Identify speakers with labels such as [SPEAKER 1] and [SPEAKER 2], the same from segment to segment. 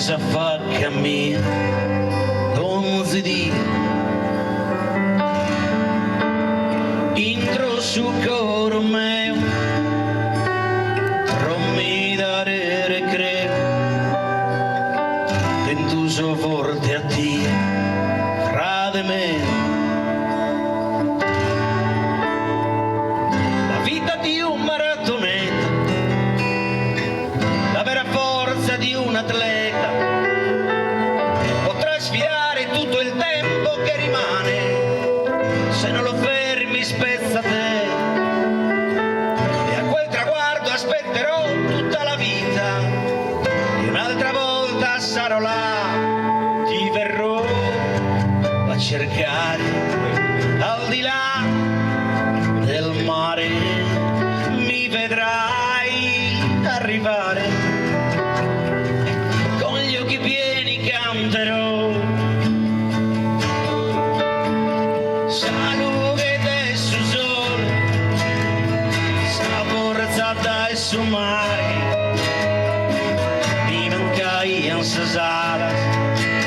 [SPEAKER 1] sa fa cammina non si dia intro su coro meo trommi dare recreo ventuso forte a te frate me la vita di un maratoneta la vera forza di un atleta potrà sfidare tutto il tempo che rimane se non lo fermi spezza te e a quel traguardo aspetterò tutta la vita e un'altra volta sarò là ti verrò a cercare al di là del mare mi vedrai arrivare con gli occhi pieni canterò salute del su sole saporzata e su mare mi mancaian ses alas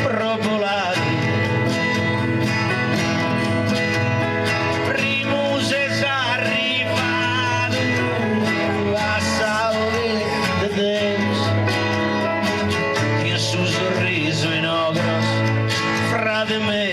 [SPEAKER 1] propolari primuses arrivado a salve de Deus tinha su sorriso in ogros fra de me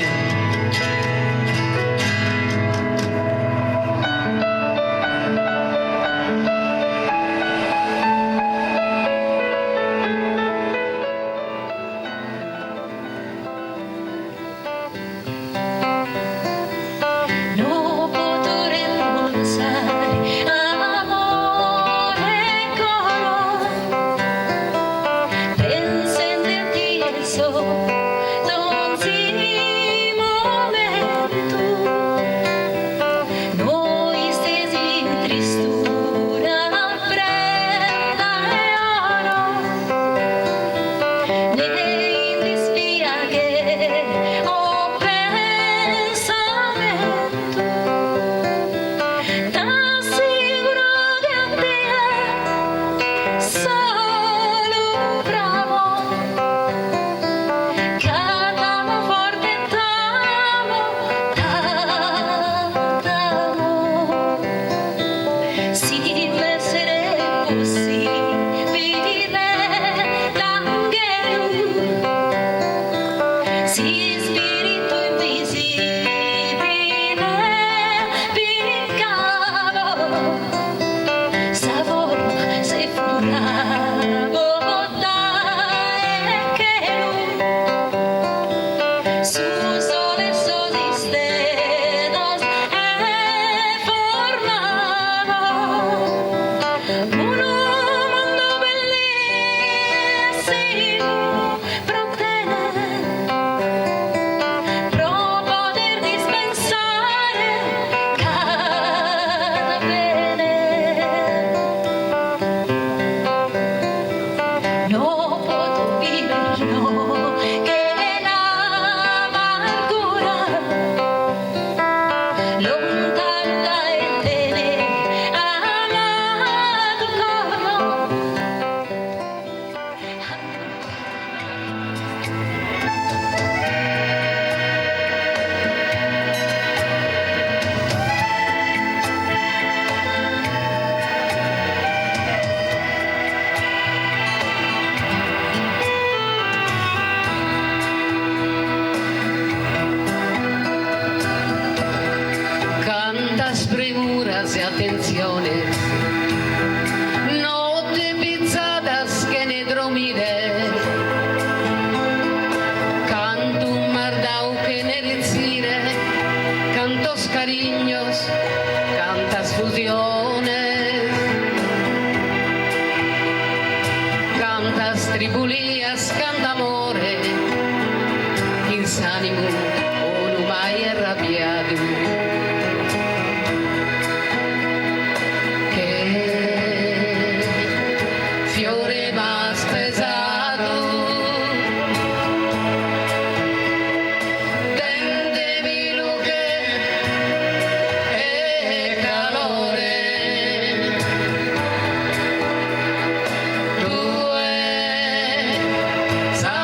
[SPEAKER 2] premuras y atenciones, noche pizzadas que ne dormire, canto un mardau que ne rizzire, cantos cariños, cantas fusiones, cantas tribulías, canta amore, insánimo o no mai arrabbiato.
[SPEAKER 3] Sa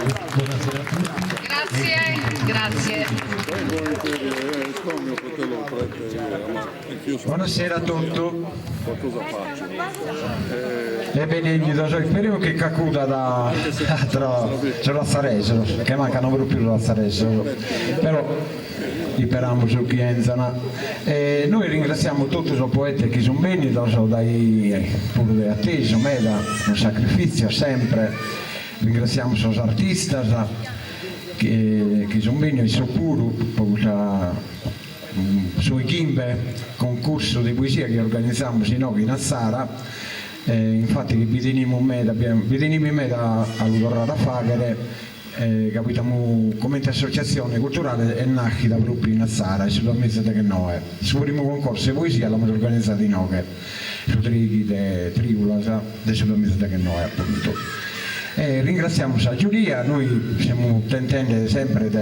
[SPEAKER 3] Buonasera a tutti.
[SPEAKER 2] Grazie.
[SPEAKER 3] Buonasera a tutti.
[SPEAKER 4] Cosa faccio?
[SPEAKER 3] E benvenuti so il periodo che cacuda da Lazzareso, che mancano proprio Lazzareso, però speriamo su chi entrano. Noi ringraziamo tutti i poeti che sono venuti, dai pure attesi, da un sacrificio sempre. Ringraziamo gli artisti che sono venuti, sono pure sui Kimbe, concorso di poesia che organizziamo in Azzara. Infatti vi teniamo in me all'Udorrara Faghere, capitiamo come associazione culturale e nascita proprio in Azzara, sulla mezza che noi. Sul primo concorso di poesia l'abbiamo organizzato in Oghe, su Trighi, Tribula, sulla mezza che noi appunto. Ringraziamo la giuria, noi stiamo tentando sempre di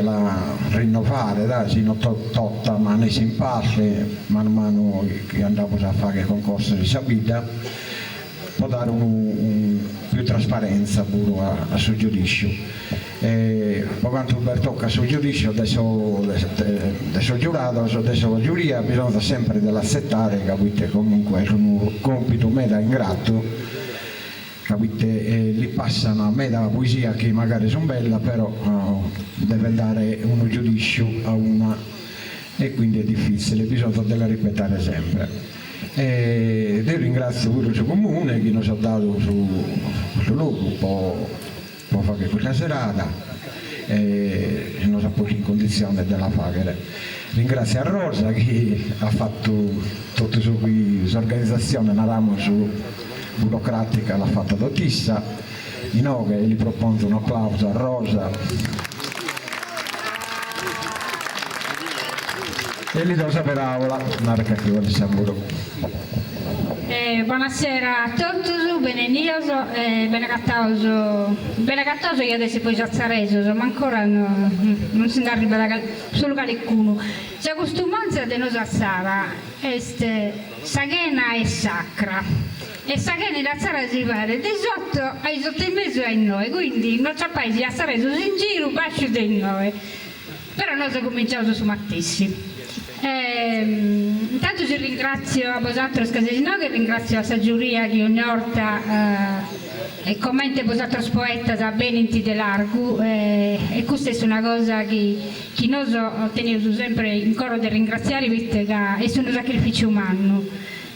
[SPEAKER 3] rinnovare, sino a ma ne si impassa, man mano che andiamo a fare concorso di Sabida, può dare più trasparenza pure a sul giudizio. Per quanto tocca sul giudizio, adesso giurato, adesso la giuria bisogna sempre dell'accettare, capite? Comunque è un compito meda ingrato. Capite? Li passano a me dalla poesia che magari sono bella, però deve dare un giudizio a una e quindi è difficile, bisogna della ripetere sempre. Io ringrazio pure il suo comune che ci ha dato su luogo, può fare questa serata e ci ha posto in condizione della fare. Ringrazio a Rosa che ha fatto tutta l'organizzazione, eravamo su burocratica, l'ha fatta dotissa, in Oghe gli propongo un applauso a Rosa e gli do sapere aula, narca che vuole sicuro.
[SPEAKER 5] Buonasera a tutti, bene cattauso io adesso poi Lazzareso, ma ancora non si arriva solo qualcuno. La costumanza di noi a Sara è saghena e sacra. E saghena e Lazzara si pare di sotto ai sotto in mezzo a noi, quindi non c'è paese a Sareso in giro, bacio di noi. Però noi abbiamo cominciato su Mattessi. Intanto ci ringrazio a vosaltros che ringrazio la giuria che ogni volta e commenta vosaltros poetas a benenti de largo e questa è una cosa che noi teniamo sempre in coro di ringraziare perché è un sacrificio umano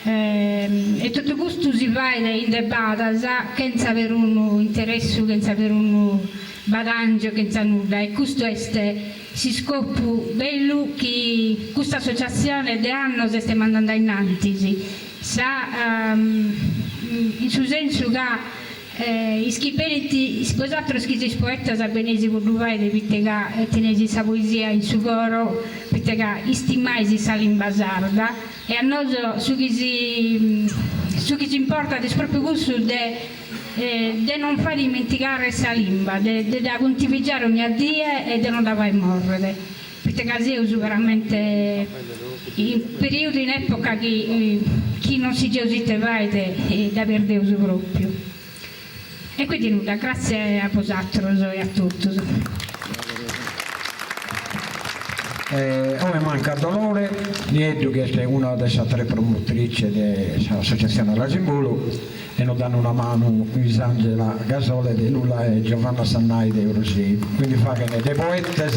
[SPEAKER 5] e tutto questo si va in debata senza avere un interesse, senza avere un badangio, senza nulla e questo è si scopre bello che questa associazione di anni si sta mandando innanzi in suo senso che i schipeliti sposato schizzi poeta a benesi voluvai di vitega tenesi sa poesia in su coro vitega istimai si sale in basarda e a noi su chi si importa di proprio gusto di non far dimenticare questa lingua, di contivigiare ogni dia e di non la vai morrere. Perché io uso veramente in periodi, in epoca che chi non si geusite vai da perdere uso proprio. E quindi nulla, grazie a vosaltros e a tutti.
[SPEAKER 3] Ora manca Dolore, Nieto che è una delle tre promotrici dell'associazione La Simbolo e non danno una mano Isangela Gasole di Lula e Giovanna Sannai di Eurosei, quindi fa che dei poetes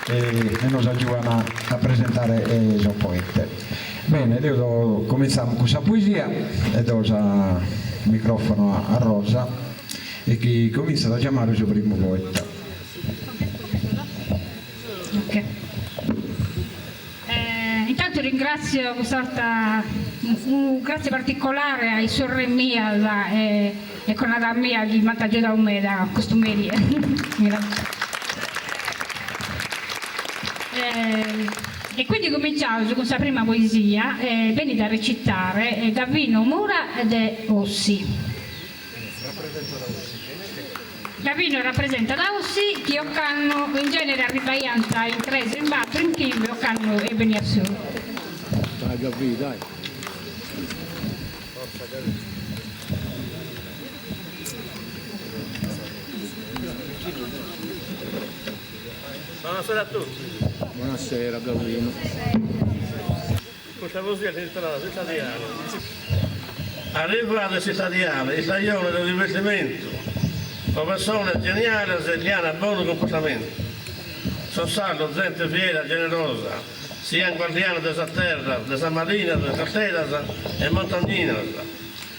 [SPEAKER 3] e nos aiutano a presentare i poeti. Bene, adesso cominciamo con questa poesia e do il microfono a Rosa e che comincia a chiamare il suo primo poeta.
[SPEAKER 5] Okay. Intanto ringrazio un grazie particolare ai sorre mia e con la mia che mi ha aiutato me da costumeria. E quindi cominciamo con questa prima poesia, vieni da recitare Gavino Mura de Ossi. Gavino rappresenta da Ossi che hanno in genere arrivaianza in 3, in 4, in Kimbe, hanno e Beniassù.
[SPEAKER 4] Dai Gavino, dai.
[SPEAKER 6] Buonasera a tutti.
[SPEAKER 4] Buonasera Gavino.
[SPEAKER 6] Questa musica che è la cittadina. Arrivate cittadine, italiane del divertimento, con persone geniali che hanno buon comportamento. Sono saldo, gente fiera, generosa, sia guardiano della terra, della marina, della cartera e montagnina.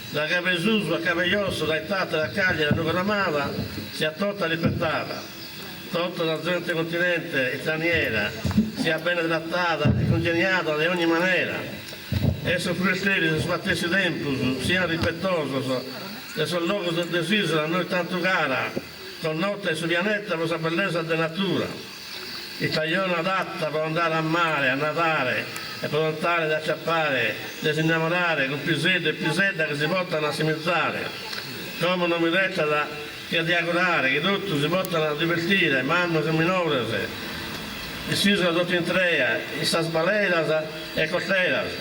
[SPEAKER 6] Da Capesuso a Capeglioso, da Itata, da Cagliari, da Nucaramara, sia tutta rispettata. Tutta la gente continente straniera sia ben trattata e congeniata di ogni maniera. E soffrire se sbattessi tempo, sia rispettoso, che sono luogo deciso a noi tanto cara, con notte su pianeta per la bellezza della natura. Italiano adatta per andare a mare, a nadare e per andare ad acciappare, di innamorare con pisetta e pisetta che si portano a simizzare. Come non mi resta che di augurare che tutti si portano a divertire, mamme e minore, e si usano tutti in tre, e sta sbaleras e costeras.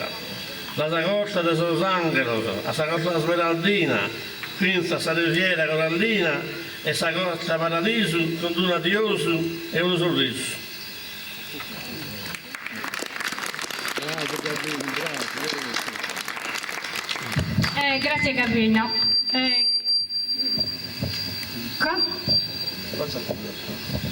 [SPEAKER 6] La sacosta de Los Angeles, la sacosta smeraldina, quinta sa riviera corallina e sacosta paradiso con un adioso e un sorriso.
[SPEAKER 4] Bravo Gavino, bravo.
[SPEAKER 5] Grazie Gavino.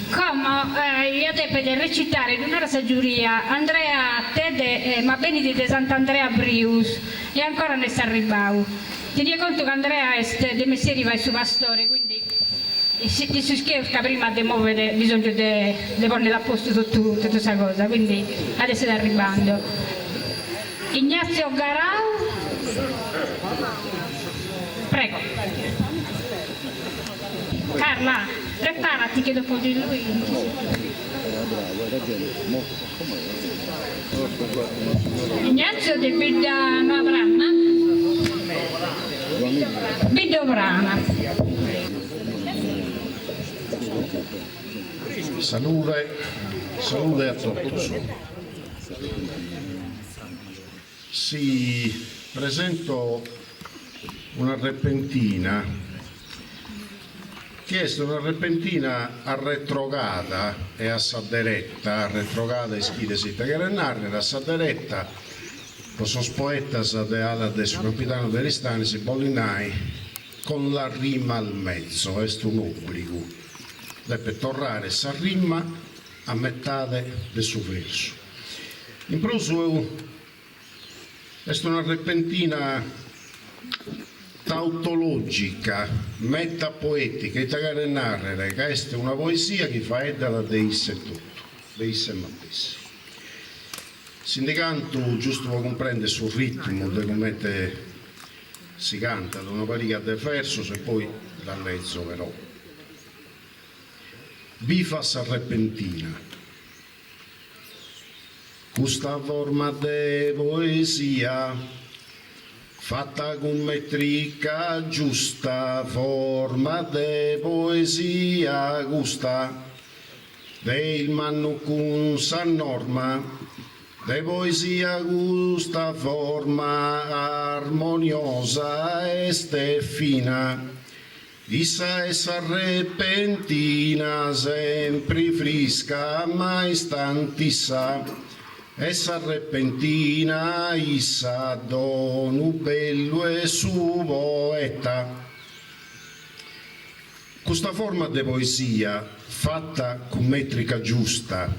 [SPEAKER 5] Come io devo recitare in una giuria Andrea Tede ma Benedi de Sant'Andrea Brius e ancora ne sta arrivando. Tieni conto che Andrea è dei mestieri va su pastore, quindi ti si scherza prima di muovere, bisogno di porre a posto tutta questa cosa, quindi adesso sta arrivando. Ignazio Garau, prego. Carla, preparati che dopo di lui.
[SPEAKER 4] Bravo, hai ragione.
[SPEAKER 5] Ignazio di Bidano Avrana. Bidovrana.
[SPEAKER 7] Salute a tutti. Si presento una repentina chiesto una repentina arretrogata e a Saderetta, arretrogata e schide si tagarennare, a Saderetta, los poetas de ala de su capitano degli stani si bollinai con la rima al mezzo, questo un obbligo, deve tornare sa rima a metà del suo verso. In prosu è una repentina tautologica, metapoetica, italiana narrere, che è una poesia che fa edala deisse tutto, deisse mattessi. Sindicanto, giusto per comprendere sul ritmo di come si canta, da una pariga de verso e poi da mezzo però. Bifas repentina. Questa forma di poesia fatta con metrica giusta, forma de poesia gusta, del manno con sa norma, de poesia gusta forma armoniosa e fina, issa è repentina, sempre frisca, ma istantissa, essa repentina, issa donu bello e su poeta. Questa forma di poesia fatta con metrica giusta,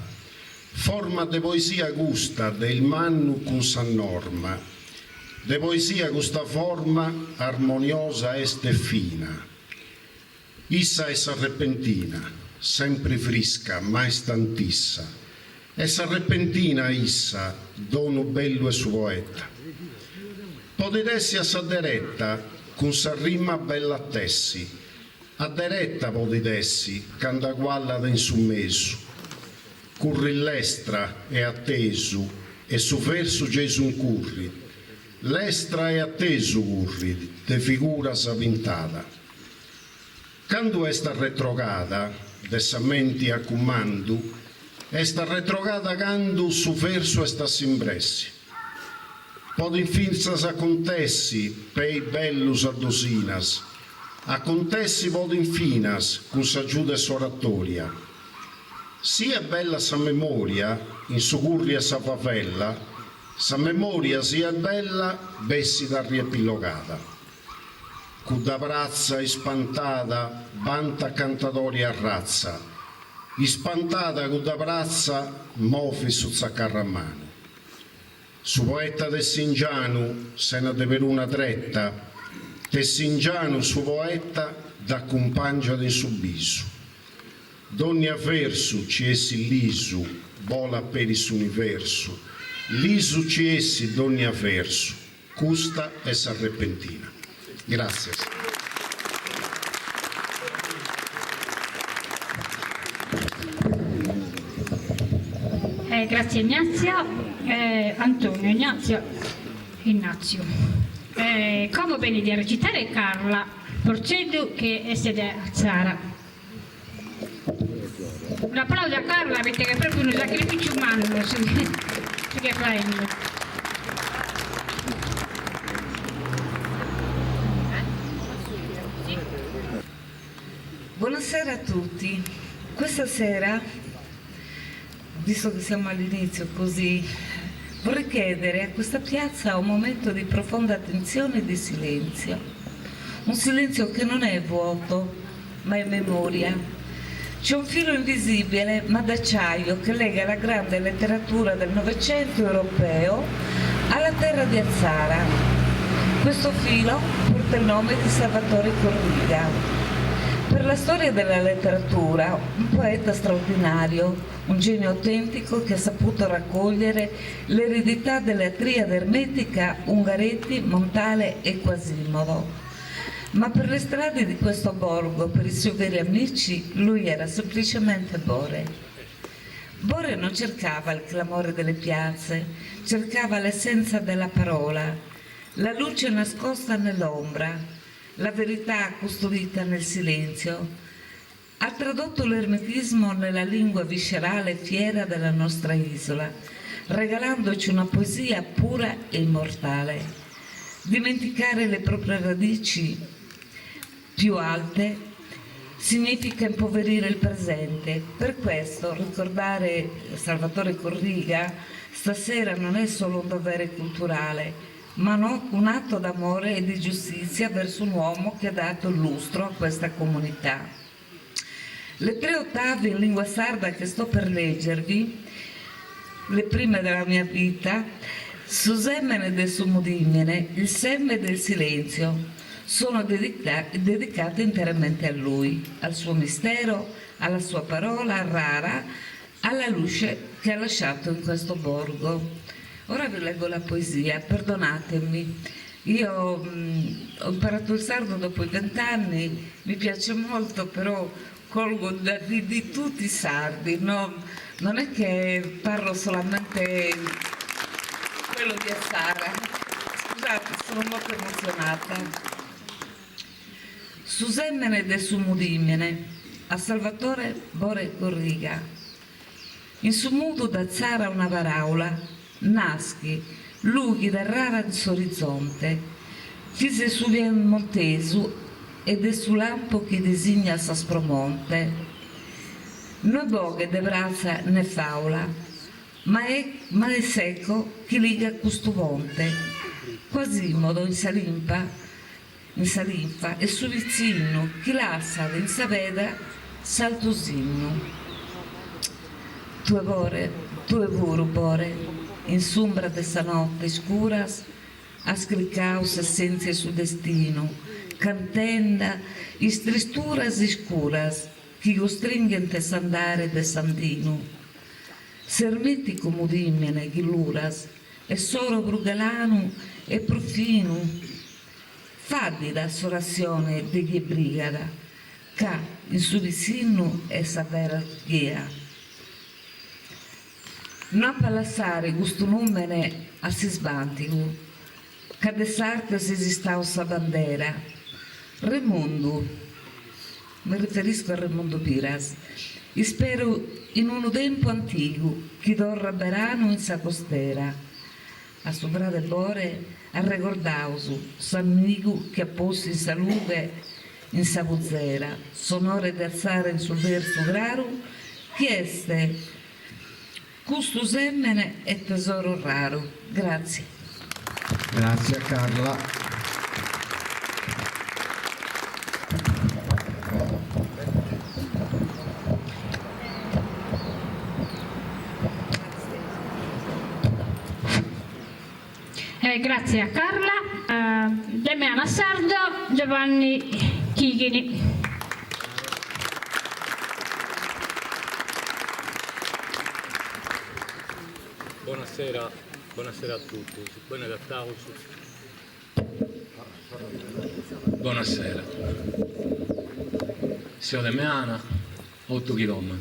[SPEAKER 7] forma di poesia gusta del mannu con sa norma, di poesia questa forma armoniosa e fina. Issa essa repentina, sempre frisca, ma istantissa. Essa repentina issa, dono bello e su poeta. Potessi a Saderetta, con sa rima bella a tessi, a deretta potessi, canda qualla da insummesu, curri l'estra e attesu, e su verso Gesù un curri, l'estra e attesu curri, de figura savintata. Quando esta retrogada, dessa menti a comando, esta retrogada quando su verso sta simpressi. Pod infinzas acontessi, pei bellus a dosinas, a contessi vodi in finas, cum s'aggiude s'oratoria. Sia bella sa memoria, in sugurria sa favella, sa memoria sia bella, bessi da riepilogata. Cu da brazza ispantada, banta cantadori a razza, ispantada cu da brazza, mofi su zaccarramano. Su poeta Tessingianu, sena de per una tretta, Tessingianu su poeta da compangia di subisu. Donna verso ci essi lisu, vola per il universo, lisu ci essi donna verso, custa e s'arrepentina. Grazie.
[SPEAKER 5] Grazie Ignazio. Antonio Ignazio. Come bene di recitare Carla Porceddu che è sede a Zara. Un applauso a Carla perché è proprio un sacrificio umano su che fa.
[SPEAKER 8] Buonasera a tutti. Questa sera, visto che siamo all'inizio così, vorrei chiedere a questa piazza un momento di profonda attenzione e di silenzio. Un silenzio che non è vuoto, ma è memoria. C'è un filo invisibile, ma d'acciaio, che lega la grande letteratura del Novecento europeo alla terra di Azzara. Questo filo porta il nome di Salvatore Corriga. Per la storia della letteratura, un poeta straordinario, un genio autentico che ha saputo raccogliere l'eredità della triade ermetica Ungaretti, Montale e Quasimodo. Ma per le strade di questo borgo, per i suoi veri amici, lui era semplicemente Bore. Bore non cercava il clamore delle piazze, cercava l'essenza della parola, la luce nascosta nell'ombra, la verità custodita nel silenzio. Ha tradotto l'ermetismo nella lingua viscerale e fiera della nostra isola, regalandoci una poesia pura e immortale. Dimenticare le proprie radici più alte significa impoverire il presente. Per questo ricordare Salvatore Corriga stasera non è solo un dovere culturale, ma un atto d'amore e di giustizia verso un uomo che ha dato lustro a questa comunità. Le 3 ottave in lingua sarda che sto per leggervi, le prime della mia vita, su semmene del sumudimene, il seme del silenzio, sono dedicate interamente a lui, al suo mistero, alla sua parola rara, alla luce che ha lasciato in questo borgo. Ora vi leggo la poesia, perdonatemi, io ho imparato il sardo dopo i 20 anni, mi piace molto, però colgo di tutti i sardi, no? Non è che parlo solamente quello di Azzara, scusate, sono molto emozionata. Su semmene de sumudimene, a Salvatore Bore Corriga. In sumudo d'Azzara una varaula, naschi, lughi da rara orizzonte, fise su vien montesu ed è su lampo che designa s'aspromonte. Non boghe de brazza né faula, ma è secco che liga custuvonte, Quasimodo in salinfa e su vicino chi lassa in saveda saltusinno. Tue vuru bore, in sombra de sta notte scuras, a scricaus essenze su destino, cantenda, is tristuras iscuras, chi costringen te sandare de sandino. Sermiti comudimene ghiluras, e solo brugalanu e profinu, faddi da sorazione de ghi brigada, ca in su vicino è savera ghia. Non palassare gusto numene a si sbantigu, che de sarte si esistau sa bandera. Remundu, mi riferisco a Remundo Piras, e spero in un tempo antico, chi dorra berano in sa costera. A sopra del bore, a regordausu, s'amigu che a posto in salute, in Savuzera, sonore d'alzare sul verso graru, chieste, custus emmene e tesoro raro. Grazie.
[SPEAKER 3] Grazie a Carla.
[SPEAKER 5] Grazie a Carla. Damiana Sardo, Giovanni Chighini.
[SPEAKER 9] Buonasera a tutti. Buonasera. Siamo da Meana, 8 km,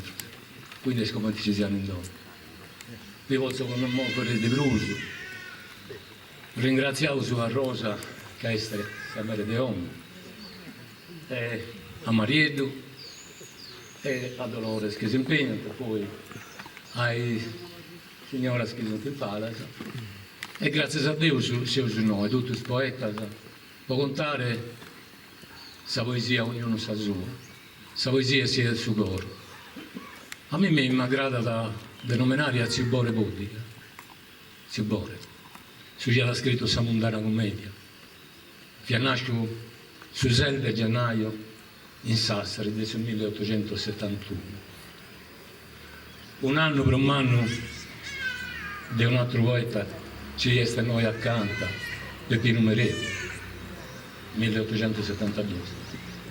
[SPEAKER 9] quindi è come ci siamo intorno. Vi posso conoscere di Bruso. Ringraziamo su a Rosa, che è la mère de Homme, a Mariedo e a Dolores che si impegna, poi ai signora che sono in palazzo. E grazie a Dio siamo su noi, tutti i poeti, può contare la poesia, ognuno sa sua, la poesia sia il suo cuore. A me mi aggrada da denominare a Cibore Bodica, Cibore. Su già l'ha scritto la mundana commedia, che nasce su 6 gennaio in Sassari del 1871. Un anno per un anno di un altro poeta ci resta noi accanto, Peppino Meretti, 1872.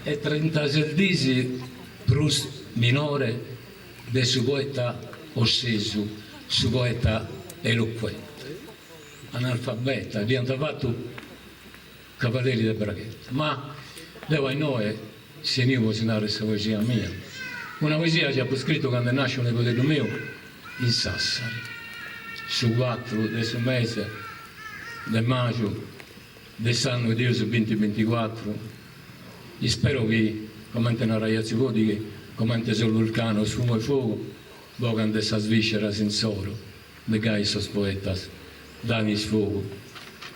[SPEAKER 9] E 36 Proust minore del suo poeta osseso, suo poeta eloquente. Analfabeta, abbiamo fatto Cavalieri del Bracchetto, ma devo a noi se io posso dare questa poesia mia, una poesia che ho scritto quando nasce un nipote mio in Sassari, su 4 del mese del maggio dell'anno di 2024. E spero che come una ragazza che come sul vulcano sfumo e fuoco vogan essa sviscera sensoro de gaisos poetas dani sfogo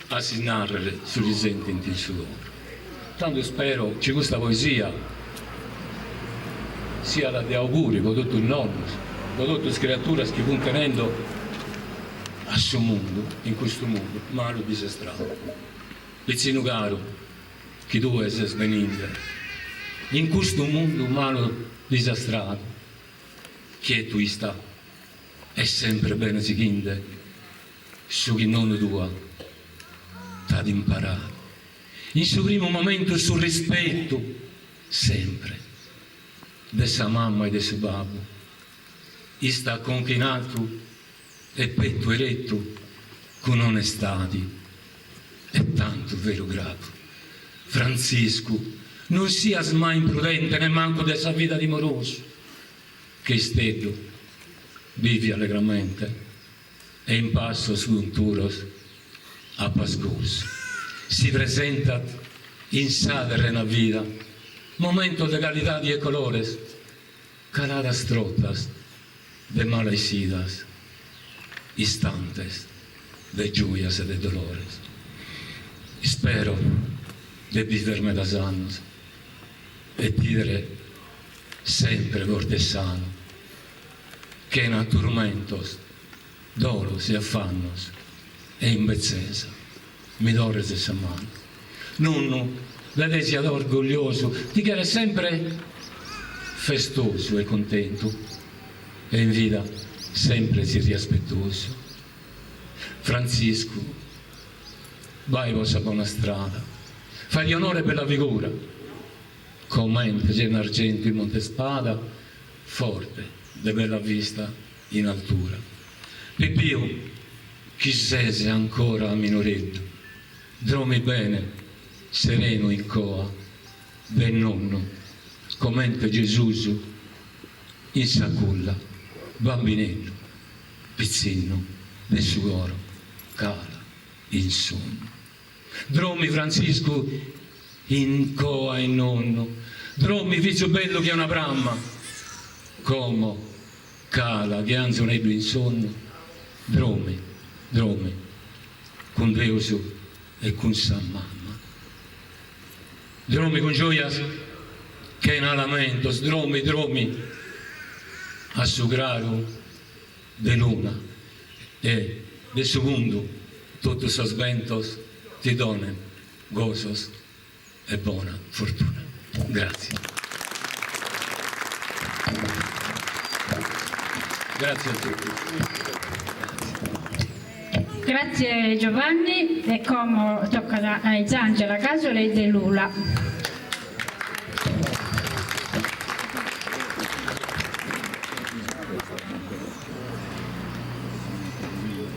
[SPEAKER 9] a si narrare sugli sententi il suo. Tanto spero che questa poesia sia la di auguri per tutto il nonno, per tutte le creature che vanno tenendo a suo mondo, in questo mondo, malo disastrato. Pizzino caro, che tu sei svenendo, in questo mondo malo disastrato, che tu sta, è sempre bene si chinde, su chi non tua t'ha imparato. In suo primo momento sul rispetto, sempre, de sa mamma e de suo babbo, e sta conchinato e petto eretto con onestati, e tanto vero grato. Francisco, non sia mai imprudente né manco della vita dimoroso, che stesso vivi allegramente e in passo su un turos a pascus. Si presenta in sa terrena vida, momento de calidad y colores, caladas trotas de malaicidas, instantes de lluvias e de dolores. Spero de viverme da años e dire sempre cortesano che in turmentos, dolos e affannos e in bezzesa mi dores de sa mano. Nonno, la desia orgoglioso di che era sempre festoso e contento e in vita sempre si riaspettoso. Francisco, vai vostra buona strada, fagli onore per la figura, commente c'è in argento in Montespada, forte, de bella vista in altura. Pipio, chi sese ancora a minoretto, dromi bene, sereno in coa, ben nonno, commente Gesù in sa culla, bambinello, pizzino, del suoro, cala, in sonno. Dromi Francisco in coa e nonno, dromi figlio bello che è una bramma, como cala che anzi un ebbe in sonno, dromi, dromi, con Deus e con sa mamma. Dromi con gioia che in alamento, dromi, a su grado de luna e de su mundo, tutti sos ventos ti donen gozos e buona fortuna. Grazie. Grazie a tutti.
[SPEAKER 5] Grazie Giovanni e come tocca a Zangela Casola e De Lula.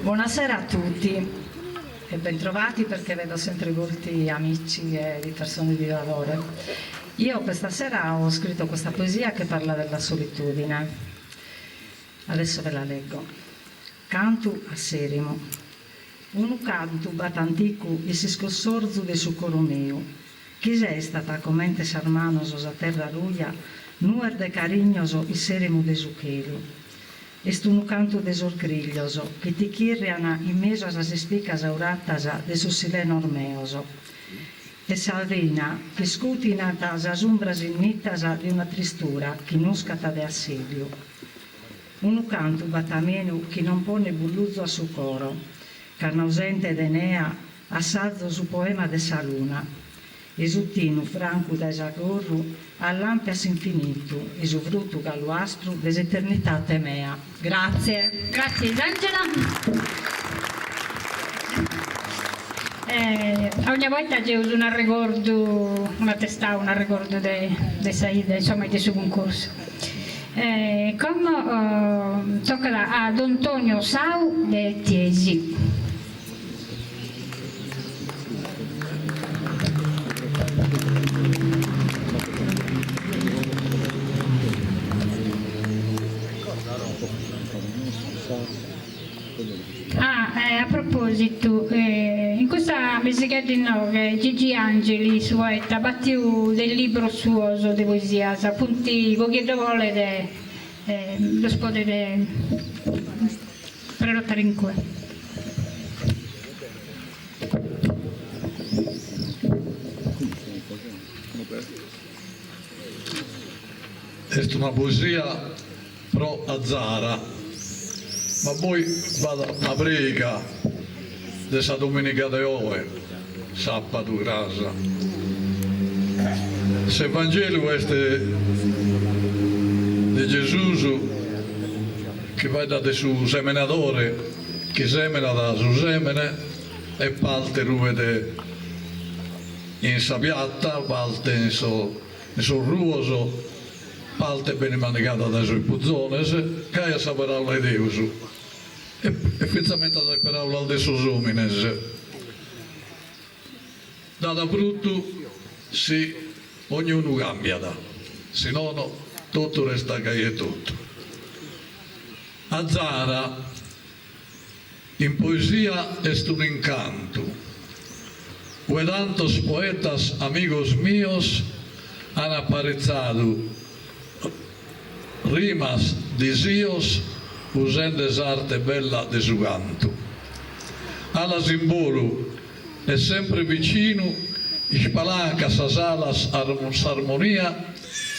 [SPEAKER 10] Buonasera a tutti e bentrovati, perché vedo sempre volti amici e di persone di lavoro. Io questa sera ho scritto questa poesia che parla della solitudine. Adesso ve la leggo. Cantu a Serimo. Unu cantu batanticu e si scossorzu de su coro meu. Chi sei stata comente sarmanoso sa terra ruia, nuer de carignoso i Serimo de suchelu. Est un canto desorgriglioso, che ti chirriana in mezzo a se spicas auratasa de su sileno ormeoso. E salvina, che scutinata as umbras innitasa di una tristura, che nuscata de assilio. Un canto batamenu, che non pone bulluzzo a su coro, carnausente d'Enea, assalzo su poema de sa luna. Esuttinu franco da esagorru, all'ampias infinitu, esuvrutu galuastru, deseternitate mea. Grazie.
[SPEAKER 5] Grazie Angela. Ogni volta c'è un ricordo, una testa, un ricordo di Saida, insomma, di suo concorso. Come tocca ad Antonio Sau de Tiesi. A proposito, in questa mese di nove Gigi Angeli sueta battiu del libro suoso de poesia, appunti voglio vuole lo spode per lottare in cui.
[SPEAKER 11] È una poesia pro Azzara, ma poi vado a prega della domenica di oggi, sabato grasa. Se il Vangelo è di Gesù che va da suo seminatore, che semina da suo semine e parte ruvede in sabiatta, parte in suo ruoso, parte bene manegata dai suoi puzzones, che è la parola di Dio, e finalmente la parola dei suoi uomines. Da brutto, sì, ognuno cambia, se no tutto resta che è tutto. Azzara, in poesia, è un incanto. Tantos poetas, amigos míos, han aparezado rimas disios usando arte bella de su canto. Alla simbolo è sempre vicino, spalanca sas alas armonia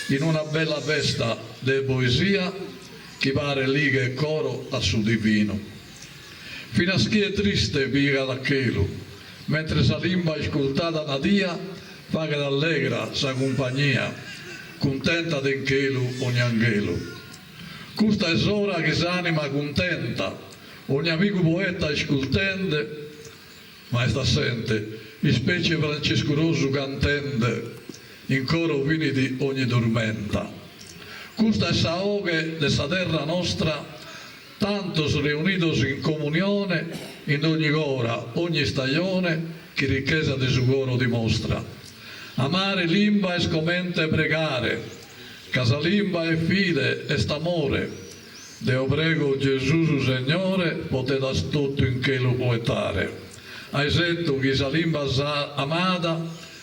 [SPEAKER 11] in una bella festa de poesia che pare liga e coro a su divino. Fino a chi è triste viga da chelo, mentre sa limba ascoltata na dia fa che allegra sa compagnia, contenta d'enchelo ogni angelo. Questa è ora che s'anima contenta, ogni amico poeta ascoltende, ma sta sente, in specie Francesco Rosso cantende, in coro vini di ogni dormenta. Questa è saoghe dessa terra nostra, tantos reunidos in comunione, in ogni ora, ogni stagione, che ricchezza di suo coro dimostra. Amare limba è scomente pregare, casa limba è fide e st'amore. Deo prego Gesù Signore, potete tutto in che lo poetare. Hai detto che sa limba amata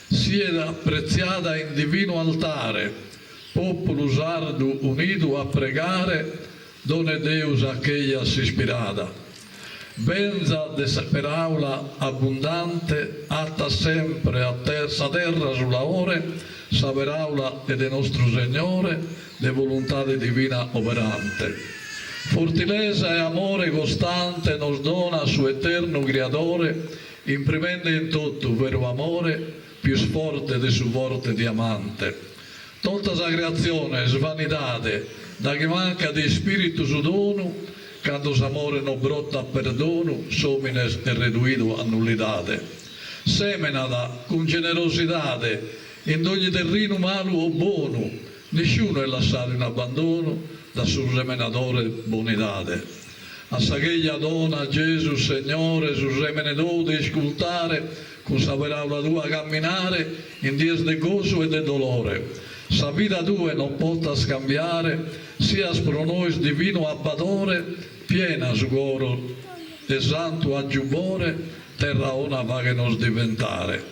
[SPEAKER 11] sia apprezzata in divino altare, popolo sardo unito a pregare, done Deus a che ella si ispirata. benza per aula abbondante, atta sempre a terza terra sulla ore, saper aula e de nostro Signore, de volontà divina operante. Fortileza e amore costante nos dona su eterno Creatore, imprimendo in tutto vero amore, più forte de su forte diamante. Tutta sa creazione svanidade, da che manca di spirito su dono, quando s'amore non brotta a perdono, somines è reduido a nullidade. Semenada con generosidade, in ogni terreno malo o buono, nessuno è lasciato in abbandono da sul semenatore bonitade. A sagheglia dona Gesù Signore, su semene di ascoltare, con saperà la tua camminare, in dies de gozo e de dolore. Sa vita tua non possa scambiare, sia pro noi divino abbadore, piena su coro e santo aggiubore, terra ona va che nos diventare.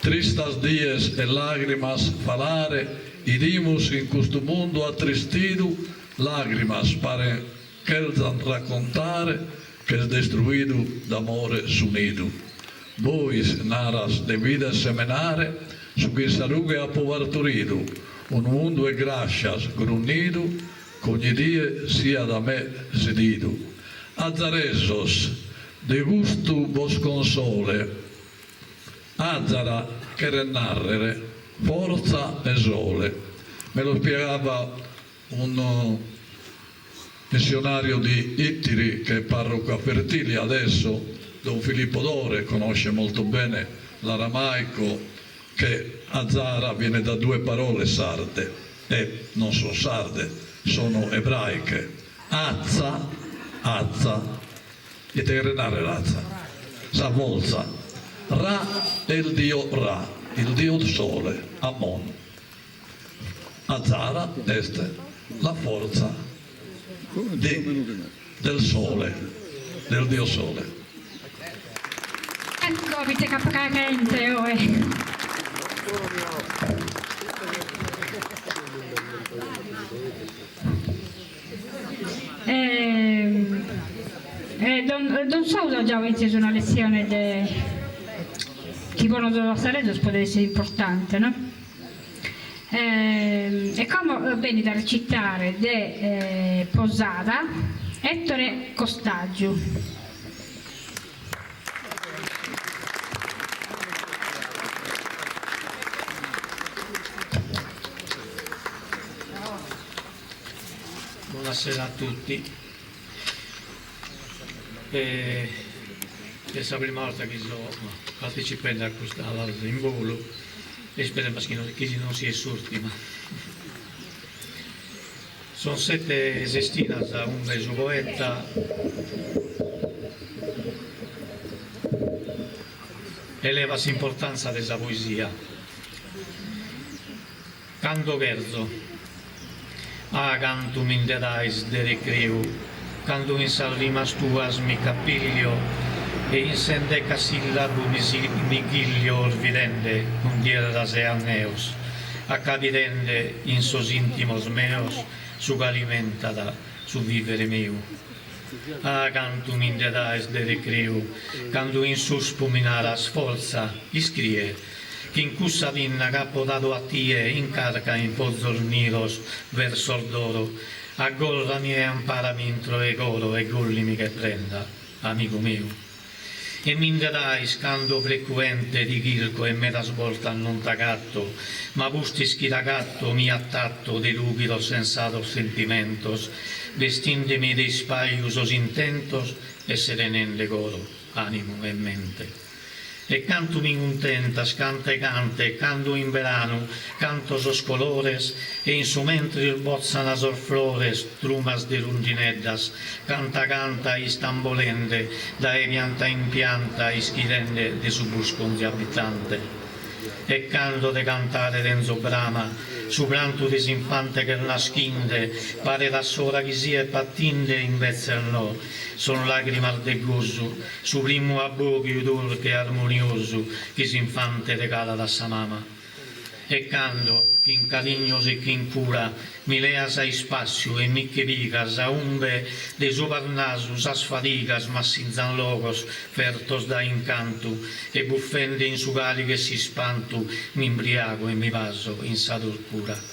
[SPEAKER 11] Tristas dies e lágrimas falare, idimos in questo mondo attristido, lágrimas pare querzan raccontare, che es destruido d'amore sunido. Bois naras de vida semenare, su que sarugue apovarturido, un mundo e gracias grunido, ogni die sia da me sedido. Azaresos, de gusto vos console, Azzara che renarrere, forza e sole. Me lo spiegava un missionario di Ittiri che è parroco a Fertili adesso, Don Filippo Dore, conosce molto bene l'aramaico, che Azzara viene da due parole sarde, e non sono sarde, sono ebraiche. Azza, e te renare razza, savolza. Ra è il dio Ra, il dio sole, Ammon. Azzara è la forza del sole, del dio sole.
[SPEAKER 5] Ecco, avete capacamente, Don Sousa già avete una lezione che buono della Saredo può essere importante, no? E come bene da recitare de Posada Ettore Costaggio.
[SPEAKER 12] Buonasera a tutti. È la prima volta che sto partecipando a questa laurea in volo e speriamo che non sia l'ultima. Sono 7 sestinas a un reso poeta eleva l'importanza della poesia. Canto verso. Cantum in dedais de recreo, cantum in salrimas tuas mi capiglio, e in sendeca sillabo mi giglio orvidende, un dieras e anneos, accavidende in sos intimos meos, su alimentada, su vivere meu. Cantum in dedais de recreo, cantum in suspuminaras forza, iscrie, che in cussa vinna capo dato a tie, incarca in pozzos niros verso d'oro, aggorrami e amparami intro e coro e gollimi che prenda, amico mio. E mi indedai scando frequente di chilco e meta svolta non tagatto, ma busti schiragatto mi attatto de lugido sensato sentimentos, vestindemi dei spaiusos intentos e serenende coro, animo e mente. E canto mi contentas, cante, canto in verano, canto sos colores, e in su mentre il bozzan as flores, trumas de lundineddas, canta, istambolende, da e pianta in pianta, ischirende de su busconzi abitante. E canto de cantare denzo brama, su planto disinfante che naschinde, pare da sola chi sia pattinde in vezzer no, sono lacrime de gozo, su primo abbochi dolce e armonioso, che s'infante regala da sa mamma. E canto quin cariños e quin cura, mi leas a espacio e mi querigas a umbe de sobarnasus as fadigas, ma sinzan logos fertos da incanto, e buffende in sugali che si spantu, mi imbriago e mi vaso in sa dolcura.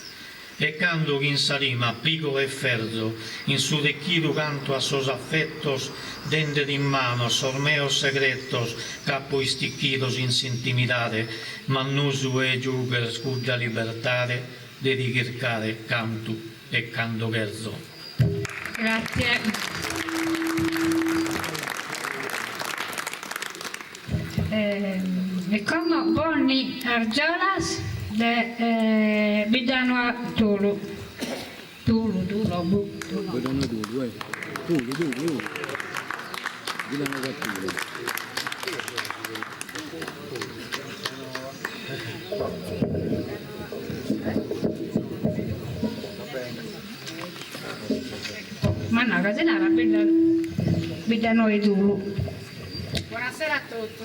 [SPEAKER 12] E cando in sarima pico e ferzo, in su requiru canto a sos afectos, dende in mano sormeos secretos, capo isticchidos in intimidade, mannusu e giuger scuggia libertare, de ricercare canto e canto verzo.
[SPEAKER 5] Grazie. E come Bonni Argiolas de Bidano Tulu. Tulu.
[SPEAKER 4] Bidano Tulu. Bidano Tulu.
[SPEAKER 5] Ma no, casinara Bidano e Tulu.
[SPEAKER 2] Buonasera a tutti.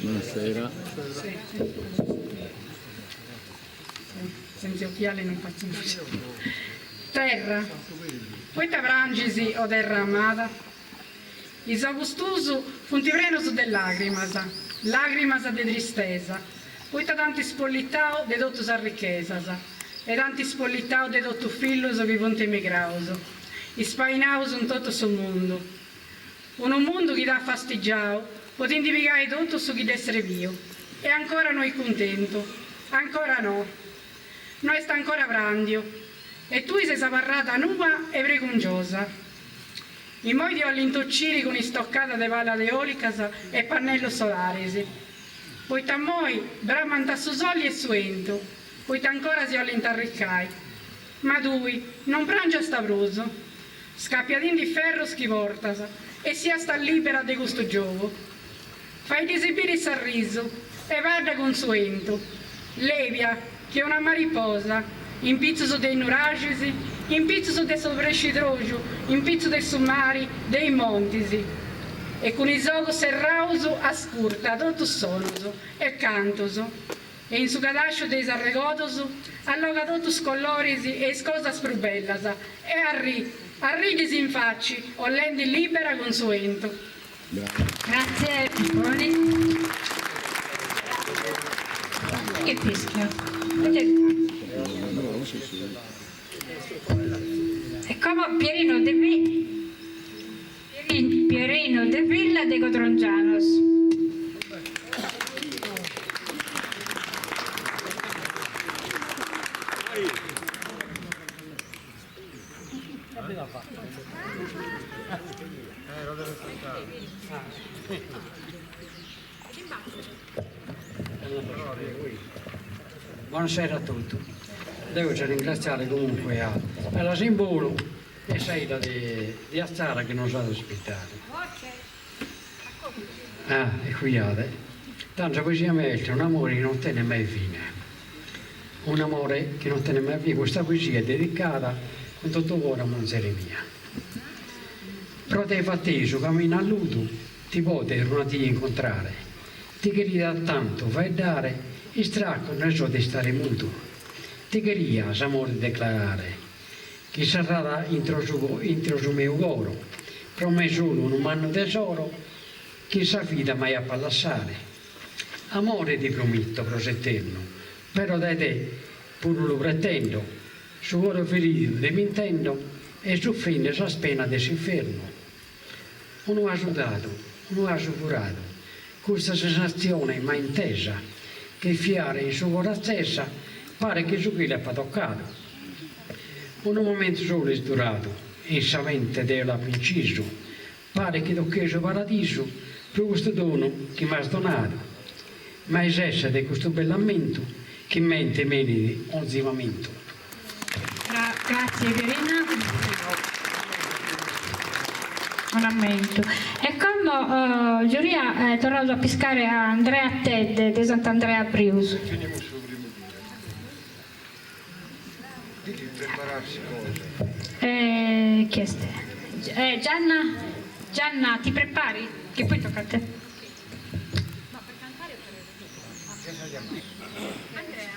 [SPEAKER 4] Buonasera.
[SPEAKER 2] Senza occhiali non faccio niente. Terra, questa frangisi o terra amata, is augustusu funtivrenos de lágrimas de tristeza, questa tanti spolitao de dottus a riquezas, e tanti spolitao de dottu fillus vivonte emigrauso, ispainaus un tutto sul mondo, un mondo che dà fastigiao, potendo pigare tutto su chi d'essere vio, e ancora noi contento, ancora no. Noi sta ancora prandio, e tu sei saparrata nuova e precungiosa. I moi ho l'intocciri con istoccata de palla de olicas e pannello solaris. Poi moi bramanta su soli e suento, poi ancora si all'intarriccai. Ma tui, non prangia sta bruso, scappiatin di ferro schivortas, e sia sta libera de questo gioco. Fai disibire il sorriso, e guarda con suento. Levia, che è una mariposa, in pizzo dei nuragisi, in pizzo del soprescitrojo, in pizzo dei summari, dei montisi. E con i zogo serrauso ascurta, tutto sonoso e cantoso. E in su cadascio dei sarregotoso, alloga tutto colorisi e scosas prubellas. E arri disinfacci, o lendi libera consuento.
[SPEAKER 5] Grazie, Buoni. Che fischio. E come Pierino de Villa de Cotrongianos.
[SPEAKER 13] Buonasera a tutti. Devo ringraziare comunque alla Simbolo e Seida di Azzara che non sono ospitati. E qui tanto poesia meglio, un amore che non tiene mai fine. Un amore che non tiene mai fine. Questa poesia è dedicata con tutto cuore a Monseremia. Però te fatteso, cammina a luto, ti pote tornati incontrare. Ti queria tanto, fai dare, e stracco nel suo di stare muto. Ti queria, s'amore declarare, che sarà intro su mio coro, promesso un umano tesoro, che s'affida mai a palassare. Amore ti prometto, prosetterno, però da te pur lo pretendo, su cuore ferito te m'intendo, e soffrendo sa spena dell'inferno. Uno ha sudato, uno ha suppurato, questa sensazione mai intesa, che fiare in suo cuore stessa pare che su chi l'ha toccato. Un momento solo è durato, e sa mente della inciso, pare che toccheso paradiso per questo dono che mi ha donato, ma è essa di questo bellamento che mente meni onzivamento.
[SPEAKER 5] Grazie Pierina. Un ammento. E come giuria è tornato a pescare a Andrea Ted di Sant'Andrea Prius. Chieste. Gianna, ti prepari? Che poi tocca a te. No, per cantare o per... Andrea.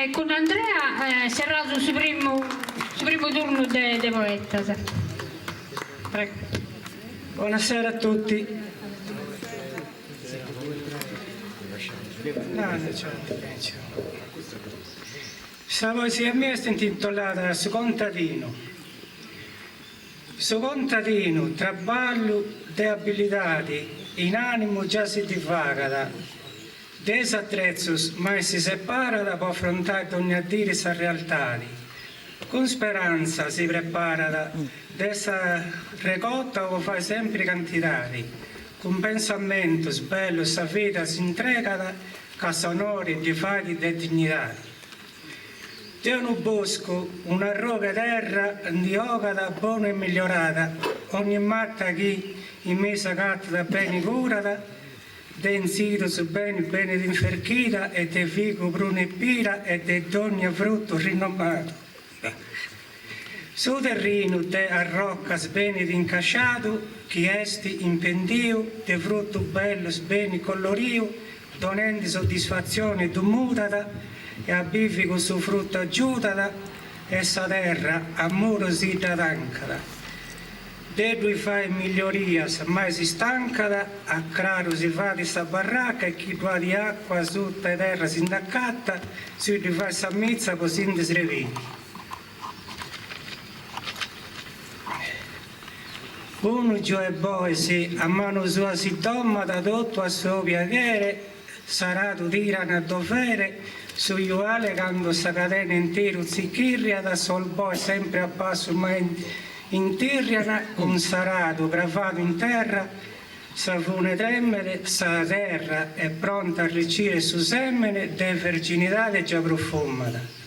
[SPEAKER 5] con Andrea serrato sul primo turno de poetas. Prego.
[SPEAKER 14] Buonasera a tutti. Questa poesia mia è intitolata Su contadino. Su contadino, trabalho de abilidade, in animo già si divagada, des attrezos mai si separada per affrontare ogni addire sa realtà. Con speranza si prepara dessa recotta o fa sempre cantitati, con pensamento bello sa vita si entrega che sonori di fatti e dignità. C'è un bosco, una roca terra, di ogata buona e migliorata, ogni matta che in mesa catta bene curata, densito su bene d'inferchita e de figo bruno e pira e de ogni frutto rinomato. Su terreno de a rocca bene incasciato, chi esti in pendio, de frutto bello bene colorio, donando soddisfazione dumutata, e a bifico su frutto aggiutata, e sa terra a muro si dadancata. De lui fai miglioria, se mai si stancata, a claro si fa di sta baracca e chi va di acqua sotto la terra si indaccata, si lui fa sa mezza così in srevini. Uno giù e poi se a mano sua si domma da tutto a suo piacere, sarà tu tirano a dovere, su uguale quando sta catena intero zicchirria, da sol poi sempre a basso ma intirriana, un sarato gravato in terra, sa fune tremere, sa terra è pronta a ricire su semene, de verginità già profumata.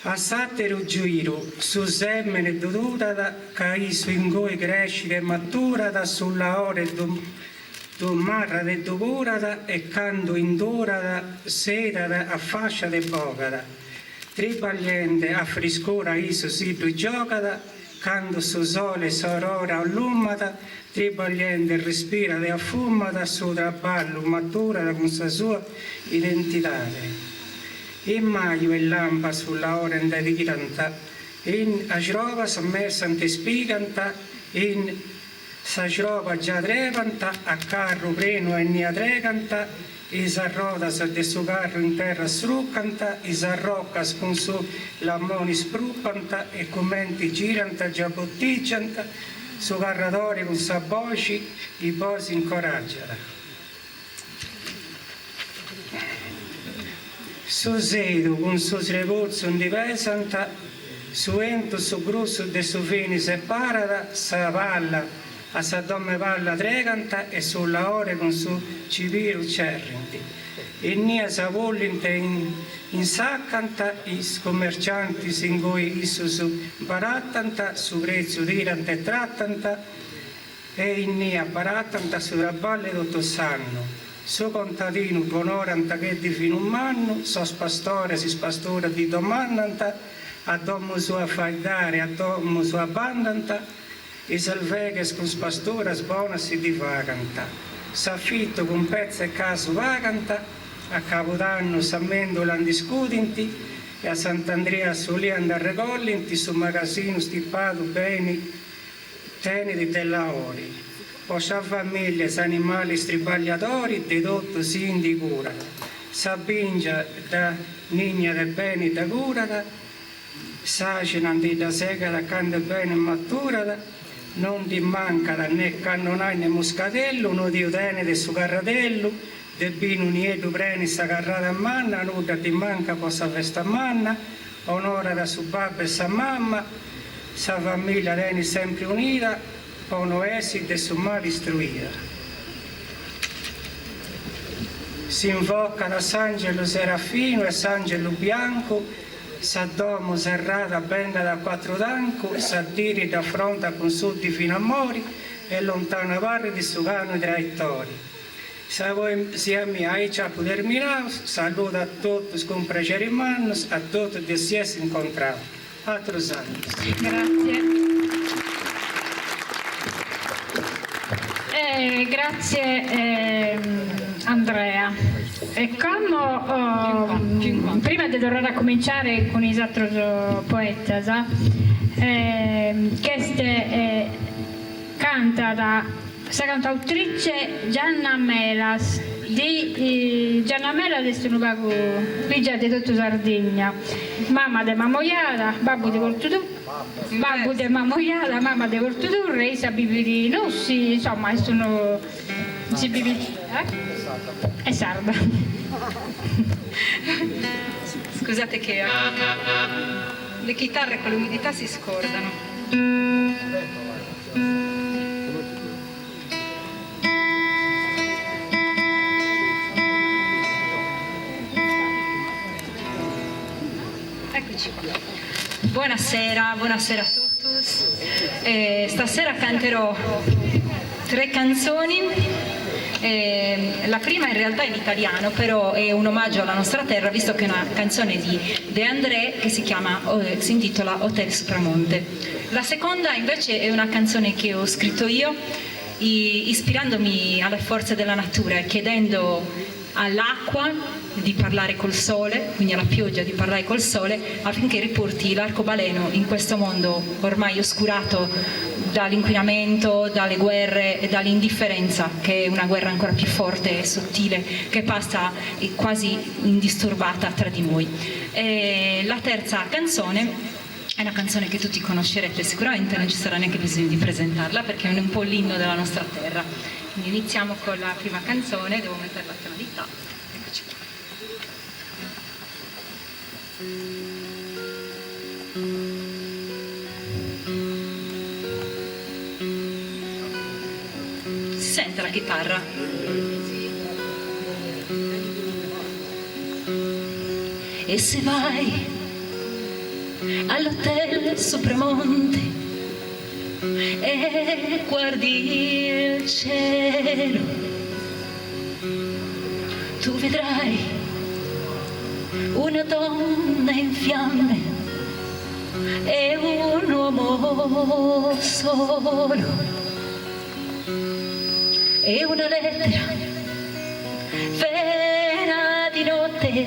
[SPEAKER 14] A satero giro, su semene dudata, che su ingoi crescita e maturata, sulla ore marra de dovurata e canto indurata, sedata a fascia de bocata. Tribagliente a friscura iso si giocata, canto su sole sorora allumata, tribagliente respira de affumata, su traballo maturata con sa sua identità. In maio e lampa sulla ora indedicanta, in asrova sommersa ante spiganta, in s'asrova già trevanta, a carro preno e nia trecanta, is arroda sa de su carro in terra struccanta, is arroccas con su l'ammoni spruppanta, e commenti giranta già bottiggianta, su carratori con sa voci, i posi incoraggiata. Su sedo con su srepozzo indivesanta, su ento su grosso de su fini separata, sa palla a sa domme palla trecanta e sulla ore con su cipiru cerrinti. E nia sa vollinte insaccanta, i commercianti singoi issu su barattanta, su prezzo tiranta e trattanta, e in nia barattanta su traballe tutto sanno. Su contadino buonoranta che di fino un anno, so spastore si spastora di domandanta, a domo sua faidare, a domo sua bandanta, i salveches con spastora sbona si divaganta, s'affitto con pezzo e caso vaganta, a Capodanno s'ammendolan discutinti, e a Sant'Andrea solianda recollinti, su magazzino stippato beni teneri della ori. Poi sa famiglia, animali stribagliatori, dedotto si indicura, s'abbingia da nigna de beni da curata, sacina da sega da canta bene maturata, non ti manca da né cannonai né muscatello, non ti utene de su carratello, de binu nieto preni sta carrata a manna, nuda ti manca possa festa manna, onora da su babbo e sa mamma, sa famiglia teni sempre unita, ono esito e su male istruita. Si invoca da Sangelo Serafino e Sangelo Bianco, s'addomo serrata benda da quattro danco, s'addiri da fronte con suddi fino a mori e lontana parri di sugano traiettori. Se voi siamo ai ciapo terminato, saluto a tutti con piacere in mano, a tutti di essere incontrati. Altros anni.
[SPEAKER 5] Grazie. Grazie Andrea. E come prima di tornare a cominciare con i altri poeti, questa canta questa cantautrice Gianna Melas di Gianna Melas è un luogo pigia di tutta Sardegna, mamma di Mamoiada, babbo di Portutur, babbo di Mamoiada, mamma di Portutur, e sa bibiri nossi, insomma sono si bibiri è sarda.
[SPEAKER 15] Scusate che le chitarre con l'umidità si scordano. Eccoci qua. Buonasera a tutti. Stasera canterò 3 canzoni. La prima in realtà è in italiano, però è un omaggio alla nostra terra, visto che è una canzone di De André che si intitola Hotel Supramonte. La seconda invece è una canzone che ho scritto io, ispirandomi alle forze della natura e chiedendo all'acqua di parlare col sole, quindi alla pioggia di parlare col sole, affinché riporti l'arcobaleno in questo mondo ormai oscurato dall'inquinamento, dalle guerre e dall'indifferenza, che è una guerra ancora più forte e sottile che passa quasi indisturbata tra di noi. E la terza canzone è una canzone che tutti conoscerete sicuramente, non ci sarà neanche bisogno di presentarla perché è un po' l'inno della nostra terra. Quindi iniziamo con la prima canzone, devo mettere la tonalità. Eccoci qua. Si sente la chitarra? E se vai all'hotel Supramonte e guardi il cielo, tu vedrai una donna in fiamme e un uomo solo e una lettera vera di notte,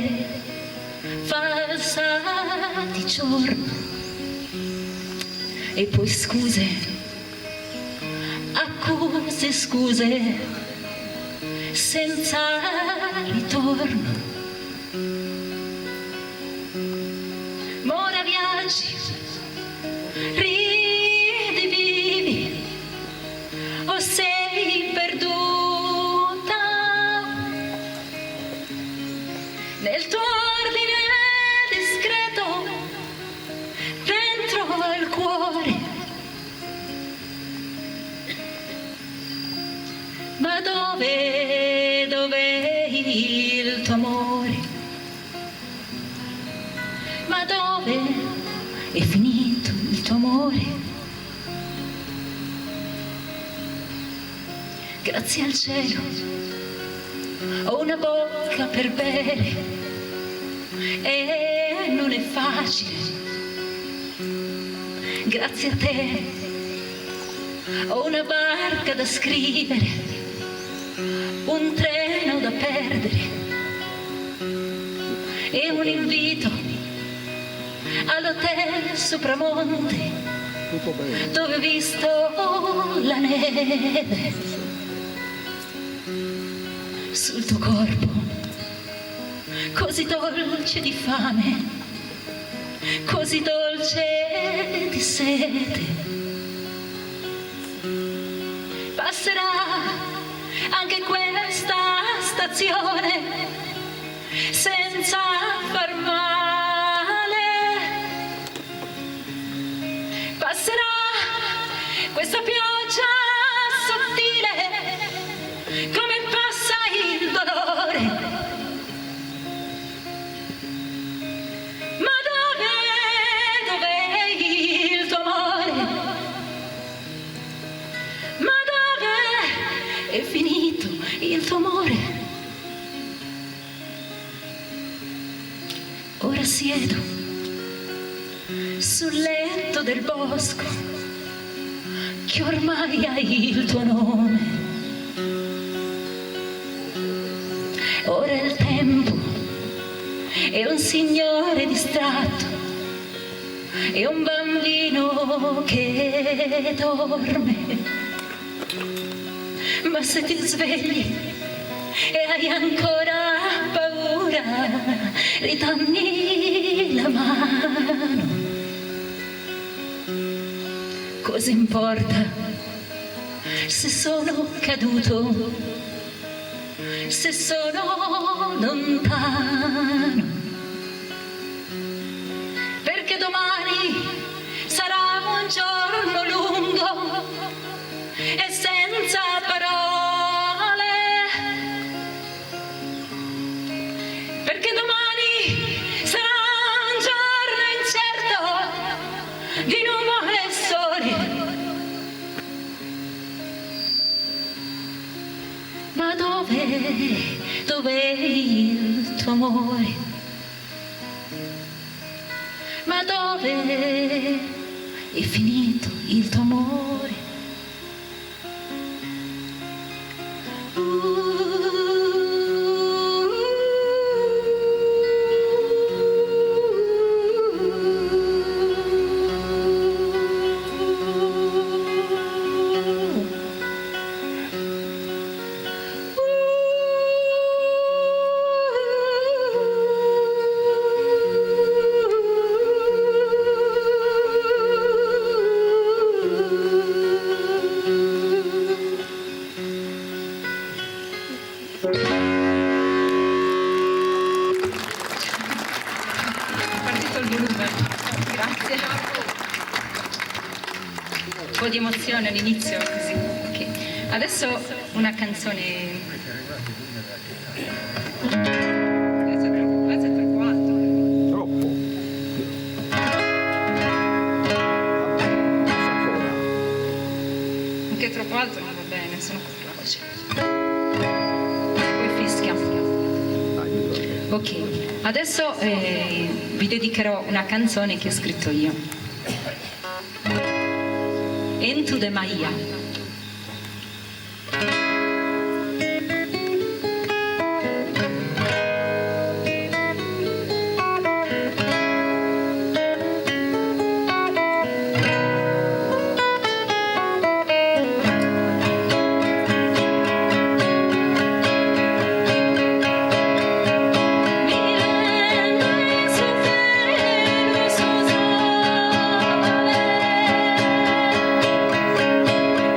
[SPEAKER 15] falsa di giorno. E poi scuse, accuse, scuse, senza ritorno. Mora viaggi, ridi, vivi, o sei perduta nel tuo ordine discreto dentro al cuore. Ma dov'è il tuo amore? Ma dove è finito il tuo amore? Grazie al cielo ho una bocca per bere e non è facile. Grazie a te ho una barca da scrivere, un treno da perdere e un invito all'hotel Supramonte dove ho visto la neve sul tuo corpo, così dolce di fame, così dolce di sete. Passerà anche questa stazione senza far male. Passerà questa pioggia sottile come passa il dolore. Ma dov'è il tuo amore? Ma dov'è è finito il tuo amore? Ora siedo sul letto del bosco che ormai ha il tuo nome ora il tempo è un signore distratto, è un bambino che dorme, ma se ti svegli e hai ancora paura, ridammi la mano. Cosa importa se sono caduto, se sono lontano? Perché domani sarà un giorno lungo e senza parole. Perché domani sarà un giorno incerto di nuvole e sole. Ma dov'è il tuo amore? Ma dove è finito il tuo amore? Un po' di emozione all'inizio, così. Okay. Adesso una canzone. Questo è troppo alto.
[SPEAKER 3] Troppo.
[SPEAKER 15] Anche troppo alto non va bene, sono con la voce. Poi fischia. Ok, adesso vi dedicherò una canzone che ho scritto io. Into the Maia.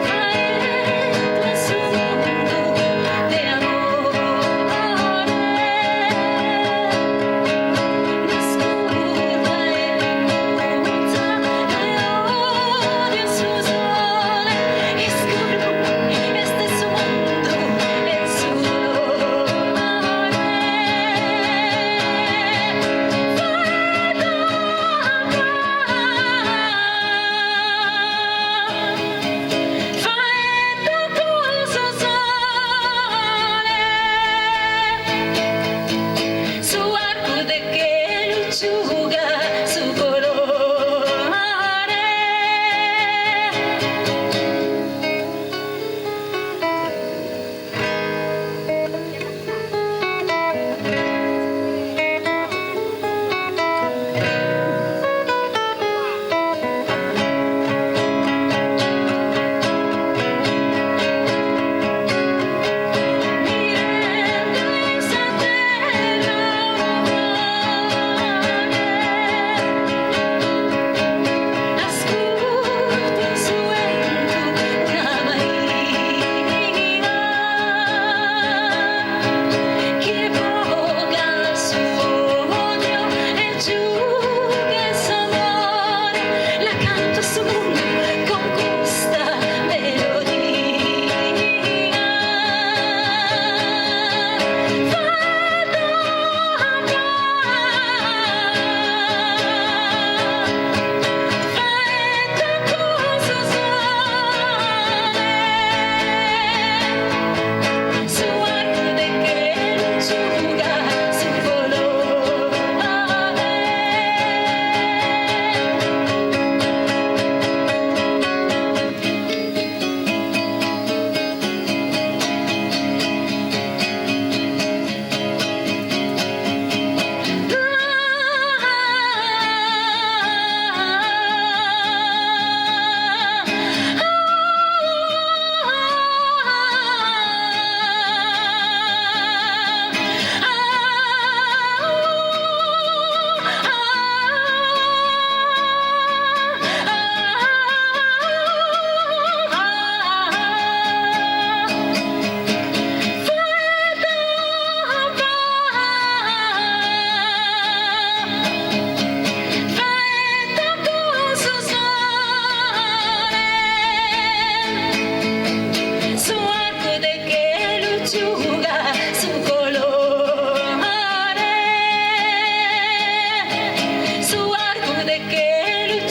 [SPEAKER 16] Fra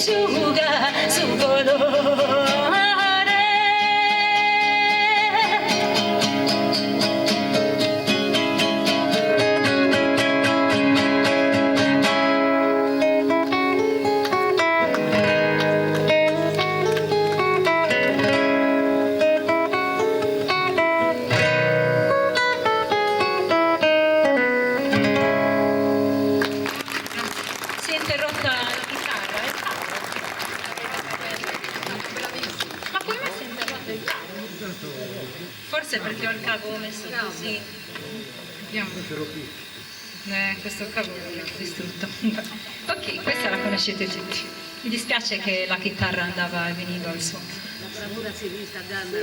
[SPEAKER 15] asciuga su colore. Forse perché ho il cavo messo così. Vediamo. Questo cavo è distrutto. Ok, questa la conoscete tutti. Mi dispiace che la chitarra andava e veniva al suono. La bravura si è vista, Ganna.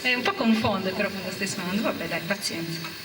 [SPEAKER 15] È un po' confonde però quando stai suonando. Vabbè dai, pazienza.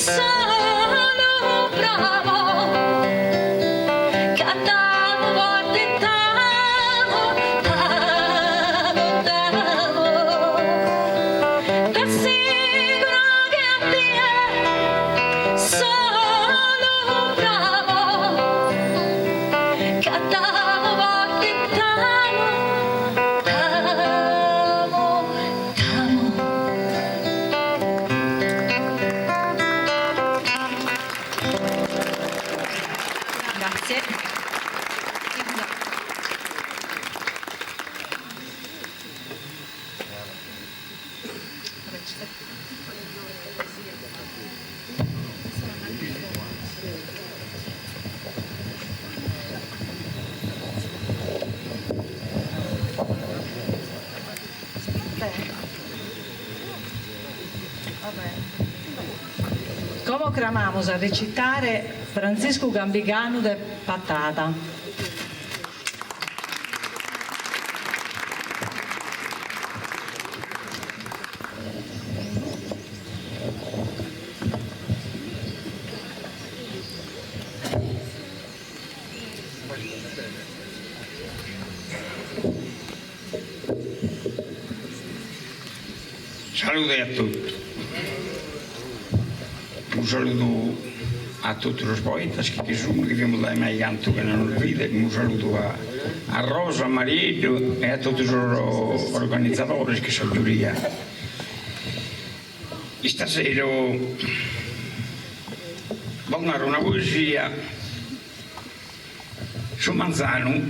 [SPEAKER 16] solo bravo che t'amo volte t'amo t'assicuro che a te solo bravo che t'amo volte t'amo
[SPEAKER 15] Grazie.
[SPEAKER 10] Como clamamos a recitare Francisco Gambigano de Patata.
[SPEAKER 1] Salute a tutti. Un saluto a tutti los poetas que sono, que viemos da mai canto que non nos vide, un saluto a Rosa, a Marietto e a tutti os organizzatori che sono giuria. E stasera voglio dare una poesia su Manzano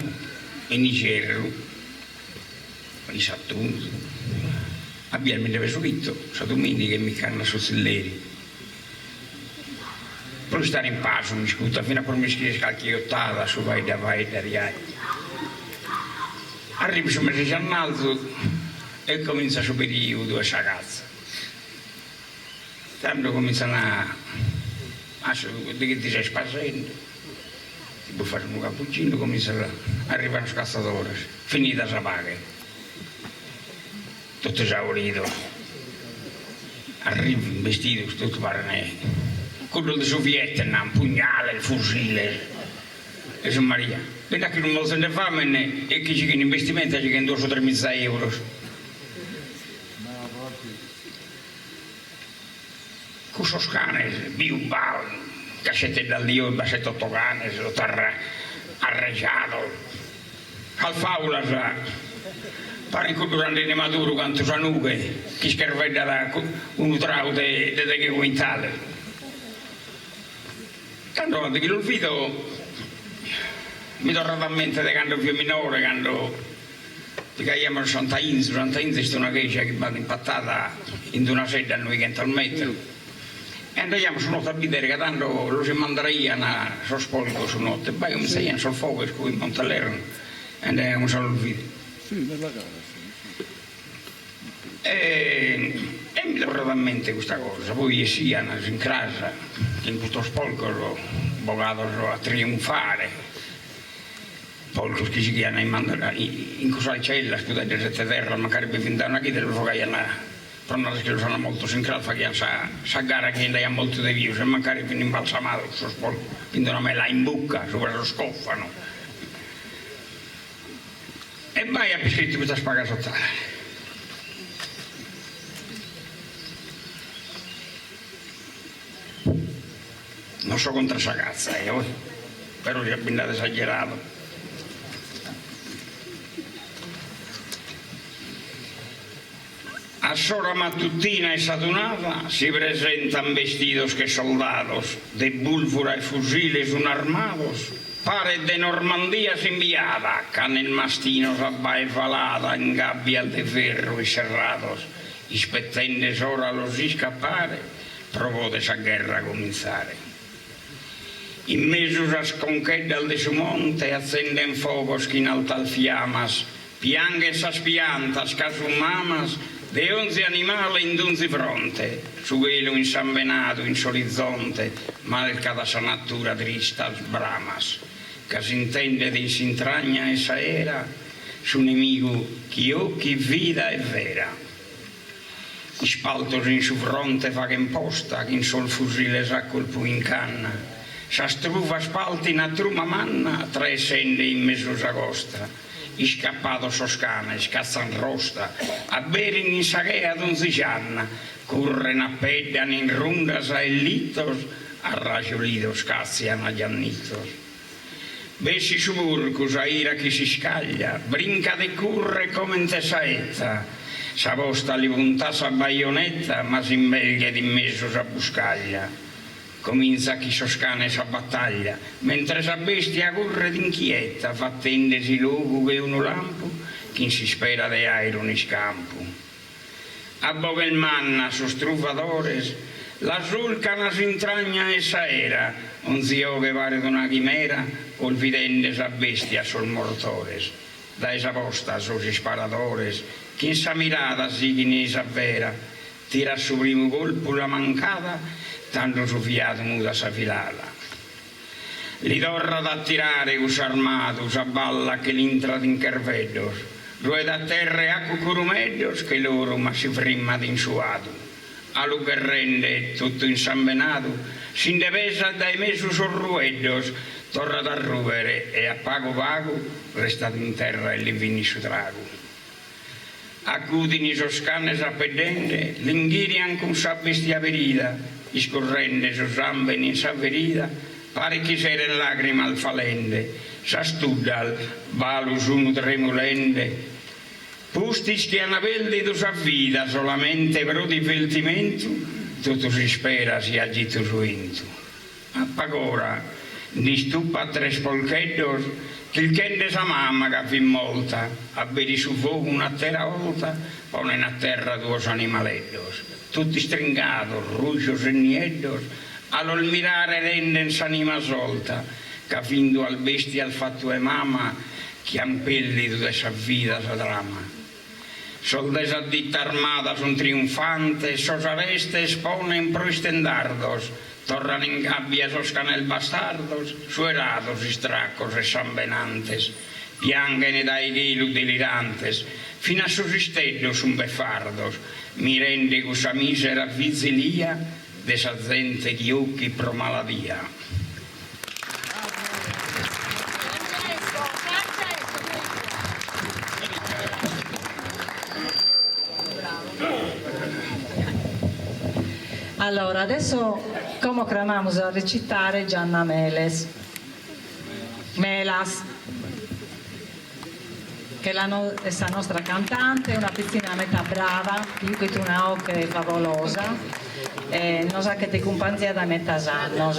[SPEAKER 1] e Nicerro, i Sattunzi, abbiamo il vesuvito, sa domenica e mi canna su Selleri. Poi stare in pace, mi scuta fino a poi mi scrive scalchiottata su vai da riai. Arrivo su mese annalzo e comincia il periodo a ragazza. Tanto cominciano a di che ti stai spasendo, ti puoi fare un cappuccino, cominciano a arrivare i cazzatori, finita la paga. Tutto esaurito. Arrivo in vestito, tutto parane. Quello di Vietnam, un pugnale, il fucile, e sono Maria. Vedo che non vuole se ne fame e che c'è un investimento che è 2.000 euro. Questo cane, biubal, cassette dal dio, bassetto 8 cane, lo terra arreggiato. Al faula già, pare che durante il maturo quanto sanuche, che schervetta da un traute di che quintale. Tanto quando che lo vedo mi torna a mente di quando io minore, quando caiamo a Santa Inz è una chiesa che va impattata in una sede a noi che al metro. E andiamo su notte a vedere che tanto lo si mandaria sul spolco su notte, poi come sei sul fuoco e in Montalerno e andiamo solo al video. E mi torna a mente questa cosa, poi siano in casa, in questo spolco bogato a trionfare, polco che si chiama in questa cella, scusate, sette terra, magari per vent'anni qui, lo fa che però non è che lo sanno molto sincralfa che sa gara che andiamo molto di via, se magari viene imbalsamato questo spolco, quindi una mela in bocca, sopra lo scoffano. E mai ha scritto questa spaga sottale. Non so contro questa cazza, però ci abbiamo esagerato. A sola mattutina e satunata si presentan vestidos que soldados, de búlfura y fusiles unarmados, pare de Normandía enviada, canen mastinos abbaefalada en gabbias de ferro y cerrados, ispettendes ora los escapare, provò de esa guerra comenzare. In mesos a sconqueddas de su monte accenden fogos que in altas fiamas, piangues as piantas, casu mamas, de 11 animali in 11 fronte, su velo insanvenato in s'orizzonte, malca da sa natura tristas bramas, che s'intende di s'intragna essa era, su nemico chi occhi vida e vera. spaltos in su fronte fa che imposta, che in sol fusile sa colpo in canna, sa strufa spalti in a truma manna, tra essende in mezzo s'agosta, scappato soscane, scazzan rosta, a bere in sagea d'unzicianna, curren a peddan in rundas a ellitos, a ragiolido scazzian agli annitos. Bessi su burcus a ira chi si scaglia, brinca de curre come in tesaetta, s'avosta li punta sa baionetta, ma s'imbelghe di mezzo sa buscaglia. Comincia chi soscane sa battaglia, mentre sa bestia curre d'inchietta, fa tendesi lugu che uno lampo, chi si spera de airo in scampo. A bove il manna, su strufadores, la sulcana s'intragna e sa era, un zio che pare d'una chimera, col vidende sa bestia sul mortores. Da esa posta sus sparadores, chi in sa mirata si chi ne sa vera, tira su primo colpo la mancata, tanto su fiato muda sa filata. Li torra da tirare us armato, sa balla che l'intra d'incherveddos, due da terra e a cucurumeddos che loro ma si frimma d'insuato. A lu che rende tutto insanbenato, s'indevesa dai mesu sorrueddos, torra da ruvere e a pago pago restato in terra e li vini su trago. Accudini soscanne sappedende, l'inghirian con sa bestia verida, iscorrende su zambeni in sa verida, pare chi sera in lacrima al falende, sa studdal, valus unu tremulende, pustis che anaveldi tu sa vida, solamente pro divertimento, tutto si spera si agito su intu. A pagora, ni stupa a tre spolcheddos, che il chende sa mamma che fin molta, a bere su fuoco una terra volta, pone a terra duos animaleddos, tutti stringados, rugios e nieddos, all'ol mirare renden s'anima solta, che findo al bestia al fatto e mamma, che ampelli tutta sa vita sa drama. Soldesa ditta armata son triunfante, sosa veste espone in pro stendardos, torran in gabbia sos canel bastardos, suerados istraccos e sambenantes, piangene dai ghilu delirantes, fino a sus isteddos un beffardos, mi rende cusa misera vizilia, de sa gente chiocchi pro maladia.
[SPEAKER 10] Allora, adesso come cramamos a recitare Gianna Melas, che è la nostra cantante, una piccina metà brava, più che una occhia favolosa, non sa che ti accompagna da metà anno.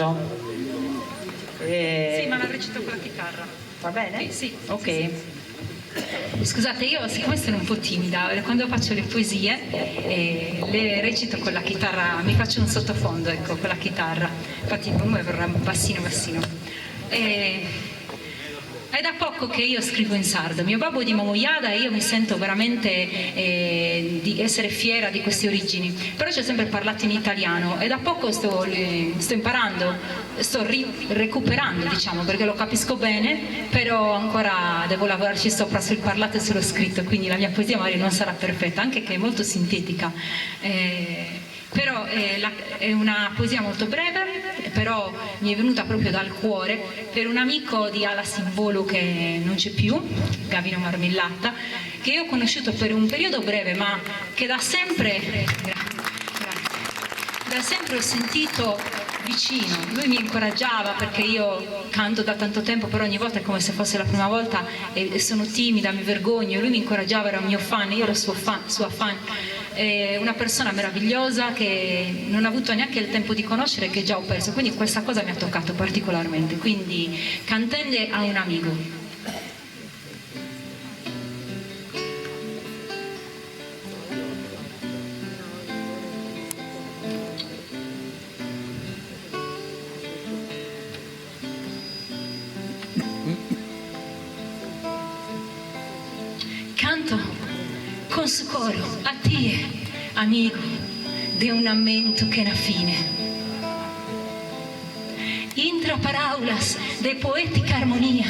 [SPEAKER 15] Sì, ma la recito con la chitarra.
[SPEAKER 10] Va bene?
[SPEAKER 15] Sì.
[SPEAKER 10] Ok.
[SPEAKER 15] Scusate, io siccome sono un po' timida, quando faccio le poesie le recito con la chitarra, mi faccio un sottofondo, ecco, con la chitarra. Infatti per me verrà bassino. È da poco che io scrivo in sardo, mio babbo di Momoiada e io mi sento veramente di essere fiera di queste origini, però ci ho sempre parlato in italiano e da poco sto imparando, sto recuperando, diciamo, perché lo capisco bene, però ancora devo lavorarci sopra sul parlato e sullo scritto, quindi la mia poesia magari non sarà perfetta, anche che è molto sintetica. Però è una poesia molto breve, però mi è venuta proprio dal cuore per un amico di Ala Simbolu che non c'è più, Gavino Marmillatta, che io ho conosciuto per un periodo breve ma che da sempre ho sentito vicino. Lui mi incoraggiava perché io canto da tanto tempo, però ogni volta è come se fosse la prima volta e sono timida, mi vergogno. Lui mi incoraggiava, era un mio fan, io ero sua fan. È una persona meravigliosa che non ho avuto neanche il tempo di conoscere, che già ho perso, quindi questa cosa mi ha toccato particolarmente, quindi cantende a un amico. Canto con su coro a te, amigo, de un ammento che na fine. Intra paraulas de poetica armonia,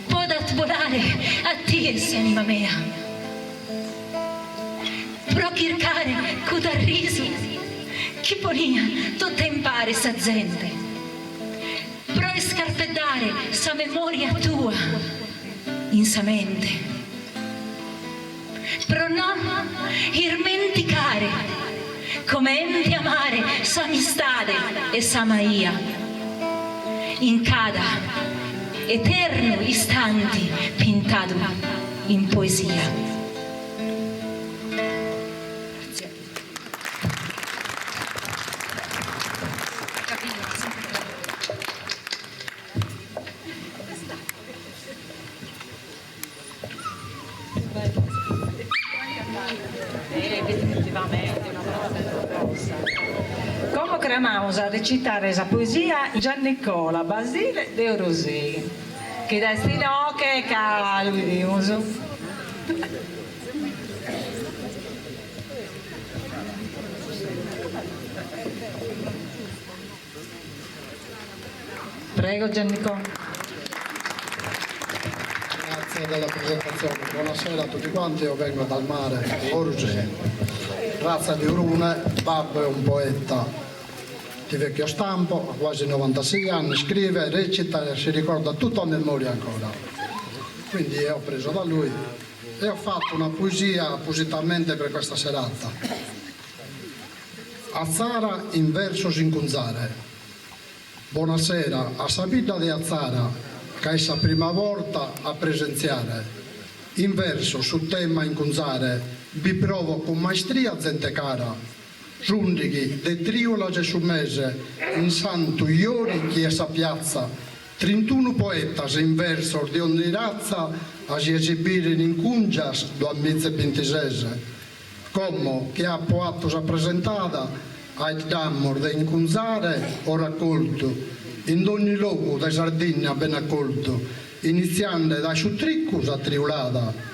[SPEAKER 15] podat volare a te, anima mea. pro cercare con da riso chi ponia tutta in pare sa gente, pro scarpedare sa memoria tua in sa mente, pro non irmenticare come enti amare sa amistade e sa maia in cada eterno istanti pintato in poesia.
[SPEAKER 10] Come cremamos a recitare questa poesia Giannicola Basile de Rosei, che da stino che lui dimos. Prego Giannicola.
[SPEAKER 17] Grazie della presentazione, buonasera a tutti quanti, io vengo dal mare, Orge. Razza di Urune, babbo è un poeta di vecchio stampo, ha quasi 96 anni, scrive, recita e si ricorda tutto a memoria ancora. Quindi ho preso da lui e ho fatto una poesia appositamente per questa serata. Azzara in verso sincunzare. Buonasera, a Sabina di Azzara, che è la prima volta a presenziare. In verso sul tema incunzare, vi provo con maestria gente cara, giundighi de triola Gesù mese, in santo iori chiesa piazza, 31 poetas in verso di ogni razza a si esibire in cungias do ammizze pintisese, come che ha poato rappresentata, ai dammor de incunzare o raccolto, in ogni luogo da Sardegna ben accolto, iniziando da Sutricus a Triolada,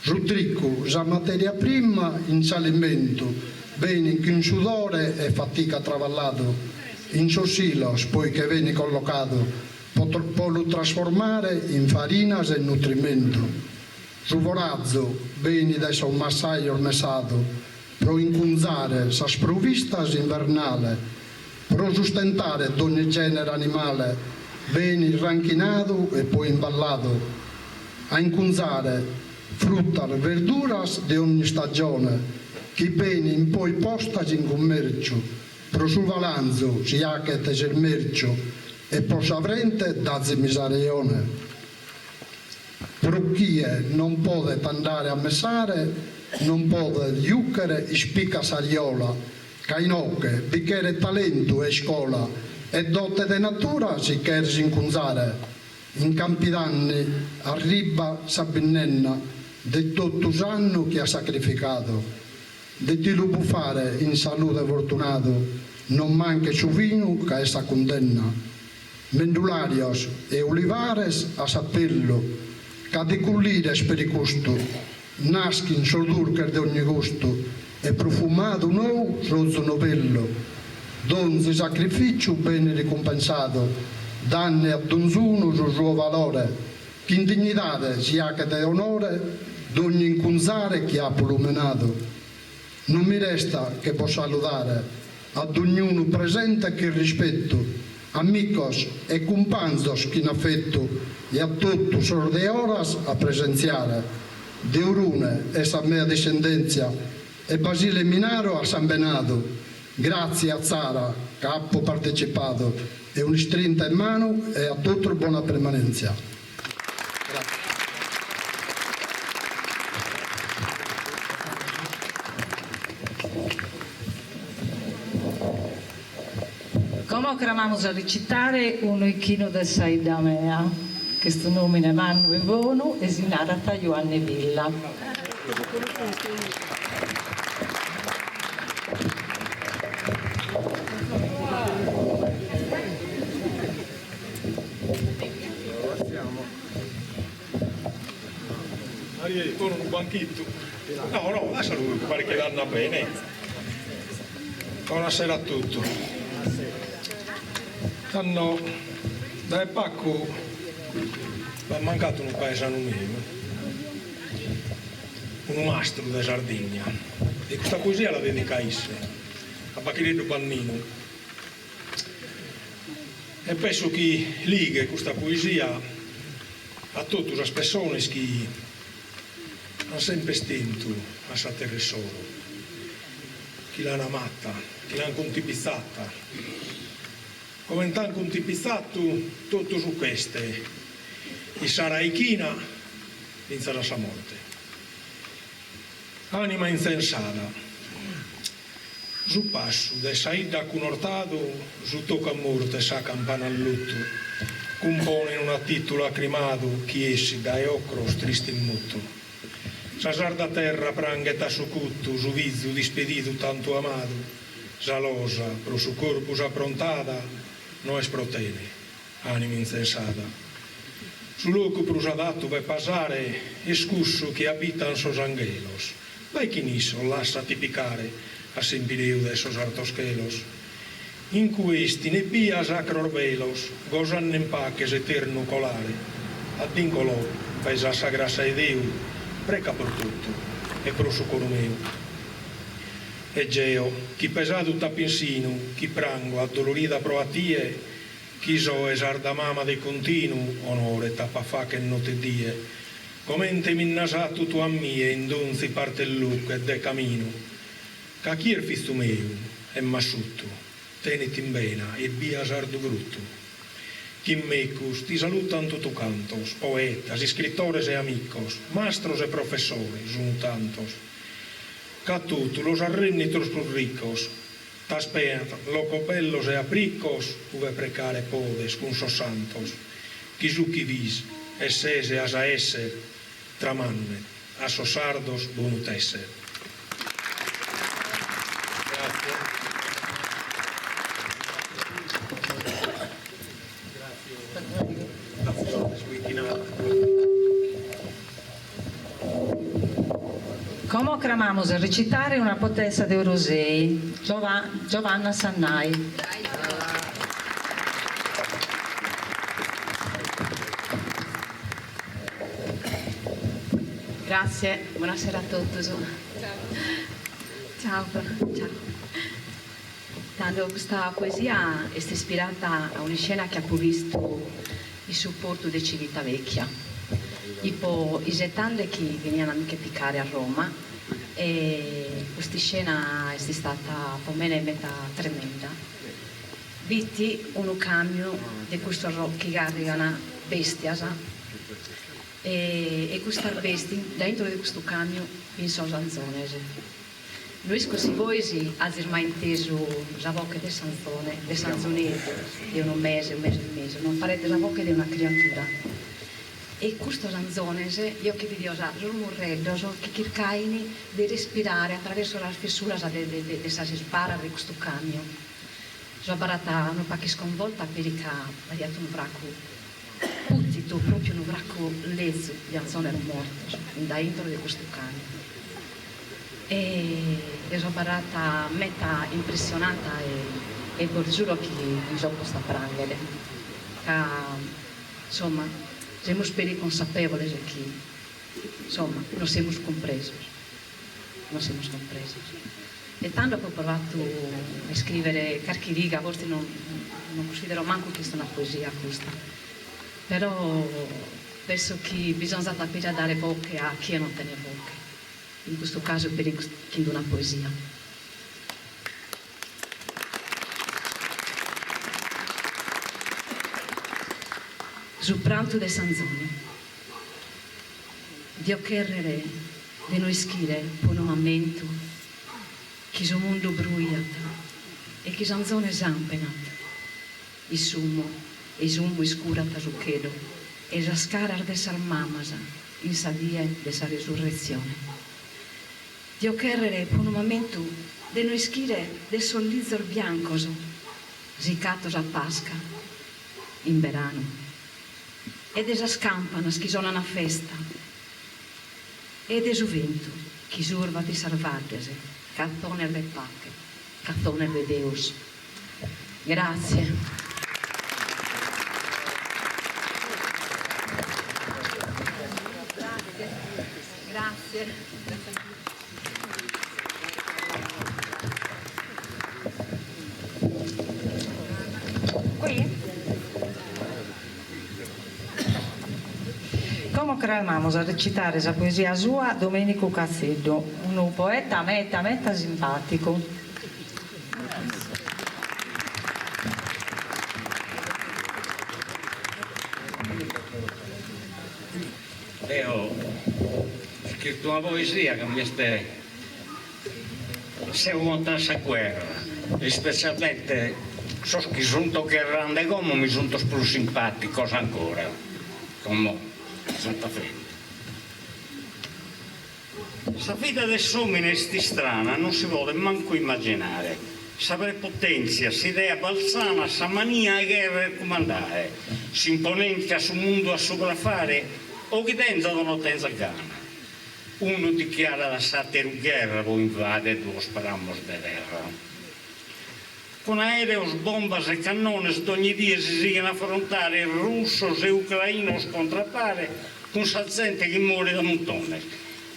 [SPEAKER 17] Sutricco, già materia prima in salimento, bene in sudore e fatica travallato, in sosilos, poi che viene collocato, può lo trasformare in farina e nutrimento. Su vorazzo, bene da un massaio ormesato, pro incunzare sa sprovvistas invernale, pro sustentare d'ogni genere animale, bene irranchinato e poi imballato, a incunzare frutta e verduras di ogni stagione, che bene in poi postas in commercio, pro su valanzo si acchete il mercio e pro savrente dazzi misarione. Pro chi non può andare a messare, non può iucchere spicca sariola, cainocche, bicchiere talento e scuola, e dote de natura si quer incunzare. In campi d'anni arriba Sabinnenna, di tutto anno che ha sacrificato, di ti lo può fare in salute fortunato, non manca su vino che essa condenna. Mendularios e olivares a sappello, che di cullires per il gusto, naskin sordurcher di ogni gusto, e profumato nou rozzo novello, donzi sacrificio bene ricompensato, danne a donzuno sul suo valore, che in dignità si ha che de onore, d'ogni incunzare che ha polumenato. Non mi resta che possa salutare ad ognuno presente che rispetto, amigos e companzos che in affetto, e a tutto sorde oras a presenziare. De Urune e sa mia discendenza, e Basile Minaro a San Benato. Grazie a Zara che ha partecipato, e un strinta in mano e a tutto buona permanenza.
[SPEAKER 10] Come cramamos a recitare un oichino del Saidamea, che sto nome ne vanno e vono, e si narra Ioanne Villa.
[SPEAKER 18] Maria, con un banchetto. No, lascialo lui, pare che vanno bene. Buonasera a tutti. Da Pacco mi è mancato un paesano mio, un mastro da Sardegna. e questa poesia la dedicasse a Bacchiretto Pannino. E penso che liga questa poesia a tutte le persone che hanno sempre stento a sa terresoro, che l'hanno amata, che l'hanno contipizzata, come hanno contipizzato tutto su queste, e sarà Ichina, senza la sua morte. Anima insensata, su passo, de saida con ortado, su tocca a morte sa campana al lutto, compone in una titolo lacrimato, chi essi da ocros tristi in mutto. Sa sarda terra prangheta su cutto, su vizzo dispedito tanto amato, zalosa, pro su corpus approntata, no es protene, anima insensata. Su loco prusadatto per passare, escusso che abitan sos angelos, vai chi nisso lassa tipicare a sempireu de esos hartos chelos. In questi ne pia sacros velos, gozan en paques eterno colare, addincolò, paesa sagrassa e Deu, preca per tutto, e pro su coro meu. E Geo, chi pesato tapinsino, chi prango, addolorida proatie, chi so esarda mama de continu, onore tappa fa che notte die, comente minnasato tu a mie, in donzi parte il luc e de camino, ca chi er fistu meu, e massutto, teniti in bena, e via sardo brutto. Chi mecus, ti salutan tutu cantos, poetas, escritores e amicos, mastros e profesores, un tantos, ca tutu los arrennitos plus ricos, taspean locopellos e apricos, uve precare podes, cun sos santos, chi su chi vis, e sese as a esser, tramanne, a sos sardos bunut esser.
[SPEAKER 10] Come cramamos a recitare una potenza de Rosei, Giovanna Sannai.
[SPEAKER 19] Grazie, buonasera a tutti. Ciao. Tanto questa poesia è ispirata a una scena che ha visto il supporto di Civitavecchia. Tipo i setande che venivano anche a piccare a Roma e questa scena è stata per me meta tremenda. Vitti un cambio di questo che arrivano bestia e questa bestia dentro di questo cambio penso a zanzonese. Noi così voi abbiamo mai inteso la bocca di Sanzonese di un mese, non farete la bocca di una creatura. E questo zanzonese, io che vi dico, sono morrendo, che cercano di respirare attraverso la fessura di questa spara di questo cambio. Sono barata un po' sconvolta perché ha detto un bracco, puttito, proprio un bracco lezzo, gli anzoni erano morti, dentro di questo cambio. E sono barata meta impressionata e vi giuro che mi sono posta a prangere. Insomma, siamo speri consapevoli che insomma non siamo compresi. E tanto che ho provato a scrivere qualche riga, a volte non considero manco che sia una poesia questa, però penso che bisogna sapere dare voce a chi non tiene voce, in questo caso per chi una poesia. Sul pranto de Sanzoni, Dio cherrere de noi schire per un momento, che il mondo bruiata e che Sanzone zampenat, il sumo iscurata su chelo, e la scarar de sarmamasa, in sadie de sa resurrezione. Dio cherrere per un momento de noi schire de sollizor biancoso, zicatos a Pasca, in verano. Ed esas campanas che sono una festa, ed es vento che surva di salvatese, cantoner de pacche, cantoner de Deus. Grazie. Grazie.
[SPEAKER 10] cremamos a recitare la poesia sua Domenico Cazzedo, un poeta meta simpatico.
[SPEAKER 1] Io ho scritto una poesia che mi sta se contro la guerra, e specialmente so che sono grande come mi sono più simpatico ancora, come sono freddo. La vita dell'uomo è strana, non si vuole manco immaginare. Sa prepotenzia, si idea balzana, sa mania a guerra e comandare, si imponenza sul mondo a sopraffare, o chi tenza o non tenza gana. Uno dichiara la satira guerra, poi invade e due sparamos de terra. Con aereos, bombas e cannoni ogni dia si sigano affrontare russos e ucrainos contrattare con sa gente che muore da montones,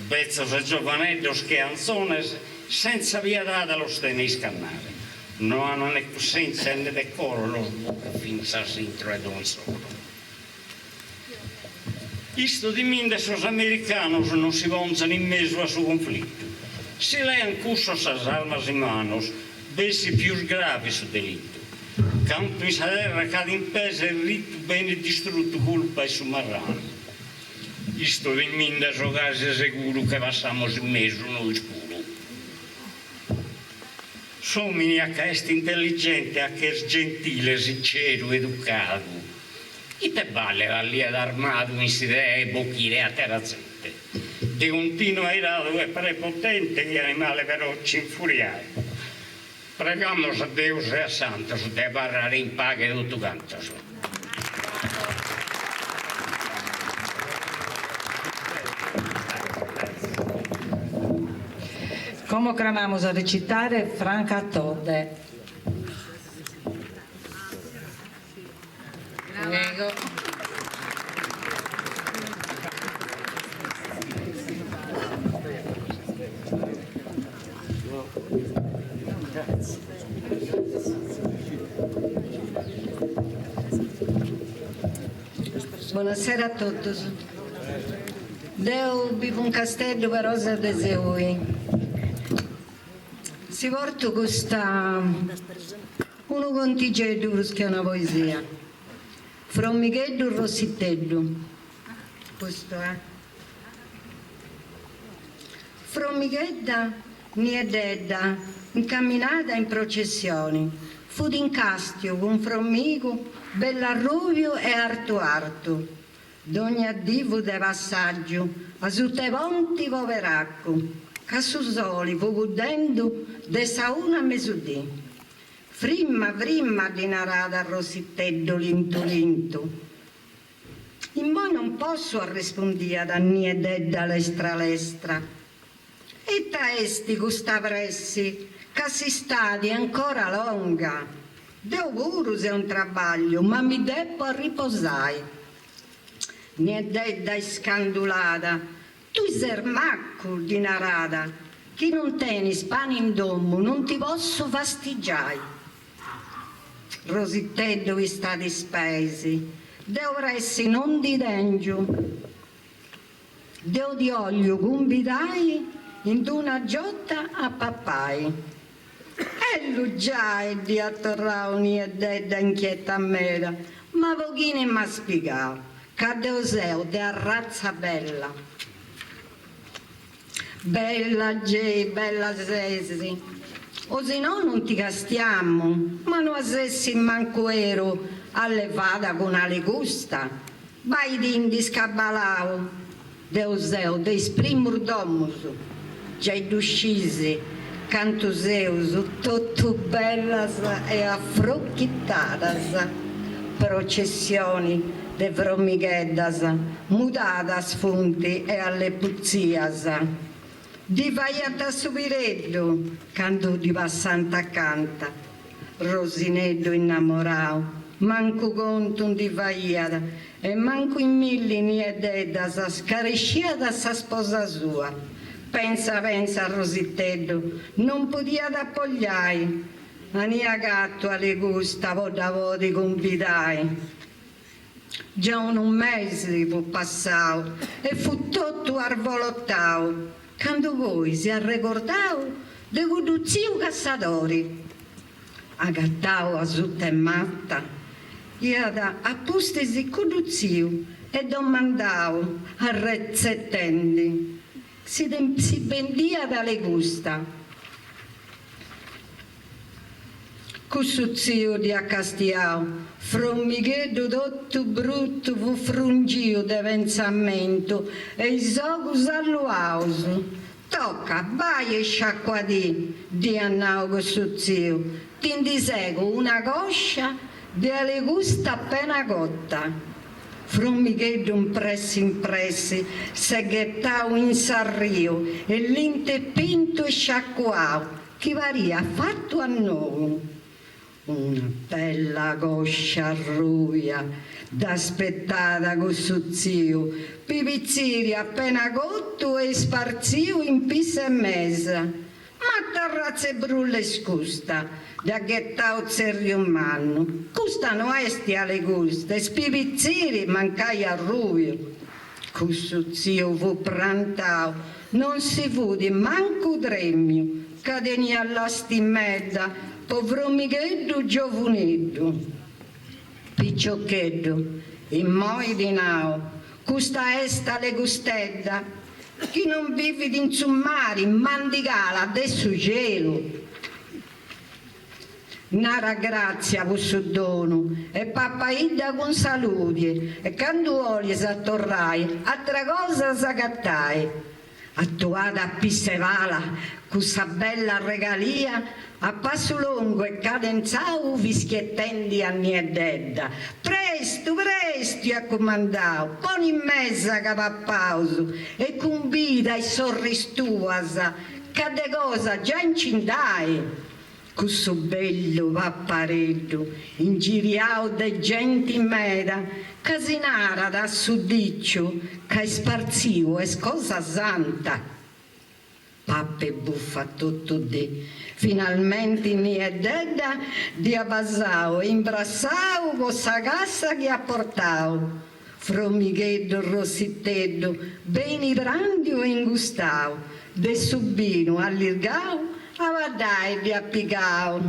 [SPEAKER 1] bezzos e giovanellos che anzones senza pietà lo stene scannare. Non hanno né senza né decoro lo sbuca finza s'intro ed un solo. Isto di minde sos americanos non si vonzano in mezzo a su conflitto. Si lean cussos as armas in manos, bessi più gravi su delitto. Canto in sa terra cade in peso il rito bene distrutto colpa e su marrano. Isto di minde so casi sicuro che passamos in mezzo noi scuro. Somini a che est intelligente, a che est gentile, sincero, educato. Chi te vale lì ad armato in sidea e bocchire a terrazzette? Di continuo airato e prepotente gli animali feroci infuriati. Pregamos a Deus e a Santos de barrare in paga e tutto canto.
[SPEAKER 10] Come cremamos a recitare Franca Todde. Prego.
[SPEAKER 20] Buonasera a tutti. Io vivo in Castello per Rosa de Seui. Si porta questa uno contigello che è una poesia. Frommicheddu Rossiteddu. Questo è. Frommichedda niededda, incamminata in processioni. Fu d'incastio con Frommico, Bellarruvio e Artu. D'ogni addivo de passaggio, a su te ponti poveracco, che su soli fu gudendo de sauna a mesudì. Frimma di narada a Rositeddo linto. In mo non posso arrispondia da niededda lestra. E taesti gusta pressi, che si stati ancora longa. Deo pure se è un trabaglio, ma mi debbo a riposare. Niededda scandulata, tu sei macco di narada, chi non tieni spani in domo non ti posso fastigiare. Rositeddo vi stati spesi, deo pressi non di dengio, deo di olio cumbidai in una giotta a pappai. E lui già è di attorrao niededda inchietta a mera, ma pochino mi ha spiegato. Cadeoseo de razza bella, bella sesi, o se no non ti castiamo, ma non assessi manco ero alle vada con ale gusta, vai di scabalao, deuseo de sprimur domus, già d'uscisi, cantuseus, tutto bellas e affrucchittadas, processioni, de frommicheddas, mutadas funti e alle puzzias. Di vaiata subireddo, canto di passante accanta, Rosineddo innamorao, manco conto di vaiata, e manco in milli niededdas, scaresciata sa sposa sua. Pensa a Rositeddo, non podia appogliare, ma nia gatto alle gusta, voda vodi convidai. già un mese fu passato e fu tutto arvolottato, quando voi si arrecordavo di quello zio Cassatori. Agattavo a sutta e matta, iada a postesi quello zio e domandavo a rezzettendi, si bendia dalle gusta. Questo zio di Accastiao, frommicheddo tutto brutto, fu frungio di pensamento e i soghi salluauso. Tocca, vai e sciacquati, di annao questo zio, ti indisego una coscia di alle gusta appena cotta. Frommicheddo in pressi, se gettao in sarrio e l'inte pinto e sciacquao, chi varia fatto a noi. Una bella coscia ruia d'aspettata questo zio, pipizziri appena cotto e sparzio in pisa e mesa, ma terrazze brulle scusta, da gettao zerri un manno, custano esti alle guste, spipizziri mancai a ruio. Questo zio fu prantao, non si fu di manco dremio, cadeni all'asti in mezza, povero micheddu giovaneddu, picciocchetto, in moi di nao, custa esta le gustedda, chi non vive di insummari, mandigala adesso cielo. Nara grazia questo dono, e pappaida con salute, e canduoli s'attorrai, altra cosa s'agattai. Attuata a pissevala, questa bella regalia, a passo lungo e cadenzau fischiettenti a niededda. Presto, presto, a comandau, poni in mezza capappauso e convida i sorristuasa, cade cosa già incindai. Questo bello pappareddo, ingiriao de gente in meda, casinara da sudiccio, che sparzio è cosa santa. Pappe buffa tutto di, finalmente in niededda di abbassao e imbrassao con sa cassa che apportao. Frommicheddo rossiteddo, beni brandio e ingustao, de subino allirgao, avadai di appicao.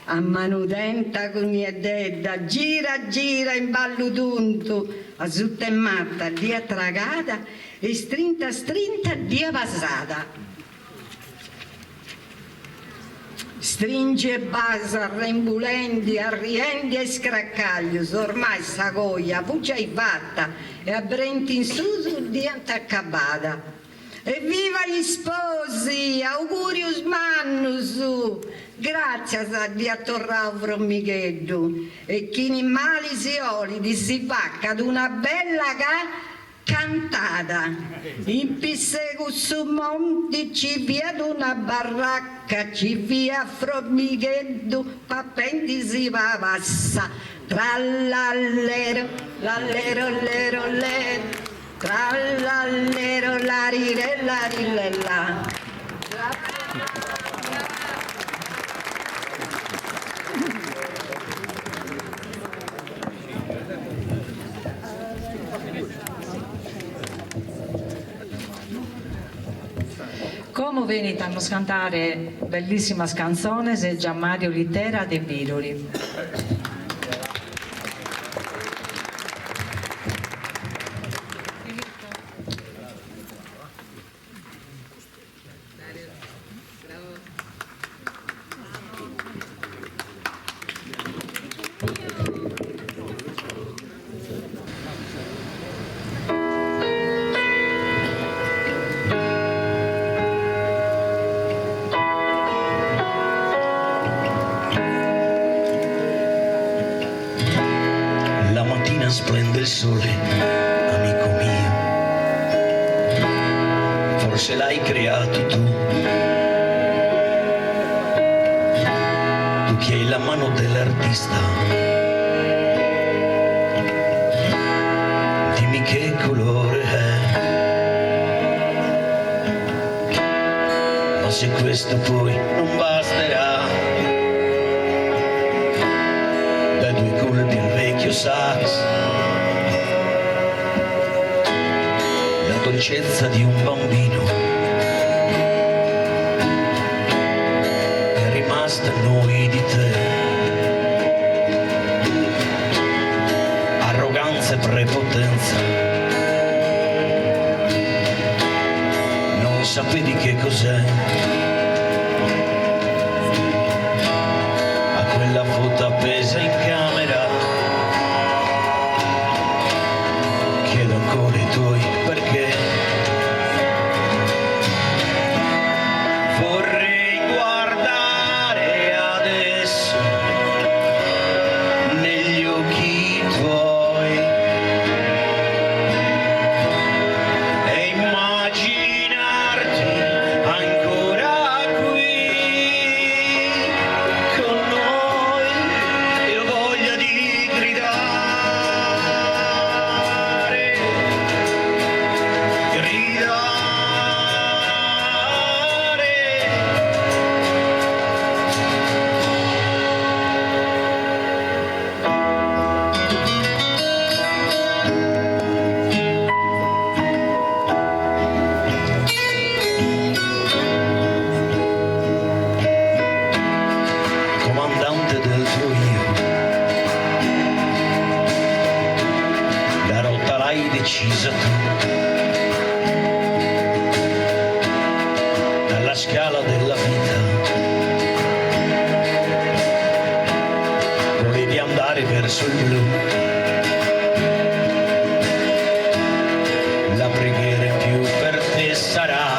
[SPEAKER 20] A manudenta con niededda, gira gira in ballo tunto, a sutta e matta di attragata e strinta di abbassata. Stringe e basa, rembulendi, arriendi e scraccaglio, ormai sta coglia, fu già fatta e a brenti in su diventa accabata. Evviva gli sposi, augurius mannus, grazie a di attorrao frommicheddu, e chi in mali sioli si facca ad una bella cantata. In Pissegu su monti ci via una baracca, ci via frommicheddu, papenti si va passa, tra l'allero, l'allero, lero, lero. Tra l'allero, la rirella, rilella.
[SPEAKER 10] Come venite a cantare bellissima canzone se Gianmario Littera de Viroli.
[SPEAKER 21] Splende il sole, amico mio, forse l'hai creato tu che hai la mano dell'artista, dimmi che colore è, ma se questo poi non basterà, dai due colpi al vecchio sax dolcezza di un bambino è rimasta in noi di te. Arroganza e prepotenza, non sapevi che cos'è. A quella foto appesa in camera chiedo ancora i tuoi perché. Vorrei guardare adesso negli occhi tuoi e immaginarti ancora qui con noi. Io ho voglia di gridare, gridare. Comandante del tuo io, la rotta l'hai decisa tu. Dalla scala della vita volevi andare verso il blu. La preghiera in più per te sarà,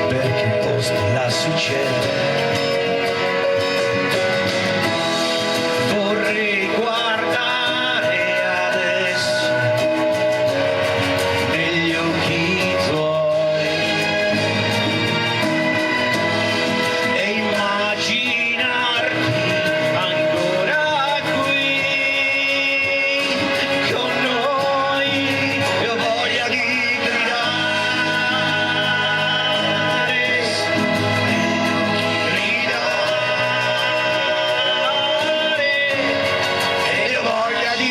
[SPEAKER 21] perché posti lassù c'è. Vorrei guardare adesso negli occhi tuoi e immaginarti ancora qui con noi. Io ho voglia di gridare, e io ho voglia di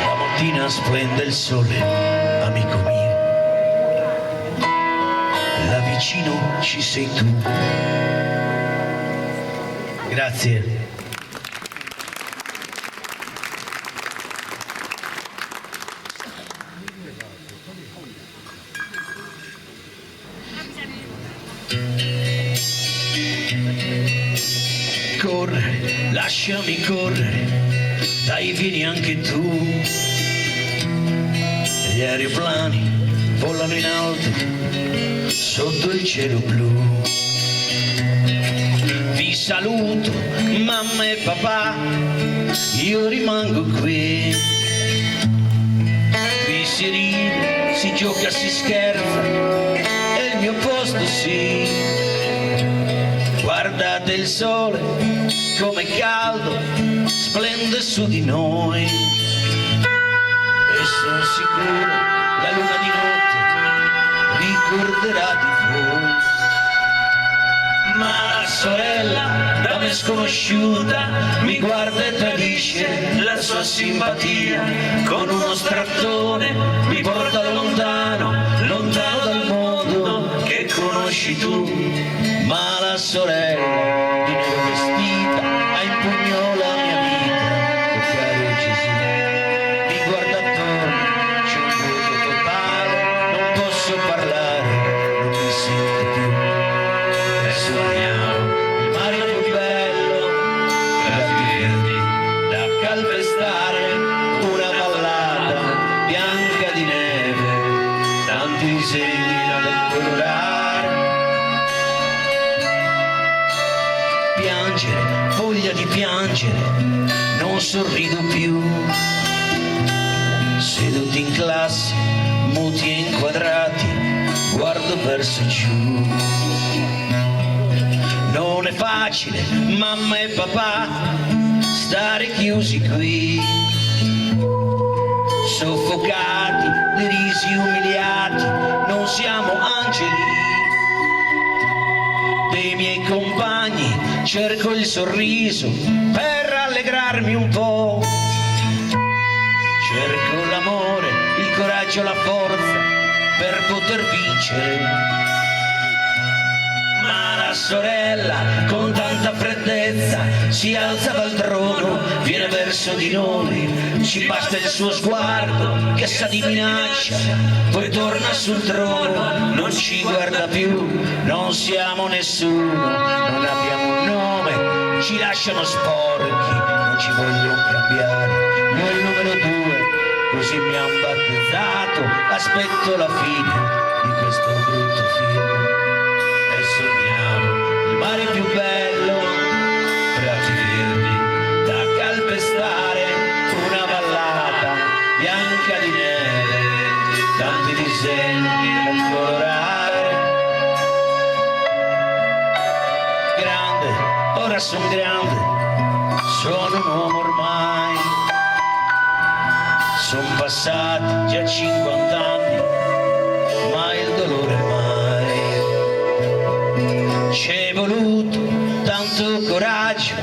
[SPEAKER 21] La mattina splende il sole, amico mio, là vicino ci sei tu. Grazie. Correre, lasciami correre, dai vieni anche tu. Gli aeroplani volano in alto sotto il cielo blu. Vi saluto mamma e papà, io rimango qui. Qui si ride, si gioca, si scherza, è il mio posto sì. Guardate il sole come caldo splende su di noi e sono sicuro la luna di notte ricorderà di voi. Ma la sorella da me sconosciuta mi guarda e tradisce la sua simpatia, con uno strattone mi porta lontano, lontano dal mondo che conosci tu. Ma la sorella di nero vestita ha in pugno la mia vita, oh caro Gesù. Mi guarda attorno, c'è un vuoto totale, non posso parlare, non mi sento più. E sogniamo il mare più bello, prati verdi da calpestare, una vallata bianca di neve, tanti disegni da colorare. Piangere, voglia di piangere, non sorrido più. Seduti in classe, muti e inquadrati, guardo verso giù. facile, mamma e papà, stare chiusi qui, soffocati, derisi, umiliati, non siamo angeli. Dei miei compagni cerco il sorriso per rallegrarmi un po'. Cerco l'amore, il coraggio, la forza per poter vincere. Ma la sorella con tanta freddezza si alza dal trono, viene verso di noi, ci basta il suo sguardo che sa di minaccia, poi torna sul trono, non ci guarda più, non siamo nessuno, non abbiamo un nome, ci lasciano sporchi, non ci vogliono cambiare, lui è il numero 2, così mi han battezzato, aspetto la fine di questo brutto film. Sogniamo il mare più bello, prati verdi da calpestare, una vallata bianca di neve, tanti disegni da colorare. Grande, ora sono grande, sono un uomo ormai, sono passati già 50 anni, ma il dolore mai. C'è voluto tanto coraggio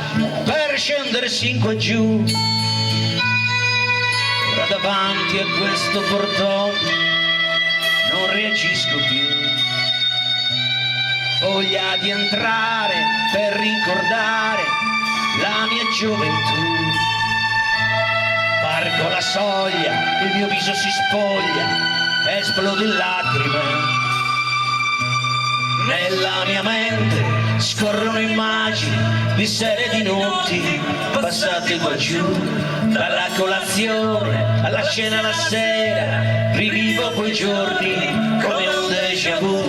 [SPEAKER 21] per scendere sin qua giù. Ora davanti a questo portone non reagisco più. Voglia di entrare per ricordare la mia gioventù. Varco la soglia, il mio viso si spoglia, esplode in lacrime. Nella mia mente scorrono immagini di sere di notti passate qua giù, dalla colazione alla cena la sera, rivivo quei giorni come un déjà vu,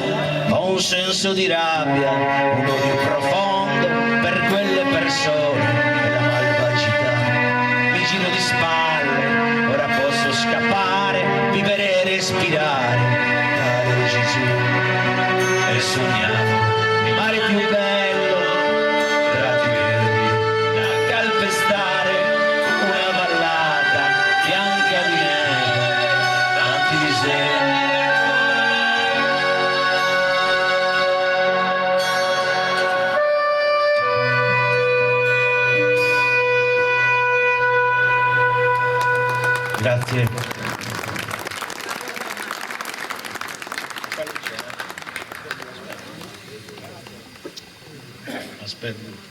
[SPEAKER 21] ho un senso di rabbia, un odio profondo per quelle persone e la malvagità, mi giro di spalle, ora posso scappare, vivere e respirare, caro Gesù. E sogniamo il mare più bello, prati verdi da calpestare, una vallata bianca di neve, tanti disegni. Grazie. Aspetta.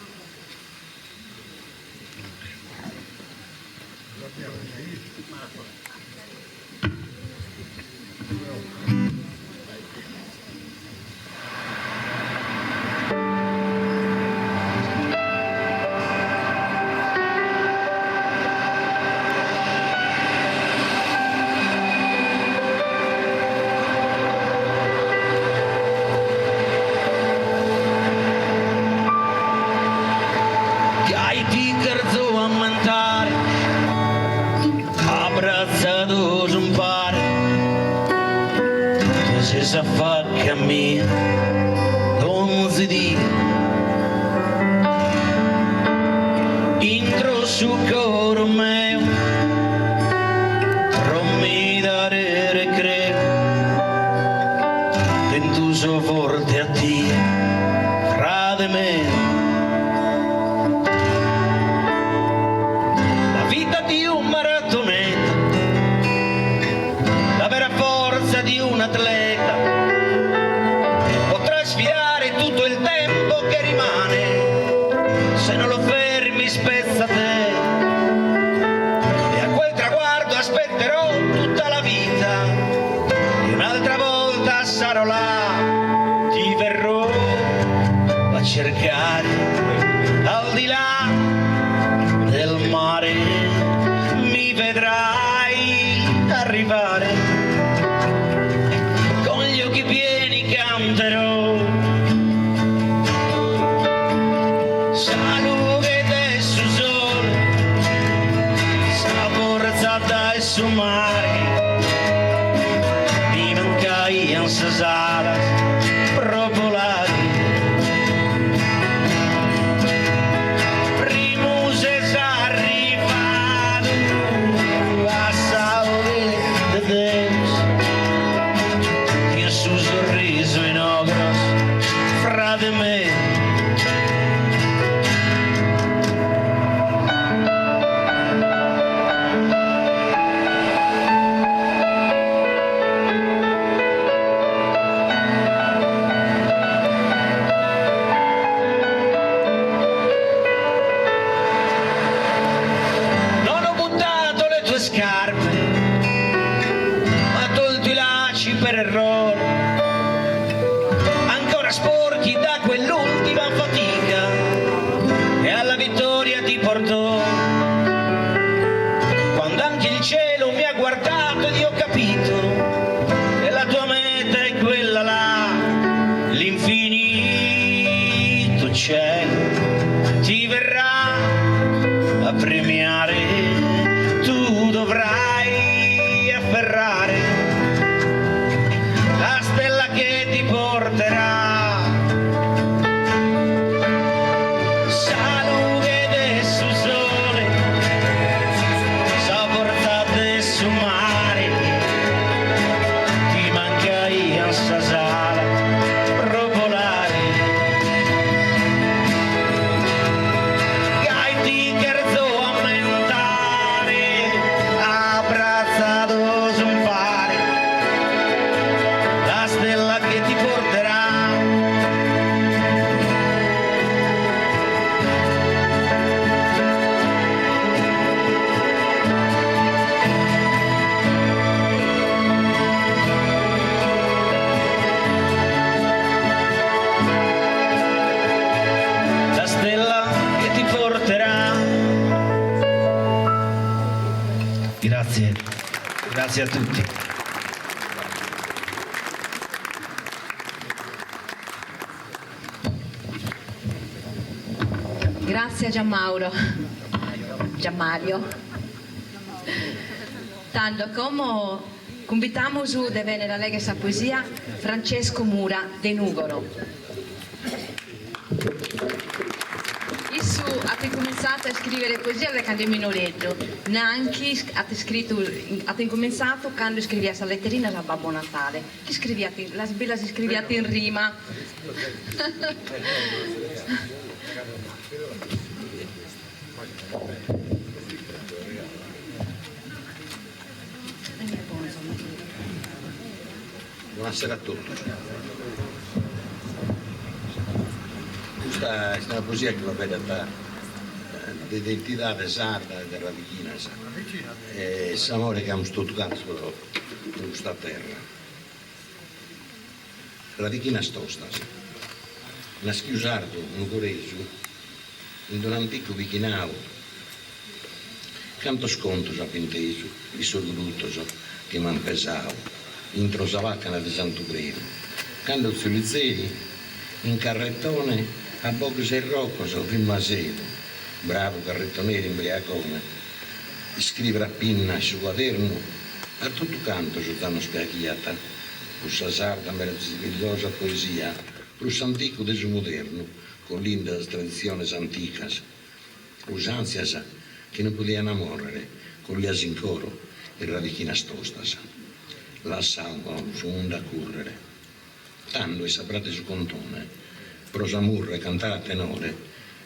[SPEAKER 21] Fa mia, non si dica, intro su coro mio, prommi dare recreo, tentuso forte a te, frate me. La vita di un maratoneta, la vera forza di un atleta, sfidare tutto il tempo che rimane, se non lo fermi spezza te, e a quel traguardo aspetterò tutta la vita, e un'altra volta sarò là, ti verrò a cercare, al di là del mare, mi vedrai arrivare, con gli occhi pieni canterò. Su mare mi mancaian ses alas propolari, Deus, que su sorriso in ogros fra de me. Non ho buttato le tue scarpe, ma tolto i lacci per errore, ancora sporchi da quell'ultima fatica, e alla vittoria ti portò. Quando anche il cielo mi ha guardato ed io ho capito che la tua meta è quella là, l'infinito cielo ti verrà a premiare, tu dovrai afferrare la stella che ti porterà. Salute su sole, saportate su mare, ti manca in sasala propolare. Gaiti kerzo a mentare, abbracciato su un fare, la stella che ti porterà. La stella che ti porterà. Grazie, grazie a tutti.
[SPEAKER 19] Grazie a Gianmario. Tanto come convitiamo su di venire a legare questa poesia Francesco Mura de Nugoro. Isso ha cominciato a scrivere poesia quando è minoretto, neanche ha cominciato quando scriveva la letterina a Babbo Natale, che scriveva, la bella si scriveva in rima.
[SPEAKER 6] Buonasera a tutti. Questa è una poesia che va bene di identità sarda e radichina. E l'amore che abbiamo studiato su questa terra. Radichina stosta. Nasciu sardo, un coreso, in un antico vichinao. Canto sconto ha pinteso, i sorgruto che mi hanno pesato. Intro Savacana di Santubrino, quando Zulizzeri in carrettone a Bocus e Roccoso prima a sede, bravo carrettonere imbriacone, scrivere a pinna su quaderno, a tutto canto su danno spiacchiata, questa sarda meravigliosa poesia, plus antico de su moderno, con lindas tradizioni anticas, usanzias che non potevano morire, con gli asincoro e radichina stostas. La salva su onda a correre, tanto e saprate su contone, prosa murre, cantare a tenore,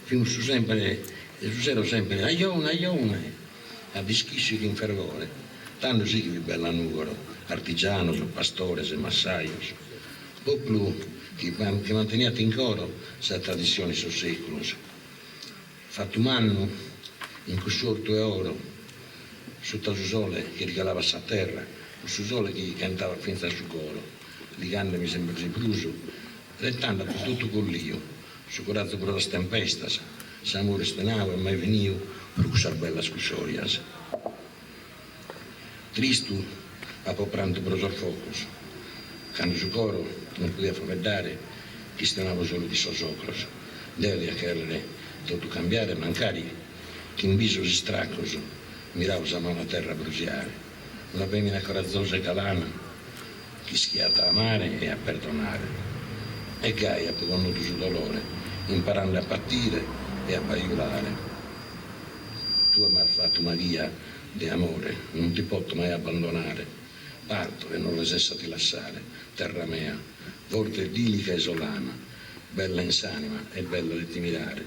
[SPEAKER 6] fino su sempre, e su sero sempre, aione, a dischisci in fervore, tanto sì che vi bella nugoro, artigiano, pastore, e massaios, popolo che manteniate in coro, sa tradizioni su secolos, fatto un anno in cui sorto e oro, sotto il sole che regalava sa terra, su sole che cantava finta su coro, li canne mi sembra si bruso, rettando tutto con l'io, su corazzo per la tempesta, s'amore stenavo e mai venivo per questa bella scusorias. Tristo, a popranto prosor focus, quando su coro non poteva favoredare, chi stenavo solo di sosocros, deve a chiarere tutto cambiare, mancare, che in viso si straccos, miravo a mano a terra bruciare. Una femmina corazzosa e calana, che schiata a amare e a perdonare. E Gaia ha conosciuto il dolore, imparando a partire e a baiulare. Tu mi hai fatto una via di amore, non ti posso mai abbandonare. parto e non le cessa di lasciare, terra mea, forte idillica e solana, bella in s'anima e bella di timidare,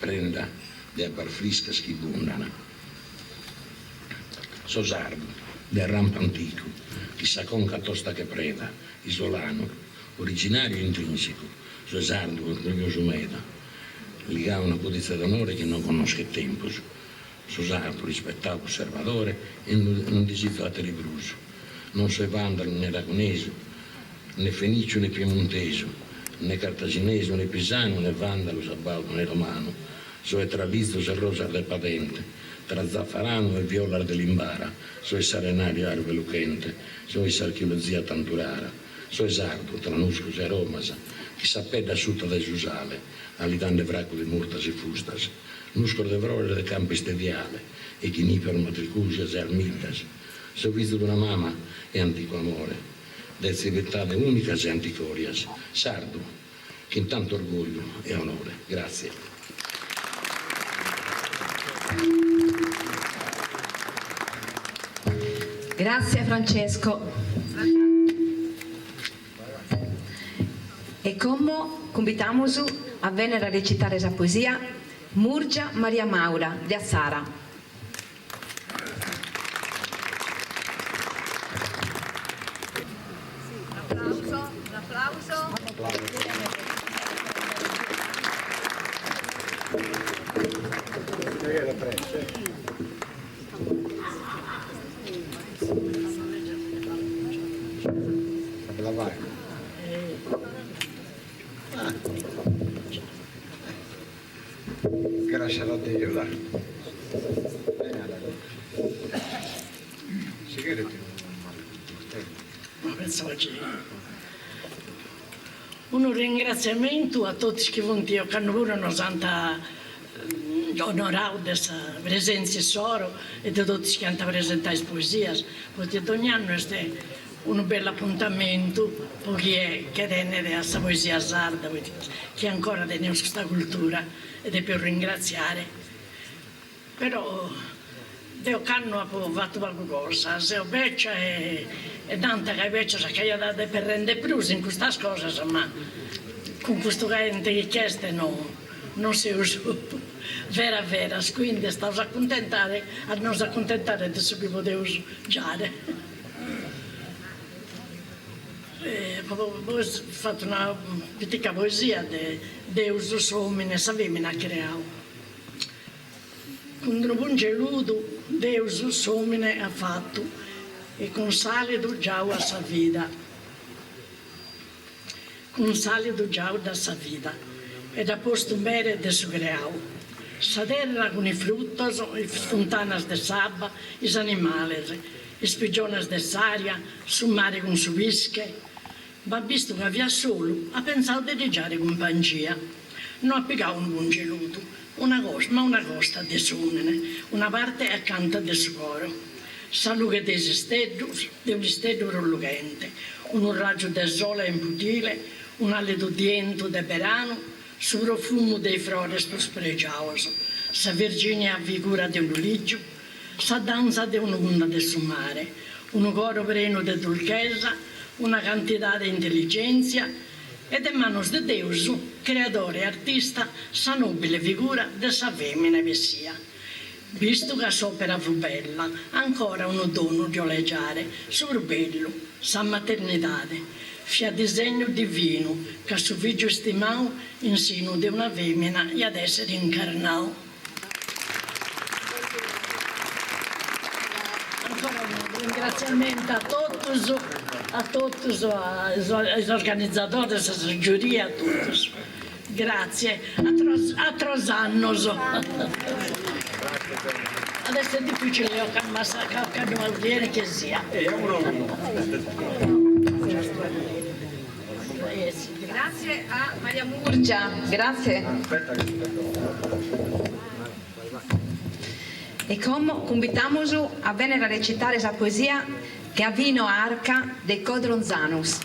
[SPEAKER 6] prenda de bar frisca schibundana. So sardo, del rampo antico, chissà conca tosta che preda, isolano, originario e intrinseco, so sardo con curioso meda, liga una codicia d'onore che non conosce il tempo, so sardo, rispettato, osservatore e non disifate ribruso, non so vandalo né aragonese, né fenicio né piemontese, né cartaginese né pisano né vandalo, sabaudo né romano, so è tra lizzo e rosa del patente, tra zaffarano e viola dell'imbara, so è sarenario arve lucente, so è sarchiolozia tanturara, so è sardo, tra nuscus e romasa, chi sapedda asciutta da giusale, alitande vraco di murtas e fustas, nuscor de vrore de campi stediale, e chi niper matricusias e armitas, so visto d'una mamma e antico amore, de civiltade unicas e anticorias, sardo, che in tanto orgoglio e onore. Grazie.
[SPEAKER 7] Grazie Francesco. E come convitamos a venire a recitare la poesia Murgia Maria Maura di Azzara.
[SPEAKER 3] Grazie a Dio.
[SPEAKER 22] Un ringraziamento a tutti che hanno pure una santa onorato questa presenza soro e a tutti che hanno presentato le poesie, perché ogni anno è un bel appuntamento perché tenere questa poesia sarda, che ancora teniamo questa cultura ed è per ringraziare. Però Dio hanno fatto qualcosa, se ho beccia e tanta che beccia che io date per rendere più in queste cose, ma con questo gente che chieste non si usa vera, quindi stavo a non si accontentare di ciò che potevo usare. Ho fatto una piccola poesia di Deus homine, sapemina creato. Con un buon geludo Deus homine ha fatto e con salido già a sua vita. Con salido già da sua vita ed ha posto un bere de su creato. Sa terra con i frutos, i fontanas de sabba, i animales, i spigiones de saria, su mare con su vische. Ma visto che aveva solo, ha pensato di leggiare compagnia. Non ha piegato un buon geluto, una costa di sumene, una parte accanto del suo coro. Salute dei steddo rullugente, un raggio del sole imputile, un alito diento de verano, su profumo dei flores spregiaoso, sa Virginia a figura di un uliggio, sa danza di un'onda del suo mare, un coro pieno di dolcezza, una quantità di intelligenza ed è manos di Deus, creatore e artista, sa nobile figura di sa femmina messia. Visto che s'opera fu bella, ancora un dono di oleggiare, sul bello, sa maternità, fia disegno divino, che su figlio stimato in seno di una femmina e ad essere incarnato. Ancora un ringraziamento a tutti, agli organizzatori, alla giuria, a tutti. Grazie, a tres annos. Adesso è difficile, io che non dire che sia.
[SPEAKER 7] Grazie a Maria Murgia, grazie. E come convitamos a venire a recitare la poesia che ha vino arca dei Codronzanus.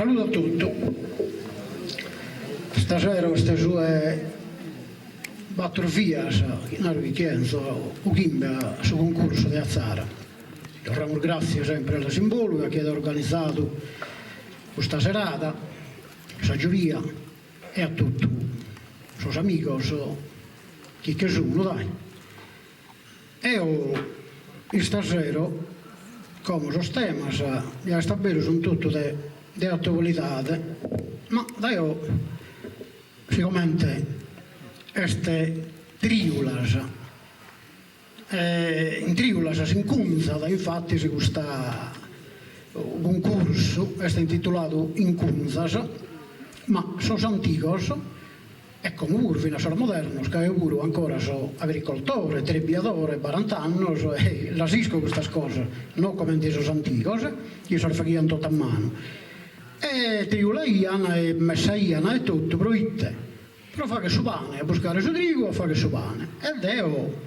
[SPEAKER 13] saluto a tutti. Stasera queste sue battervias, in Chienzo, o Chimba, sul concorso di Azzara. Dovremmo grazie sempre alla Simbolica che ha organizzato questa serata, questa giuria e a tutti i suoi amici, chi che sono, dai. E stasera, come sono temi, gli stabili sono tutti di attualità, ma dai, sicuramente, queste triulas, in triulas si incunzata, infatti si questo concorso è intitolato Incunzas, ma sono anticos e come pure fino a essere modernos, che pure ancora sono agricoltore, trebbiatore, 40 anni e lasisco queste cose, non come in sono anticos, che sono facendo tutto a mano. E triulaiana e messaiana e tutto, proitte. Però fa che su pane, a buscare su trigo, a fare che su pane. E Deo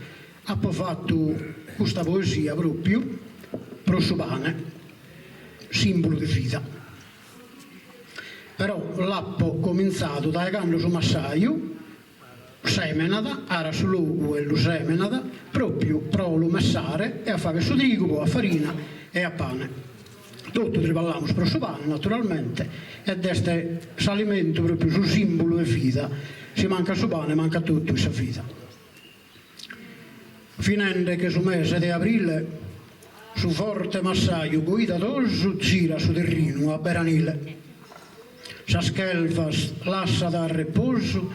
[SPEAKER 13] ha fatto questa poesia proprio per su pane, simbolo di vita. Però l'appo cominciato da canno su massaio, semenata, era su luogo e lo semenata, proprio pro lo messare e a fare su trigo, a farina e a pane. Tutto tripalliamo per su pane, naturalmente, e questo alimento proprio su simbolo di vita. Si manca su pane, manca tutto questa vita. Finendo che su mese di aprile, su forte massaio, guida d'osso, gira su terreno a Beranile. S'aschelfas lascia da riposo,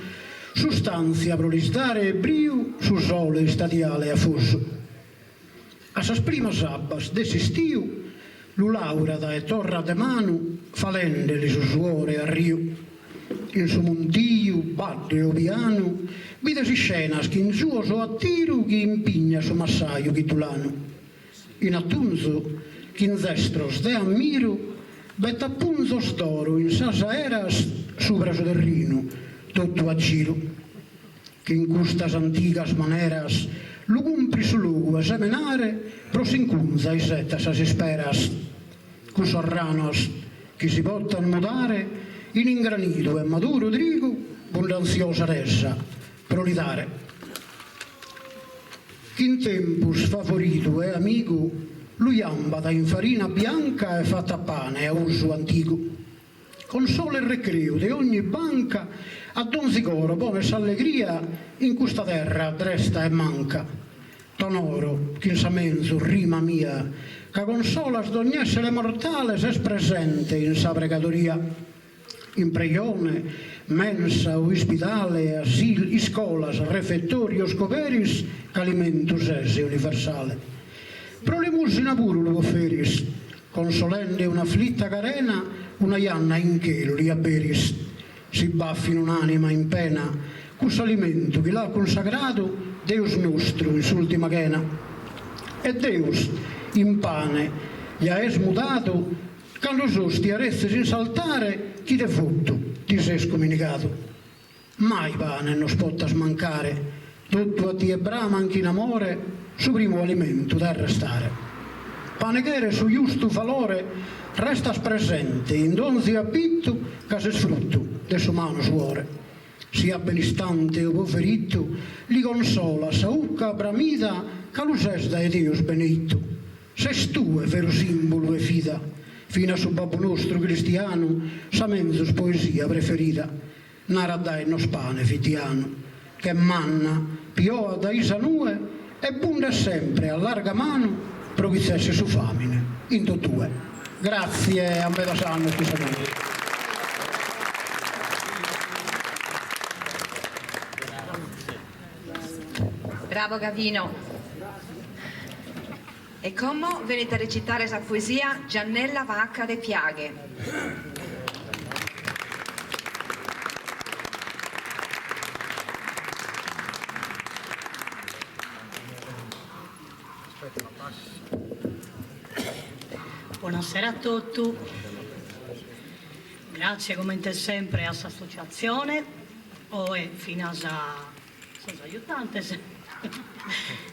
[SPEAKER 13] sostanzia prolistare e brio, su sole stadiale a fosso. A sas prima sabbas desistiu, lu laurada e torra de mano, falende le su suore a rio. In su montiu, batte o piano, vide si scenas che in suo so attiro che impigna su massaio che tulano. In attunzo, che in destros de ammiro, betta punzos d'oro in sasa eras sopra su terreno, tutto a giro. Che in custas antigas maneras, lu cumpri su lugu a semenare, prosincunza i setas as esperas. Cusos ranos che si pottan mudare, in ingranito e maduro trigo, abbondaziosa ressa, prolitare. Chi in tempus favorito e amico, lui ambata in farina bianca e fatta pane a uso antico. Con sole e recreo di ogni banca, a donzicoro pone s'allegria in questa terra dresta e manca. Tonoro, chi in sa menzo, rima mia, che con solas d'ogni essere mortale s'es presente in sa pregatoria. In preione, mensa o ospitale, asil, scolas, refettorio, scoperis, alimentus esse universale. Pro le musina pure lo offeris, consolende una afflitta carena, una ianna in chelo li aberis. Si baffino un'anima in pena, questo alimento che l'ha consacrato, Deus nostro in s'ultima chena. E Deus, in pane, gli ha esmutato, quando sosti arresti sin saltare, chi te futto, ti sei scomunicato. Mai pane non spottas mancare, tutto a ti e brama anche in amore, su primo alimento da restare. Pane che era su giusto valore, restas presente in donzi abitto, che se sfrutto de suo mano suore. Sia benistante o poverito, li consola saucca bramida, che lo sesta e Dios benedetto. Ses tu è vero simbolo e fida, fino a su babbo nostro cristiano, sa menzus poesia preferita. Nara dai nos pane fitiano, che manna, pioa da isa nue, e bunde sempre a larga mano, provizesse su famine, in totue. Grazie a me da sanno, scusate.
[SPEAKER 7] Bravo Gavino. E come venite a recitare questa poesia Giannella Vacca de Piaghe.
[SPEAKER 22] Buonasera a tutti. Grazie come sempre a questa associazione e fino a sus aiutantes,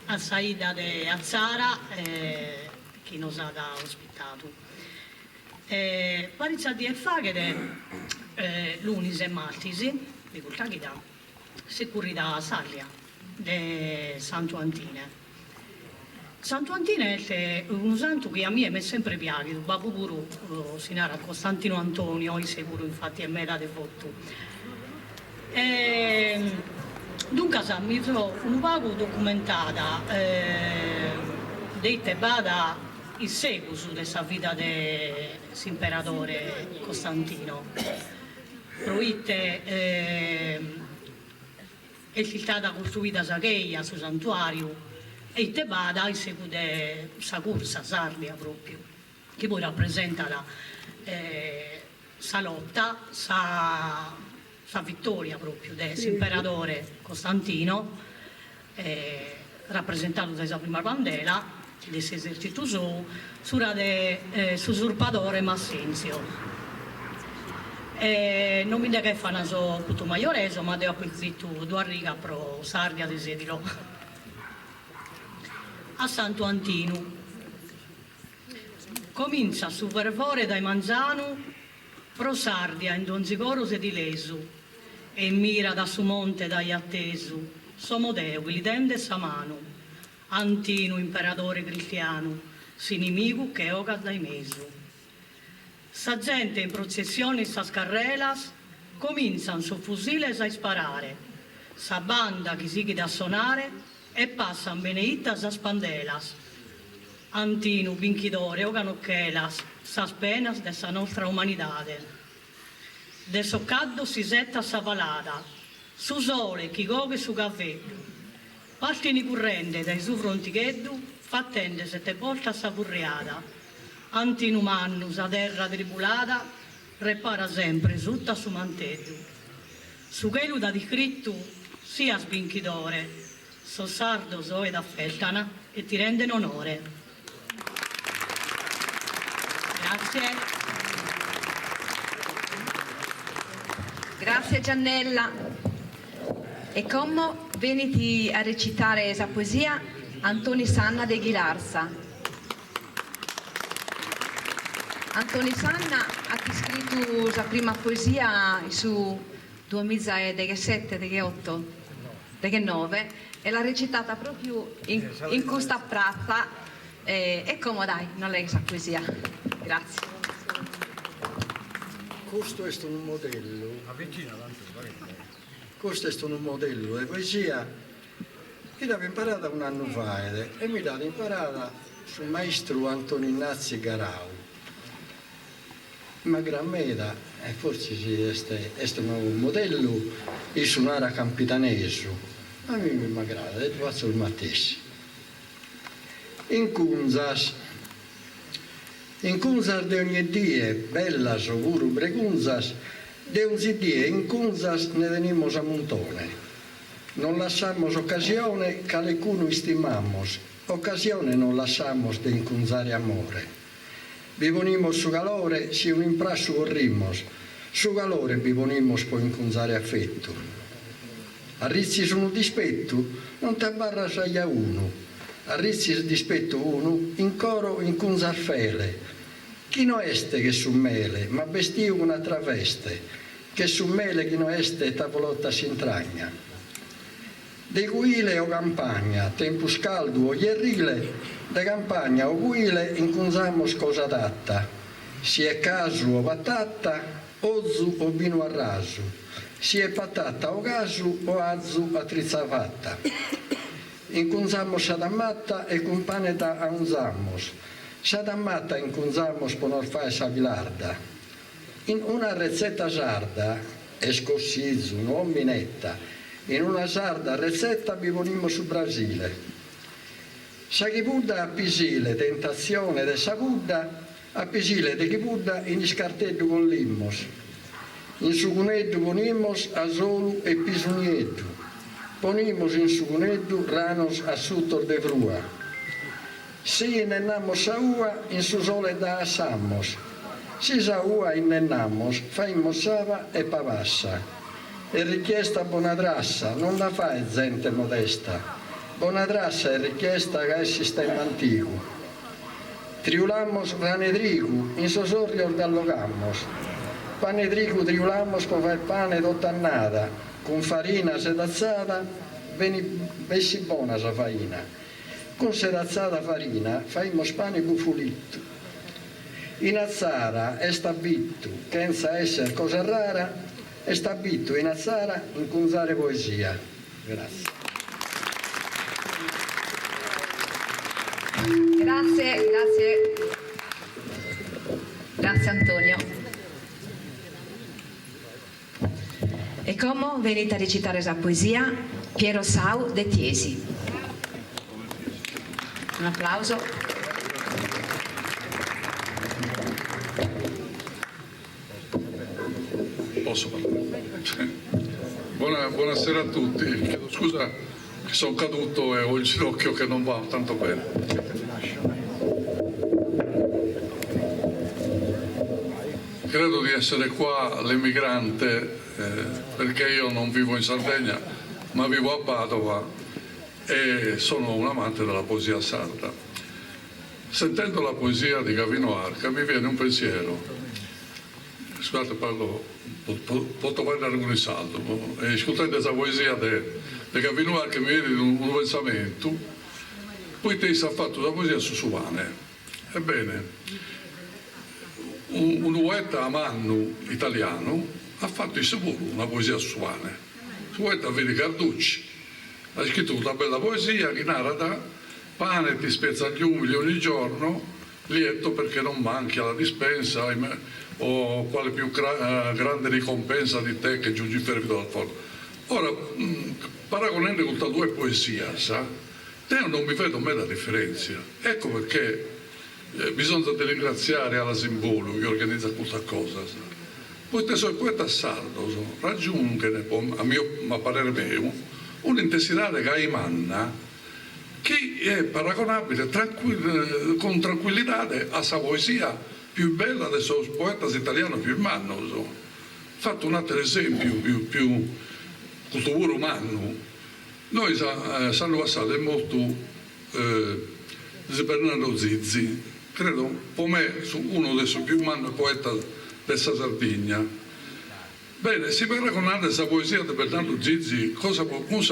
[SPEAKER 22] a Saida de Azzara, che nos ha ospitato. Parizza di Elfaghere, l'Unis e Maltisi, di Cultagida, sicuri da Saglia, de Santo Antine. Santo Antine è un santo che a me mi è sempre piaciuto, Babu Guru, Sinara Costantino Antonio, sicuro infatti è mera devoto. Dunque mi sono un poco documentata dei Tebada il seguito della vita dell'imperatore Costantino. Proite è stata costruita Sagheia sul santuario e Tebada il seguito della corsa sardia proprio, che poi rappresenta la lotta, la vittoria proprio dell'imperatore Costantino, rappresentato da sua prima bandera, dell'esercito suo, sura dell'usurpatore Massenzio. Non mi dica che fa una so puto maioreso, ma devo acquisito due righe pro sardia di sedilo. A Santo Antino comincia su fervore dai Manzano pro sardia in Donzigoro se di lesu e mira da su monte dai attesu somodeu glidende sa mano Antino imperatore cristiano s'inimigo che oga dai mesu sa gente in processione sa scarrelas cominciano su fusiles a sparare sa banda che sighi da sonare e passan beneitas a spandelas Antino vinchidore ogano chelas sas penas de sa nostra umanidade de soccaddo si setta sa valada su sole chi goghe su gavveddu partini currende dai su frontigheddu fattende sette volte sa purriada Antino mannu sa terra tribulada repara sempre sutta su manteddu su chelu da discrittu sia svinchidore so sardo so ed affettana e ti rende onore. Grazie.
[SPEAKER 7] Grazie Giannella. E come veniti a recitare questa poesia Antoni Sanna de Ghilarza. Antoni Sanna ha scritto la prima poesia su 2017-2008, 2009 e l'ha recitata proprio in questa piazza e come dai, non leggo questa poesia. Grazie.
[SPEAKER 8] Questo è un modello di poesia che l'avevo imparata un anno fa e mi l'ha imparata sul maestro Antonio Ignazio Garau. Ma gran meda, e forse è un modello di suonare campitaneso. A me mi aggrada, e faccio il mattesso. In Cunzas di ogni dia, bella, sicuro, brecunzas, de un dia in Cunzas ne venimos a montone. Non lasciamos occasione che qualcuno stimamos, occasione non lasciamos de incunzare amore. Vivonimos su calore, si un imprasso corrimos, su calore vivonimos po incunzare affetto. Arrizzi sono dispetto, non t'abbarra saglia uno. Arrizzi dispetto uno, in coro incunzar fele. Chi no este che su mele, ma vestio una traveste, che su mele chi no este tavolotta si intragna. De guile o campagna, tempo scaldo o ierrile, de campagna o guile incunzamos cosa datta. Si è casu o patata, ozu o vino a raso. Si è patata o casu o azu a trizzavatta. Incunzamos sadamatta e con pane da anzamos. Sadamatta incunzamos per non fare savilarda. In una ricetta sarda, escossizzo, non minetta, in una sarda ricetta vivonimo su Brasile. Sa chi Buddha a Pisile, tentazione de sa Buddha, a Pisile de chi Buddha in scarteddu con limmos. In su cuneddu ponimos a solu e pisunieddu. Ponimos in su cuneddu ranos a suttor de frua. Si innennamos sa ua, in su sole da assamos. Si sa ua innennamos, faimos sava e pavassa. E richiesta bonadrassa, non la fa gente modesta. Bonadrassa è richiesta che è sistema antico. triulamos ranedrigu, in sosorrio d'allogamos. Panedrigu triulamos per fare pane d'ottannata, con farina sedazzata, bessi buona sa farina. Con sedazzata farina faimmo pane bufulitto. In Azzara è stabitto, senza essere cosa rara, è stabitto in Azzara in cunzare poesia. Grazie.
[SPEAKER 7] Grazie Antonio. E come venite a recitare la poesia? Piero Sau de Tiesi. Un applauso.
[SPEAKER 9] Posso parlare? Buonasera a tutti, chiedo scusa che sono caduto e ho il ginocchio che non va tanto bene. Credo di essere qua l'emigrante perché io non vivo in Sardegna ma vivo a Padova e sono un amante della poesia sarda. Sentendo la poesia di Gavino Arca mi viene un pensiero. Scusate, parlo, posso parlare con il saldo. E ascoltando questa poesia di Gavino Arca mi viene un pensamento. Poi te ha fatto la poesia su Suvane. Ebbene, un poeta amanno italiano ha fatto sicuro una poesia su Suvane. Il poeta Vini Carducci ha scritto una bella poesia che narra pane ti spezza gli umili ogni giorno, lieto perché non manchi alla dispensa o quale più grande ricompensa di te che giungi fervido dal forno. Ora, paragonando con queste due poesie, te non mi vedo mai la differenza. Ecco perché bisogna ringraziare alla Simbolo che organizza questa cosa. Poi te sono poeta sardo, raggiungono, a mio parere mio, un'intensità che ha in manna che è paragonabile con tranquillità a sa poesia più bella dei suoi poeti italiani più umani. Fatto un altro esempio più cultura umano. Noi sanno passato è molto di Bernardo Zizzi, credo per me uno dei suoi più umani poeti della Sardegna. Bene, si paragonando questa poesia di Bernardo Zizzi, questa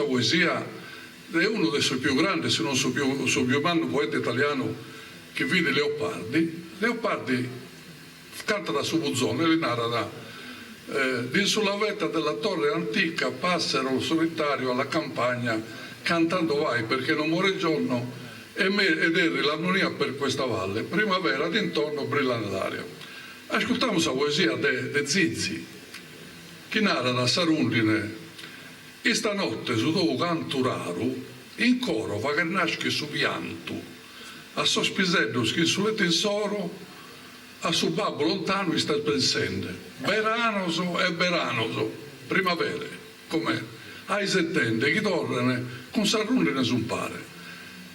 [SPEAKER 9] poesia è uno dei suoi più grandi, se non il suo più umano poeta italiano che vide Leopardi. Leopardi canta da Subuzzone e li narra di sulla vetta della torre antica passero solitario alla campagna cantando vai perché non muore il giorno ed erri l'armonia per questa valle primavera d'intorno brilla nell'aria. Ascoltiamo questa poesia de Zizzi che narra da Sarundine e stanotte su dopo canto raro in coro va che nasce su pianto a sospisello che sulle tesoro a su babbo lontano sta pensando veranoso e veranoso primavera come ai settende che tornano con Sarundine su un pare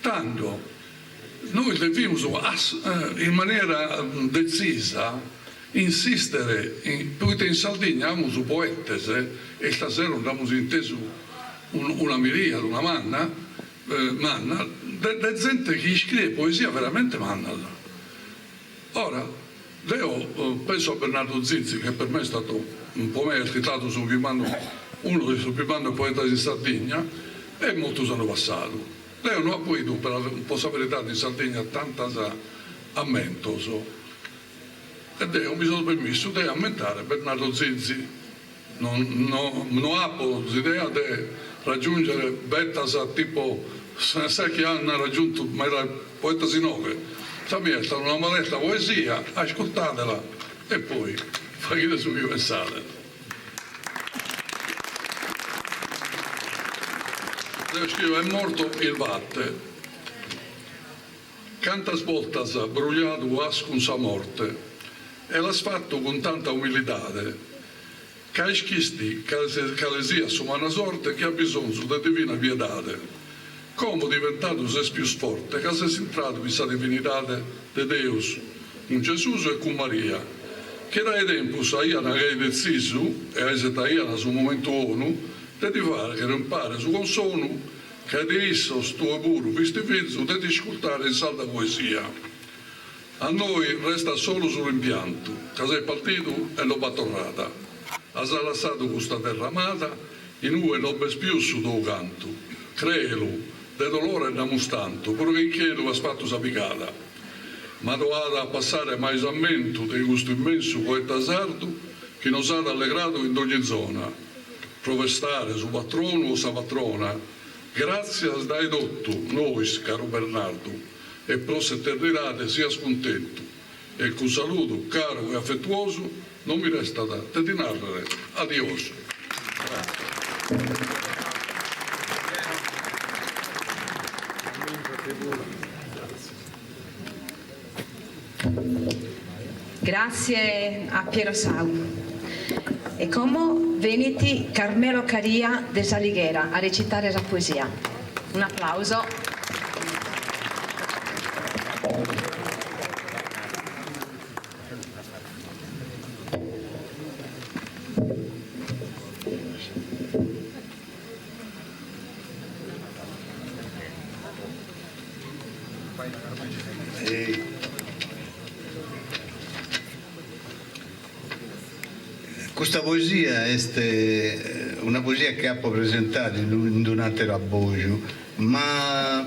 [SPEAKER 9] tanto noi dobbiamo in maniera decisa insistere, perché in Sardegna abbiamo su poetese e stasera abbiamo inteso una miriade, una manna di gente che scrive poesia veramente manna. Ora, io penso a Bernardo Zizzi che per me è stato un po' meglio titolato uno dei suoi più grandi poeti di Sardegna e molti sono passati. Lei non ha poi per un po' la verità in Sardegna tanta ammento ed è un bisogno permesso di aumentare Bernardo Zizzi non ha l'idea di raggiungere bettas tipo sai che hanno raggiunto ma era poeta sinove è stata una maletta poesia ascoltatela e poi fate su che pensate. Devo scrivere è morto il vatte cantas voltas brugliato ascun sa morte e l'ha fatto con tanta umilità che hai schisti che le sia su una sorte che ha bisogno della divina pietà come diventato se più forte che si è entrato questa divinità di Deus con Gesù e con Maria che dai tempo saiana che hai deciso e hai setaiana su momento onu di fare che impare su consono che di esso sto puro visto e visto di ascoltare in salda poesia. A noi resta solo sull'impianto, che si è partito e l'ho battorrata. Ha lasciato questa terra amata, in noi non è più su tuo canto. Creelo, de dolore e namustanto, pure che chiedo ha fatto sapicata. Ma doveva passare mai sammento di questo immenso poeta sardo che nos ha allegrato in ogni zona. Provestare su patrono o sa patrona, grazie a dai dotto, noi, caro Bernardo, e prossima eternità sia scontento. E con saluto caro e affettuoso non mi resta da te narrare. Adios.
[SPEAKER 7] Grazie a Piero Sau. E come veniti Carmelo Caria de Saliguera a recitare la poesia. Un applauso.
[SPEAKER 11] Questa poesia è una poesia che ha presentato in un abboggio, ma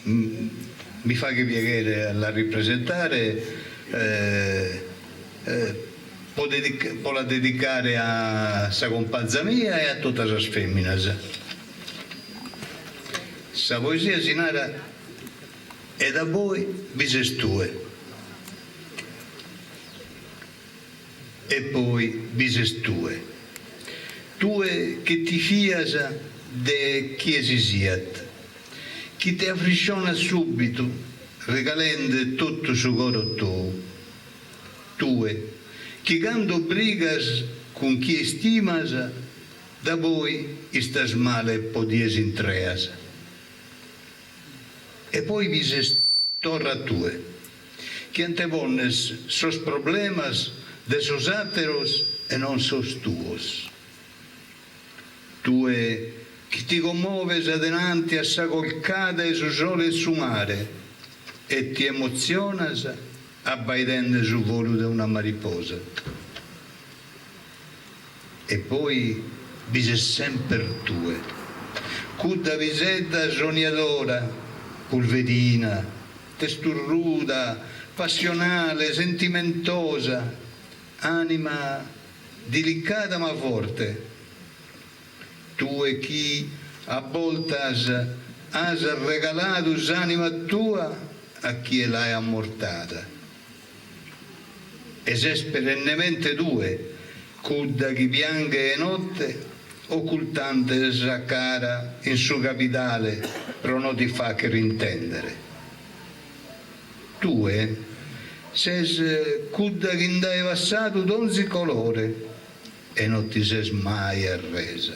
[SPEAKER 11] mi fa che piacere alla ripresentare, può la dedicare a sa compagna mia e a tutte le femmine. Questa poesia si narra e da voi vi sestue. E poi bises tue che ti fiasa de chi esisiat, chi ti affrisciona subito, regalende tutto su coro tue, che quando brigas con chi estimas, da voi istas male podies intreas. E poi bises torra tue, che antepones sos problemas de sos ateros e non sos tuos. Tue che ti commuoves adelante a sa colcada e su sole e su mare e ti emozionas abbaidendo sul volo di una mariposa. E poi vise sempre tue, cudda visetta sognadora, pulverina, testurruda, passionale, sentimentosa, anima delicata ma forte, tu e chi a volte has regalato l'anima tua a chi l'hai ammortata. E sei perennemente due, cudda chi piange e notte, occultante sa cara in suo capitale, però non ti fa che rintendere. Tue ses cudda che indai passato d'onzi colore e non ti ses mai arresa.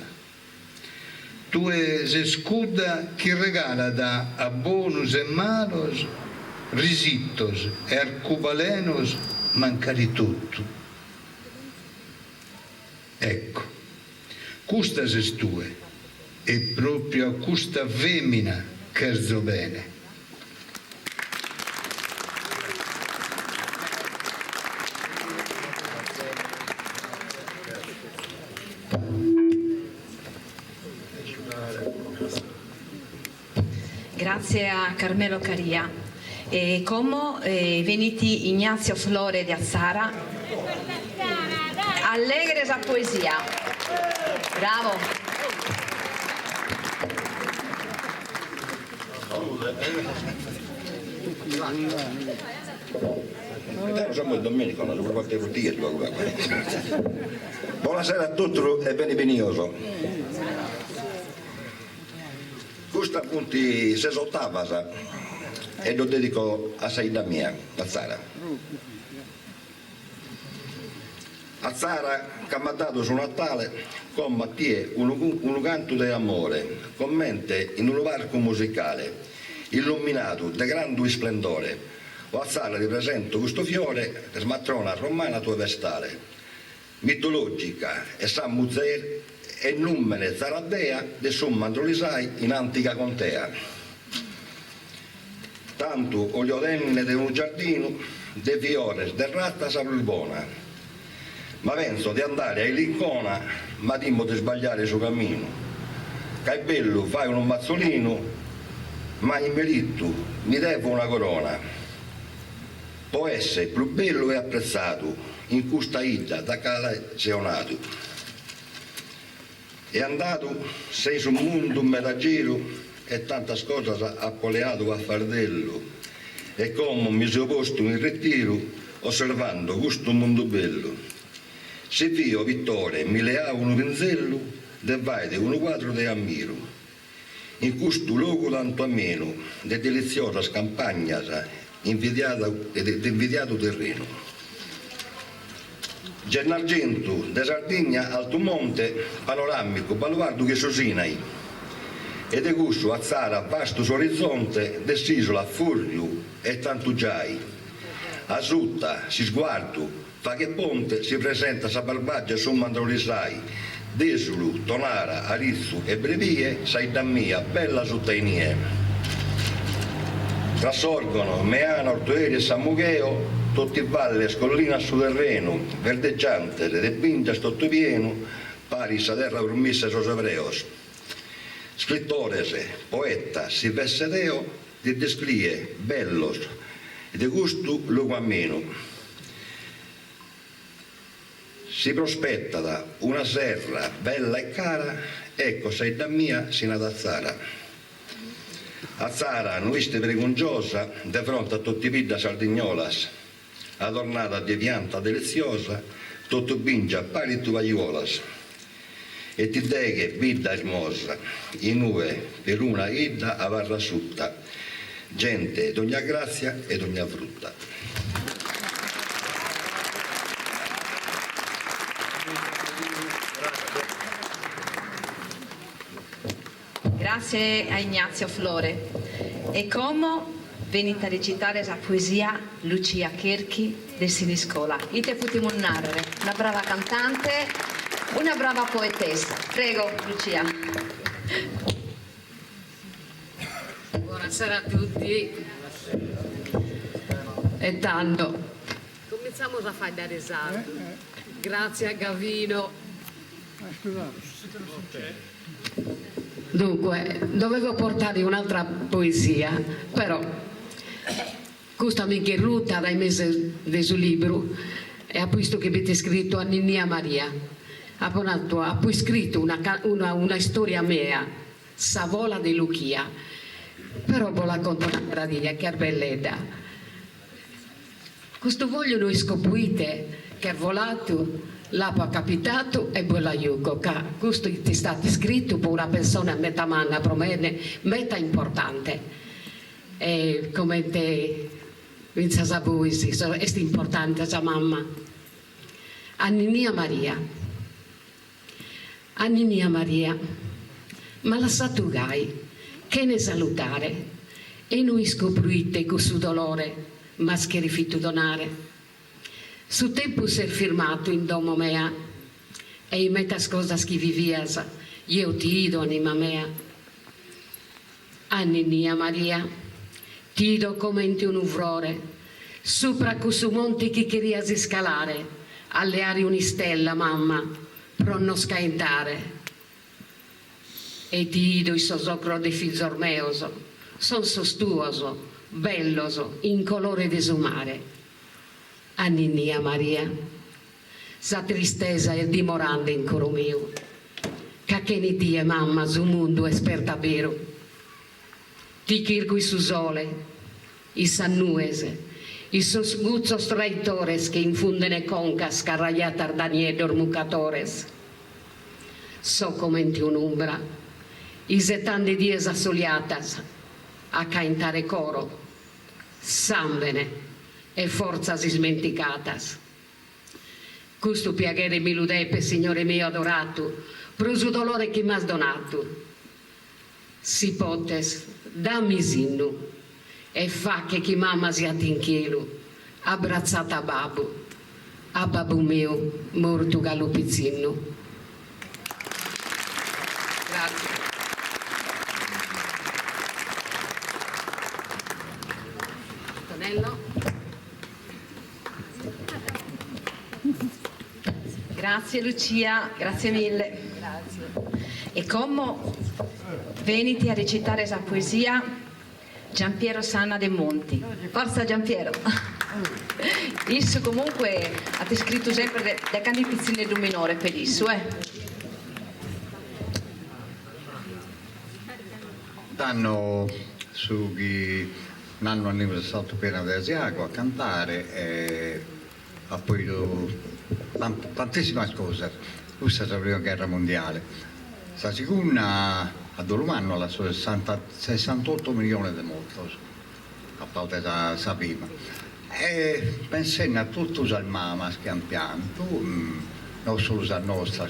[SPEAKER 11] Tu ses cudda che regala da a bonus e malos, risittos e arcubalenos mancari tutto. Ecco, custa ses tue e proprio a custa femmina cherzo bene.
[SPEAKER 7] Grazie a Carmelo Caria. E come veniti Ignazio Flore di Azzara, allegre sa poesia. Bravo.
[SPEAKER 12] Siamo Domenico, non so qualche dirlo. Buonasera a tutti e benvenuti. Questa appunto si ottava e lo dedico a Saida mia, a Zara. A Zara che mi ha dato su Natale con Mattia un canto di amore, con mente in un varco musicale, illuminato di grande splendore. O a Zara ripresento questo fiore, smatrona romana tua vestale, mitologica e San Muzer e numene Zaradea de Summa Androlisai in antica contea. tanto olio denne de un giardino, de fiores, de ratta sa buona. Ma penso di andare a Lincona, ma dimmo di sbagliare il suo cammino. Che è bello, fai un mazzolino, ma in melitto mi devo una corona. Può essere più bello e apprezzato in questa ida da cala geonato. È andato, sei sul mondo un metaggiro e tante cose ha poleato a fardello. E come mi sono posto in ritiro osservando questo mondo bello. Se io, Vittore, mi leavo un pinzello, de vai di un quadro de ammiro. In questo luogo tanto ameno, de deliziosa scampagna, invidiato terreno. Gennargento, de Sardegna, Alto Monte, panoramico, baluardo che sosinai. E de gusto a Zara, vasto orizzonte, dell'isola, Furrio e tanto giai. A Sutta, si sguardo, fa che ponte si presenta sa barbaggia su Mandrolisai, Desulu, Tonara, Arizzu e Brevie, sai da mia, bella sottainie. Trasorgono Meana, Ortoeri e San Mugheo, tutti valle, scollina su terreno, verdeggiante, de pinta stottopieno, pari sa terra promessa sos ebreos. Scrittores, poeta, si vesse Deo, di descrie, bellos, e de gusto luogo ameno. Si prospetta da una serra bella e cara, ecco sei da mia sino ad Azzara. Azzara, nuiste pregungiosa, de fronte a tutti i pidda sardignolas, adornata di pianta deliziosa, tutto bingia pari tu vaiolas. E ti deghe bidda ermosa, in ue per una idda a varra sutta, gente d'ogna grazia e d'ogna frutta.
[SPEAKER 7] Grazie a Ignazio Flore. E come venite a recitare la poesia Lucia Cherchi del Siniscola. Ite potimo narrare, una brava cantante, una brava poetessa. Prego, Lucia.
[SPEAKER 2] Buonasera a tutti. E tanto, cominciamo a fare da risate. Grazie a Gavino. Dunque, dovevo portare un'altra poesia, però questa mi è ruta dai mesi del suo libro e ha visto che avete scritto a Ninnia Maria. Ha poi scritto una storia mia, Savola di Luchia, però ve la conto una gradina che è belletta. Questo voglio noi scoprite che è volato, l'ha capitato e voi l'aiuto. Questo è stato scritto per una persona metà manna, metà importante. E come te, Vinza Sabuisi, è importante la mamma. Annia Maria. Annia Maria, ma la satugai, che ne salutare, e noi scoprite questo dolore, ma che rifiuto donare. Su tempo ser firmato in domo mea, e in metas cosas che vivias, io ti ido anima mea. Annia Maria, ti ido come in un uvrore, sopra questo monte che querias scalare, alleare un'istella, mamma, pro non scaldare. E ti ido il sosocro de figlio meoso, son sostuoso, belloso, in colore desumare. Annia Maria, sa tristezza è dimorando in coro mio, che ne die mamma su mondo esperta vero. Ti chirco su sole, i sannuese, i sosguzzo traitores che infundene concas carragliata ardanie dormucatores. So come in un'umbra, i setande dies assoliatas, a cantare coro, sambene, e forzas smenticatas. Questo piaghere mi ludepe, Signore mio adorato, pruso dolore che m'has donato. Si potes, dammi sinnu, e fa che chi mamma sia in cielo, abbrazzata a babu mio, morto galopizzinno. Grazie. Antonello.
[SPEAKER 7] Grazie Lucia, grazie mille. E come venite a recitare questa poesia Giampiero Sanna De Monti. Forza Giampiero! Isso comunque ha scritto sempre da canti pizzine d'un minore per isso,
[SPEAKER 11] Danno su chi un anno anniversario appena di Asiago a cantare e ha poi tantissime cose. Questa è la prima guerra mondiale. La seconda a Dolomanno alla sua 68 milioni di morti a parte la prima. E pensando a tutti i mamas che hanno pianto, non solo la nostra,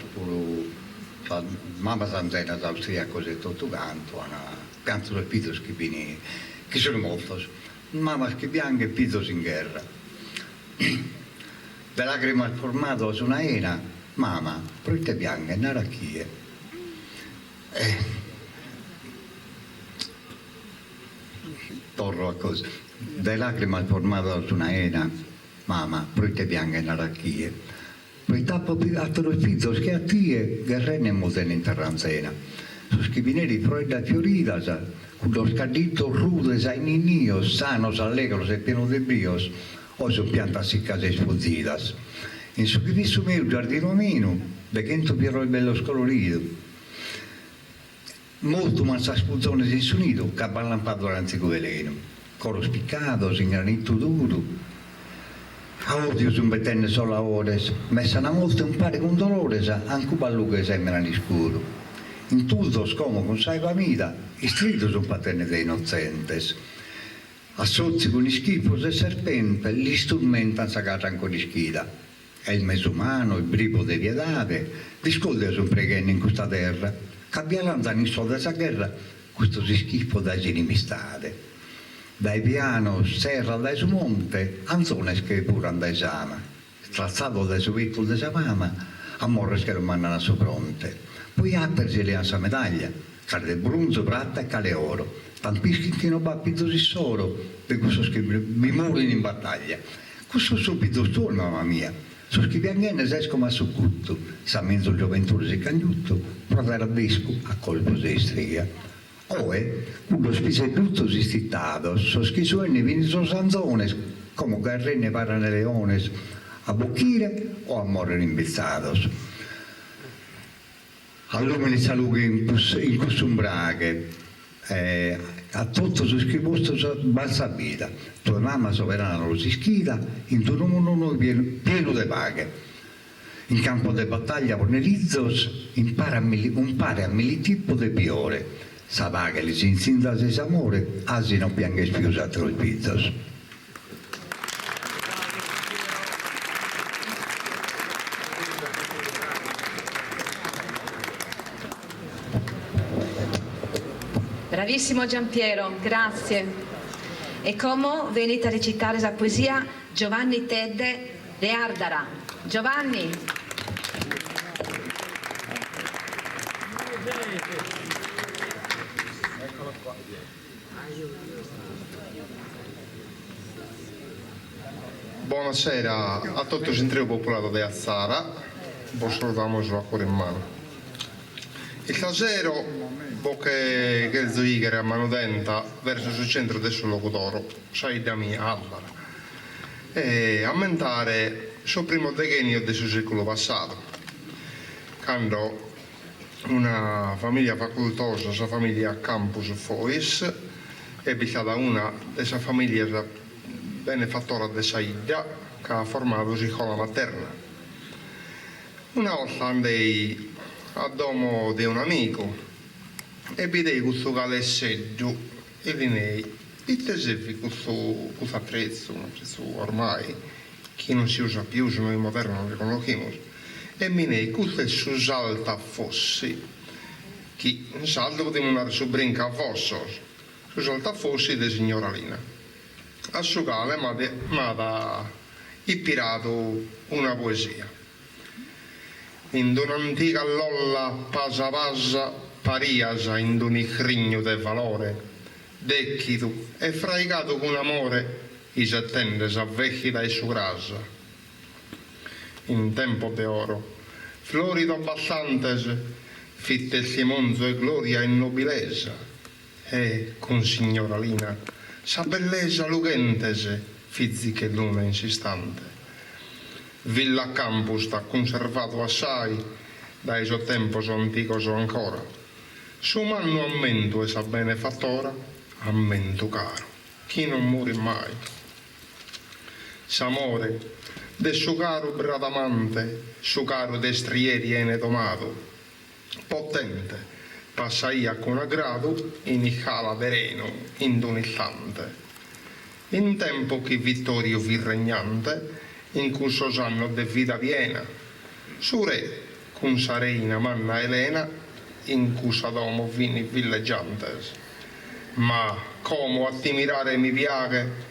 [SPEAKER 11] la mamma Zanzena austriaca e tutto quanto, hanno pianto i pitos che sono morti, mamas che piangono e pitos in guerra. Le lacrime formato su una ena, mamma, perché piange in arachie. Torno a cosa. Le lacrime formato su una ena, mamma, perché piange in arachie. Poi tappo altro pizzo che a tie, guerrene muten in terranzena. Su schipineri fredda fioridas, con lo scadito rude ai ninios, sanos, allegros e pieno de brios, o su piantas y case sfuzidas. In su che visto meu giardino meno, de quento piero il bello scolorido. Molto mansa spunzones in su nido, che abballampato l'anzico veleno. Coro spiccados in granito duro. A odio su un betenne solo a ores, messa una molta un pare con dolores, anche un balluga sembra in scuro. In tutto scomo con sai famiglia, istrido su un paterne dei innocentes. Assozzi con i schifos e serpente, gli strumenti hanno saccato ancora di schida. È il mesumano, il bribo di piedade, discolde su un preghenno in questa terra, che abbia lanzato in solda questa guerra, questo si schifo da inimistade. Dai piano, serra dai su monte, anzones che pure andai sama, strazzato dai su vetto di sa mamma, amore che lo mandano a suo fronte. Poi attersi le ansa medaglia, cade bronzo, pratta e cale oro, tampischi che non va più di solo, per questo che mi muoiono in battaglia. Questo subito sto, mamma mia, su schipiangene esco ma su cutto, sa mezzo gioventù si cagnutto, provare a disco a colpo di striga. Uno spisedutto si stittato, so schisuenni vini so sanzones, come garrene parane leones, a bocchire o a morire imbezzados. All'uomini salughe in costumbraghe, a tutto su schiposto balsa vita, tua mamma sovrana lo si schida, in tuo nome pieno di paghe. In campo di battaglia ponelizzos, un pare a militipo di piore. Sapeva che si insinda di amore, asi non piange spiusato il pizzos.
[SPEAKER 7] Bravissimo Giampiero, grazie. E come venite a recitare la poesia Giovanni Tedde de Ardara. Giovanni.
[SPEAKER 4] Buonasera a tutto il centro popolato di Azzara, vi salutiamo sulla cuore in mano. Il casero, che il zoigere a mano denta verso il centro del suo locutoro, sai da mia Allara, e aumentare sul primo decennio del suo secolo passato, quando una famiglia facoltosa, la famiglia Campus Fois, è stata una delle famiglie benefattora di Saida che ha formato la scuola materna. Una volta andai a domo di un amico e vidi questo calesseggio e vinei e tesevi questo attrezzo, un attrezzo ormai che non si usa più, se noi moderni non li conosciamo, e vinei questo è su salta fossi, che un salto poteva andare su brinca a fosso, su salta fossi di signora Lina. A suo cale mi ha ispirato una poesia. In un'antica lolla pasa pasa pariasa in un icrigno del valore, decchitu e fraicato con amore i settende s'avvecchi dai su grasa. In tempo de oro, florido bassantes, fitte il simonzo e gloria e nobilesa, e con signora Lina, sa bellesa lughentese, fizzi che luna insistante. Villa Campus sta conservato assai, dai suo tempo so antico so ancora, su manno ammento e sa benefattora, ammento caro, chi non muore mai. S'amore, de su caro bradamante, su caro destrieri ene tomato, potente, passaia con aggrado, in icala vereno, in un istante. In tempo che vittorio vi regnante, in cui sosanno de vita piena, su re, con sa reina manna Elena, in cui sadomo vini villeggiantes. Ma come a ti mirare mi piace,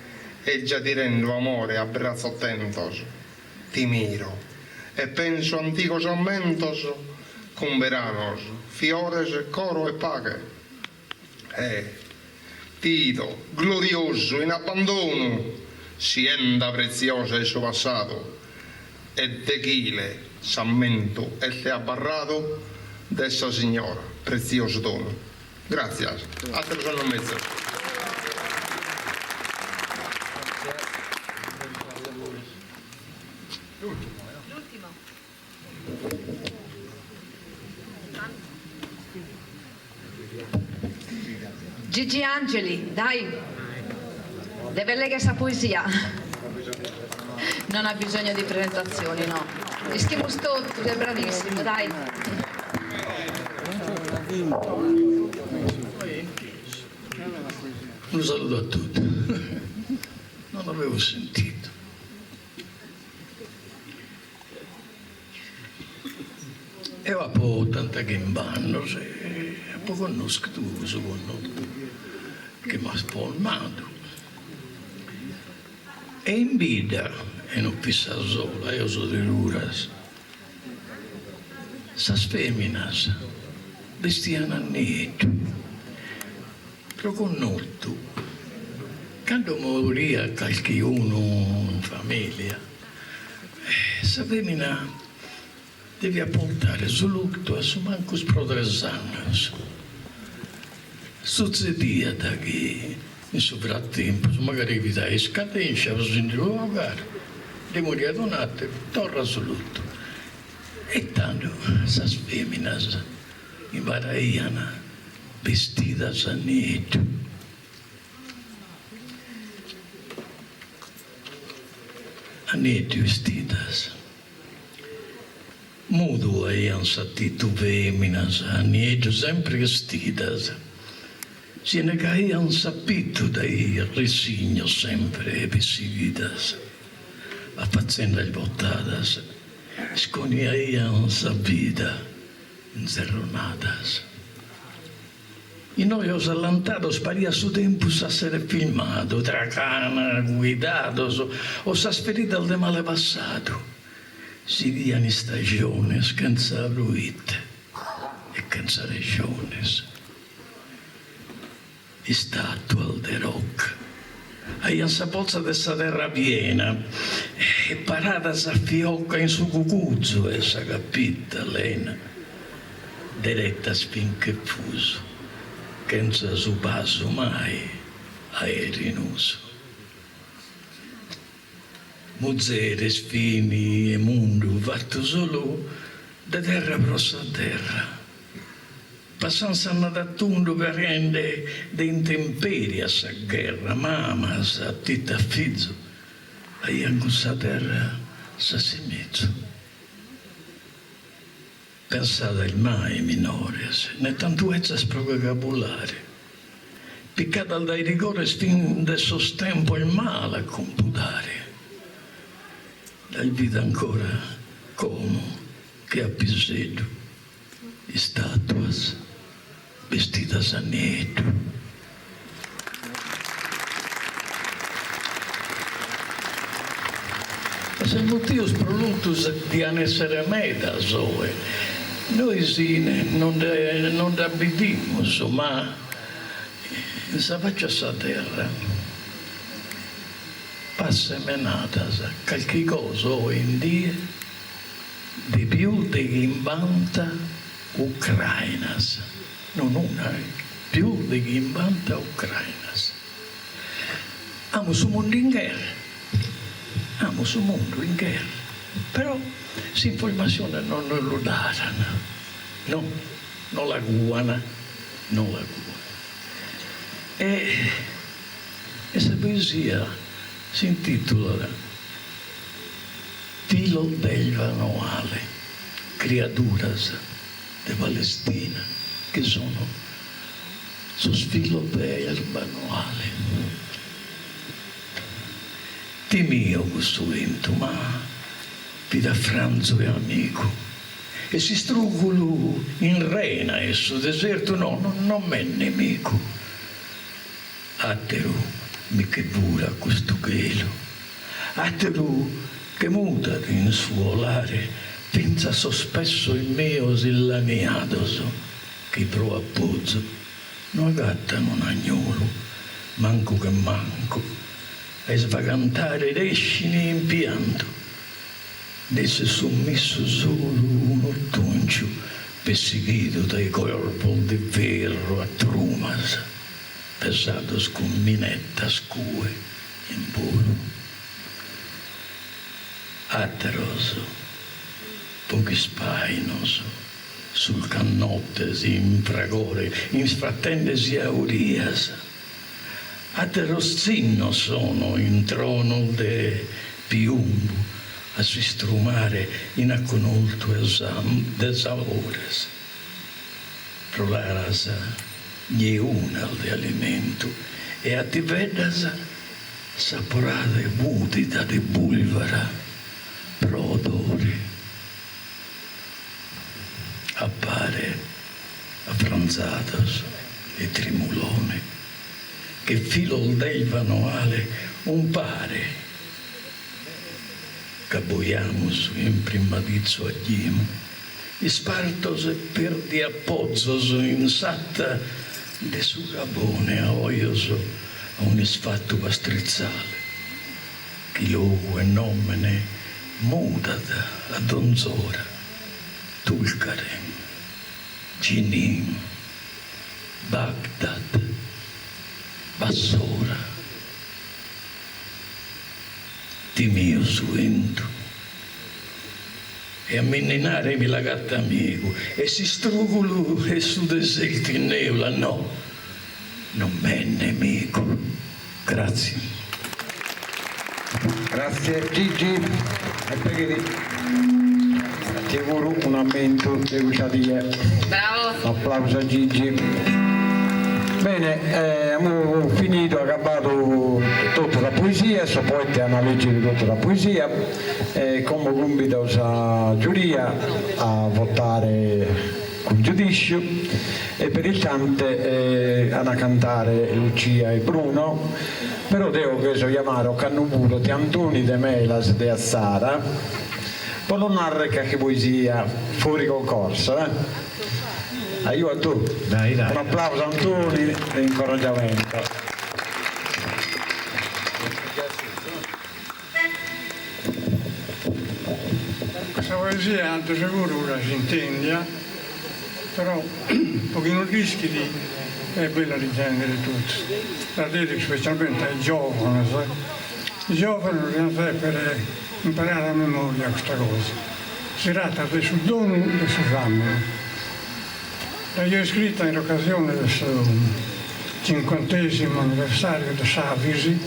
[SPEAKER 4] e già ti rendo amore a braccio attentos, ti miro, e penso anticos ammentos, con veranos, fiores, coro e pache. Tito, glorioso, in abbandono, sienda preziosa il suo passato, e Techile, s'ammento e se ha barrato, dessa signora, prezioso dono. Grazie, a te lo sono mezzo.
[SPEAKER 7] Gigi Angeli, dai, deve leggere questa poesia. Non ha bisogno di presentazioni, no. Ischiamo tutto, sei bravissimo, dai.
[SPEAKER 5] Un saluto a tutti. Non avevo sentito. E va po' tanta che in banno, poi conosco tu, che mi ha spolmato. E in vita, e non pissa sola, io sono di Luras, sas feminas vestiano a netto, però con notto, quando moria qualcuno in famiglia, sa femmina devi apportare su lutto a su manco sprodresanos. Succedia da che in suo frattempo, magari vita è scadenza, bisogna giocare, le morire donate, torna su lutto. E tanto, sa feminas imparaiano vestidas a netto. A netto vestidas. Mudo aian satitu feminas, a netto sempre vestidas. Se ne caían sapito dai resigno sempre vestidas. A faccenda botadas, esconiaian sa vida encerronadas. Y nos adelantados paría su tempo a ser filmado, tracana, guidados, o sas feridas de male passato. Si diano stagiones, cansa ruite e cansa regiones. Statual de roc, aian sa pozza de sa terra piena, e paradas a fiocca in su cucuzzo e sa capita lena, diretta spinche fuso, senza su passo mai aerinoso. Muzeres fini e mondo fatto solo da terra prossa a terra. Passanza da tundo per rende de intemperie a sa guerra, mamma sa tita fizzo, aian sa terra sa semezzo. Pensate il mai minores, ne tantuezza vocabulare. Piccata dai rigores fin de sostempo il male a computare. Dal vita ancora come che a pisedo, statuas vestidas a netto. Se motivos produtos di essere meda zoe, noi sì, non abitimus, ma sa faccia sa terra. passa menata qualche cosa in dia di più di invanta ucrainas, non una, più di invanta ucrainas. Amo su mondo in guerra, amo su mondo in guerra, però questa informazione non lo danno, no, non la guana, non la guana. E questa poesia si intitola Filo del Manuale, criaturas de Palestina, che sono sus filo del manuale. Ti mio questo vento, ma vi da franzo e amico, e si strugolo in rena e su deserto, no, non m'è nemico. Atteru mi che dura questo gelo, atteru che muta in suolare, pensa sospesso il mio sillaniadoso, che pro appozzo non agattano un agnolo, manco che manco, e svagantare rescini in pianto, desse sommesso solo un ottoncio, perseguito dai corpo di ferro a trumas, pesados con minettas cue in volo. Ateroso, pochi spainoso, sul cannottesi in fragore, in sfrattendesi a Urias. Ateroszinno sono in trono de piumbo, a si strumare in acconolto desahores. Prolaras nie una de alimento, e a ti vedas saporade budita de bulvara, pro odore. Appare affranzados e trimulone, che filo del manuale un pare, che boiamos in primadizzo aglimo, e spartos e perdi appozzos in satta de su gabone a oioso a un sfatto pastrizzale, che luogo e nomene mudata a donzora, Tulkaren, Jenin, Baghdad, Bassora, di mio suento, e a menninare mi la gatta amico, e si strugolo e su deserti in neula, no, non m'è nemico. Grazie.
[SPEAKER 3] Grazie Gigi, e preghi ti auguro un aumento di uscita.
[SPEAKER 2] Bravo.
[SPEAKER 3] Applauso a Gigi. Bene, abbiamo finito, accabato tutta la poesia, so poeti hanno letto tutta la poesia, come invito a giuria a votare con giudizio, e per il cante hanno a cantare Lucia e Bruno, però devo che so chiamare Cannubulo di Antoni de Melas de Azzara, per non narrare che poesia fuori concorso, aiuto tu.
[SPEAKER 13] Dai.
[SPEAKER 3] Un applauso a Antoni e incoraggiamento.
[SPEAKER 14] Questa poesia di sicuro la si intende, però un pochino rischi di è bella di intendere tutti. La dedico specialmente ai giovani, sai? I giovani devono per imparare a memoria questa cosa. Si tratta del suo dono e del suo esame. L'ho scritta in occasione del 50° anniversario di Savisi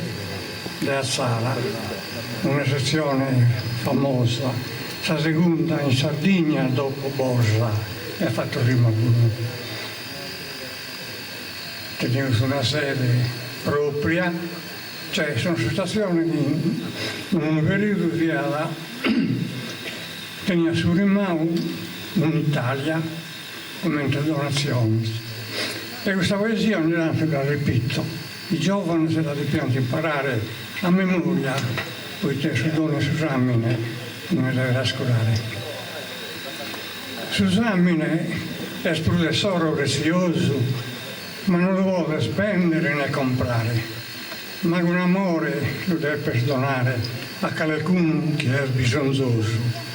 [SPEAKER 14] di Azzara, una sezione famosa, la seconda in Sardegna dopo Borsa, e ha fatto rima pure. Tenevo su una sede propria, cioè sono situazioni che in un periodo di alla tenia su rimano un'Italia come donazioni. E questa poesia ogni tanto la ripeto. I giovani se la dobbiamo imparare a memoria, poiché su dono e su esamine non mi deve trascurare. Su esamine è un tesoro prezioso, ma non lo vuole spendere né comprare. ma con amore lo deve perdonare a qualcuno che è bisognoso.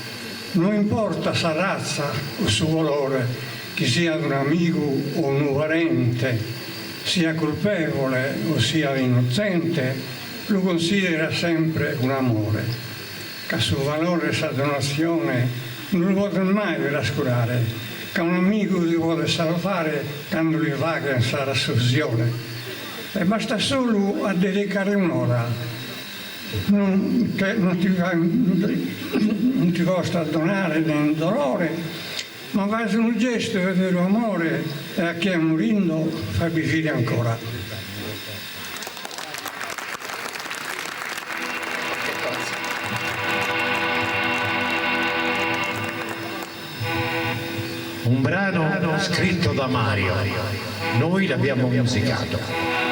[SPEAKER 14] Non importa sa razza o suo valore, che sia un amico o un parente, sia colpevole o sia innocente, lo considera sempre un amore, che suo valore e sua donazione non lo può mai trascurare, che un amico ti vuole salutare quando gli va in sua assunzione. E basta solo a dedicare un'ora. Non ti costa donare nel dolore, ma fai un gesto di vero amore e a chi è morendo fa vivere ancora.
[SPEAKER 15] Un brano scritto da Mario, noi l'abbiamo musicato.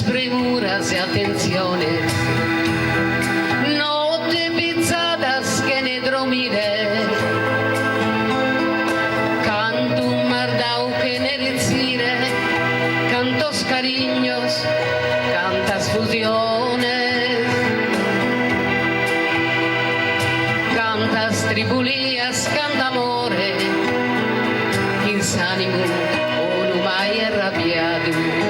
[SPEAKER 2] Premuras y atenciones, noche pizzadas que ne dormire, canto un mardau que ne recire, cantos cariños, cantas fusiones, cantas tribulías, canta amore, insánimo o no mai arrabbiato.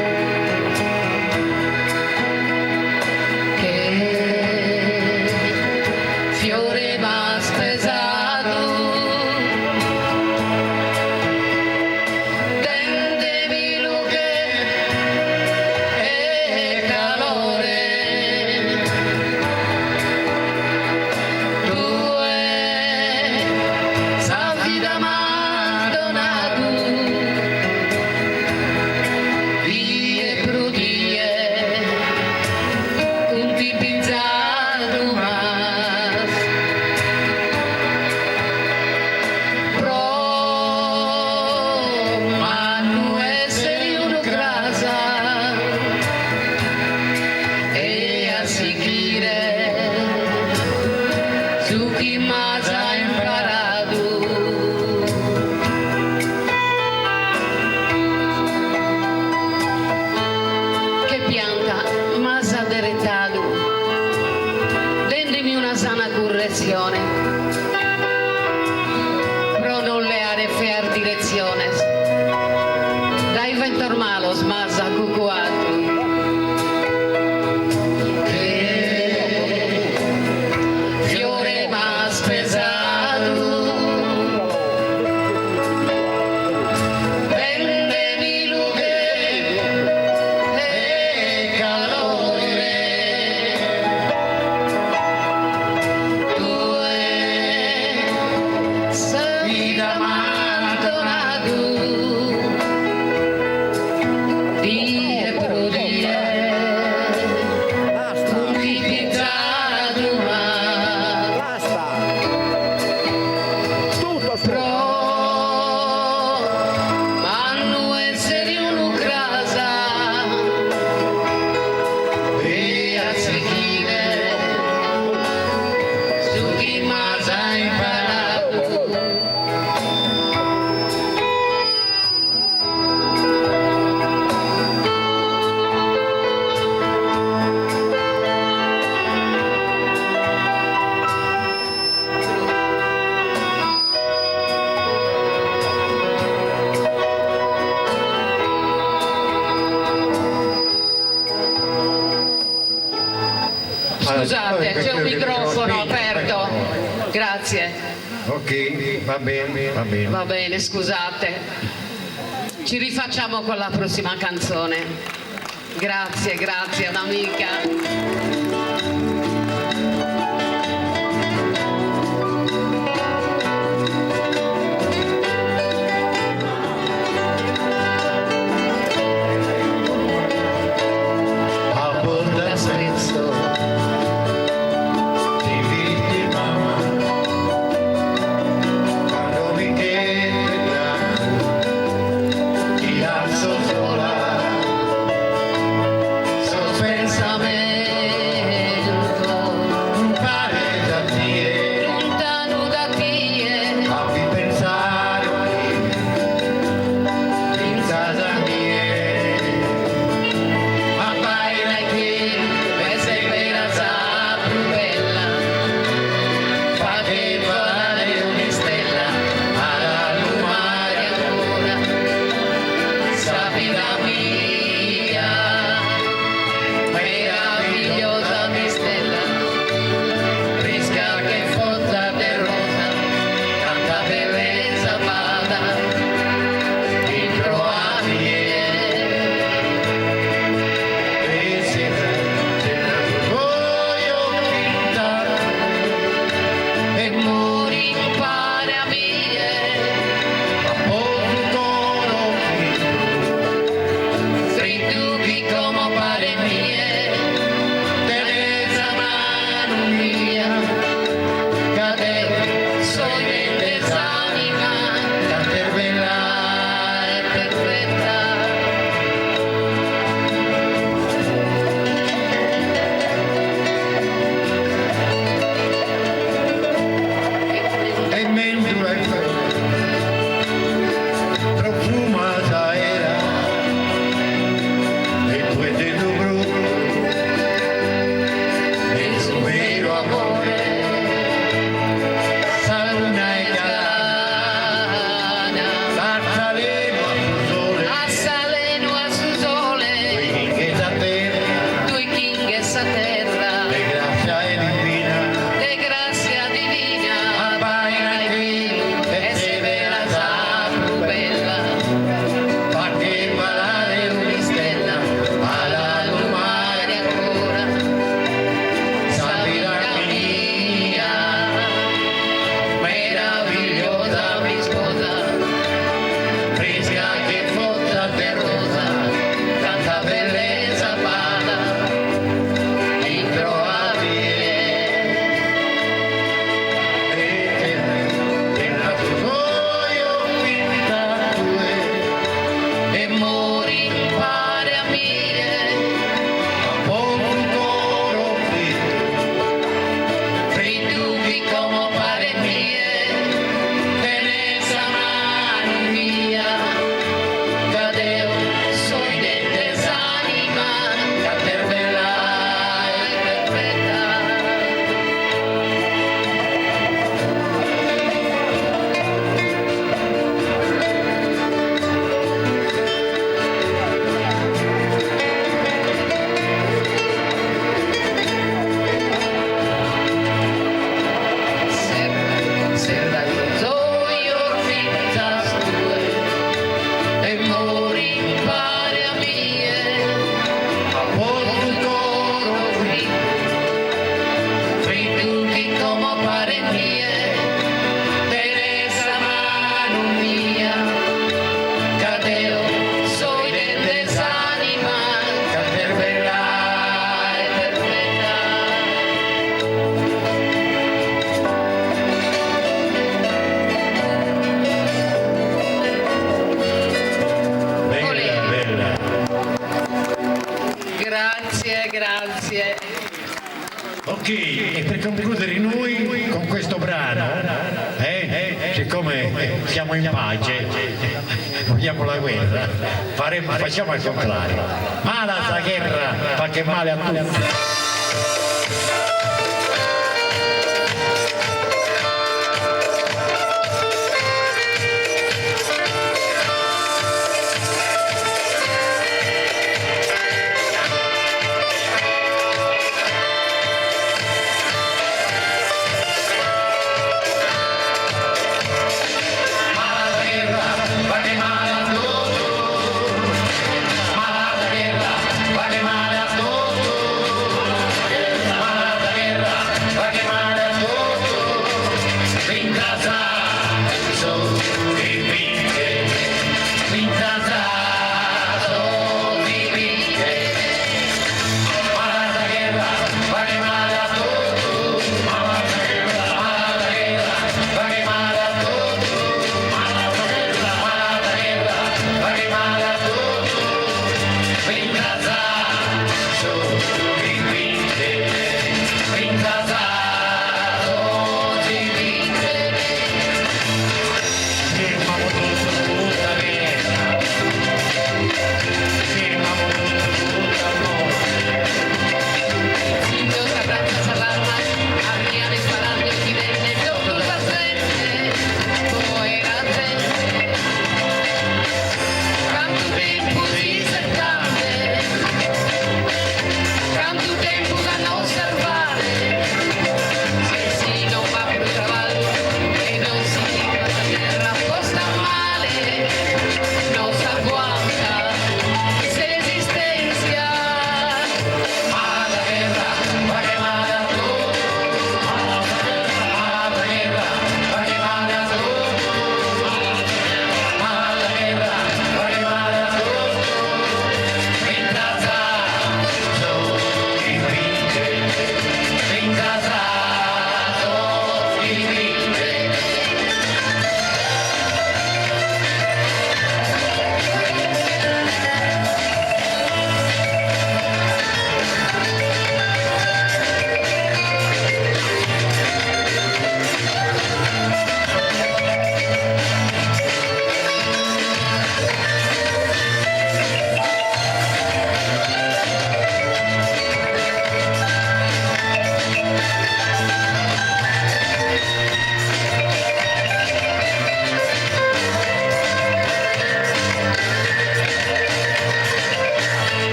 [SPEAKER 2] Pro non le are fear direcciones, dai ventor malos más acucuato. Fiore más pesado, vende mi lugar e calore.
[SPEAKER 3] Scusate,
[SPEAKER 2] c'è un microfono aperto. Grazie.
[SPEAKER 15] Ok, va bene, va bene.
[SPEAKER 2] Va bene, scusate. Ci rifacciamo con la prossima canzone. Grazie, grazie, un'amica.
[SPEAKER 15] Ok, e per concludere noi con questo brano, siccome siamo in pace, vogliamo la guerra, facciamo il contrario. Mala sta guerra fa che male a tutti.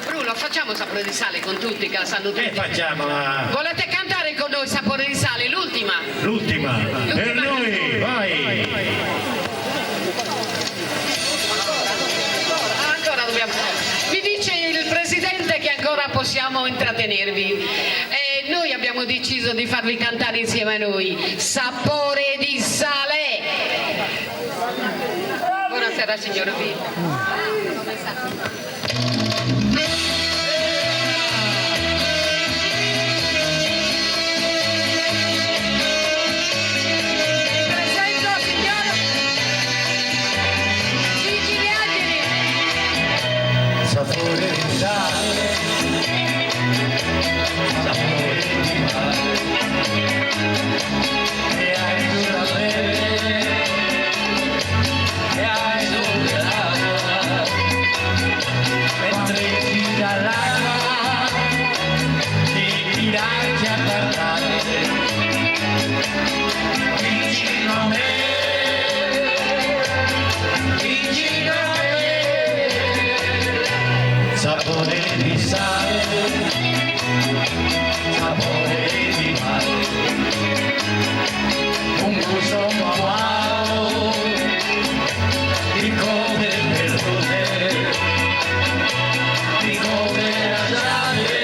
[SPEAKER 2] Bruno, facciamo Sapore di Sale con tutti che la sanno tutti.
[SPEAKER 15] Facciamola.
[SPEAKER 2] Volete cantare con noi Sapore di Sale, l'ultima?
[SPEAKER 15] L'ultima. Per noi, vai.
[SPEAKER 2] Ancora dobbiamo. Vi dice il presidente che ancora possiamo intrattenervi. E noi abbiamo deciso di farvi cantare insieme a noi Sapore di Sale. Buonasera signor V.
[SPEAKER 21] sale, sapore di mare, e hai dura leve, e hai dove l'acqua, mentre gira l'acqua, ti tirarti a parlare, vicino a me. Sapore di sale, sapore di mare, un gusto amaro di come perdone, di come lasciare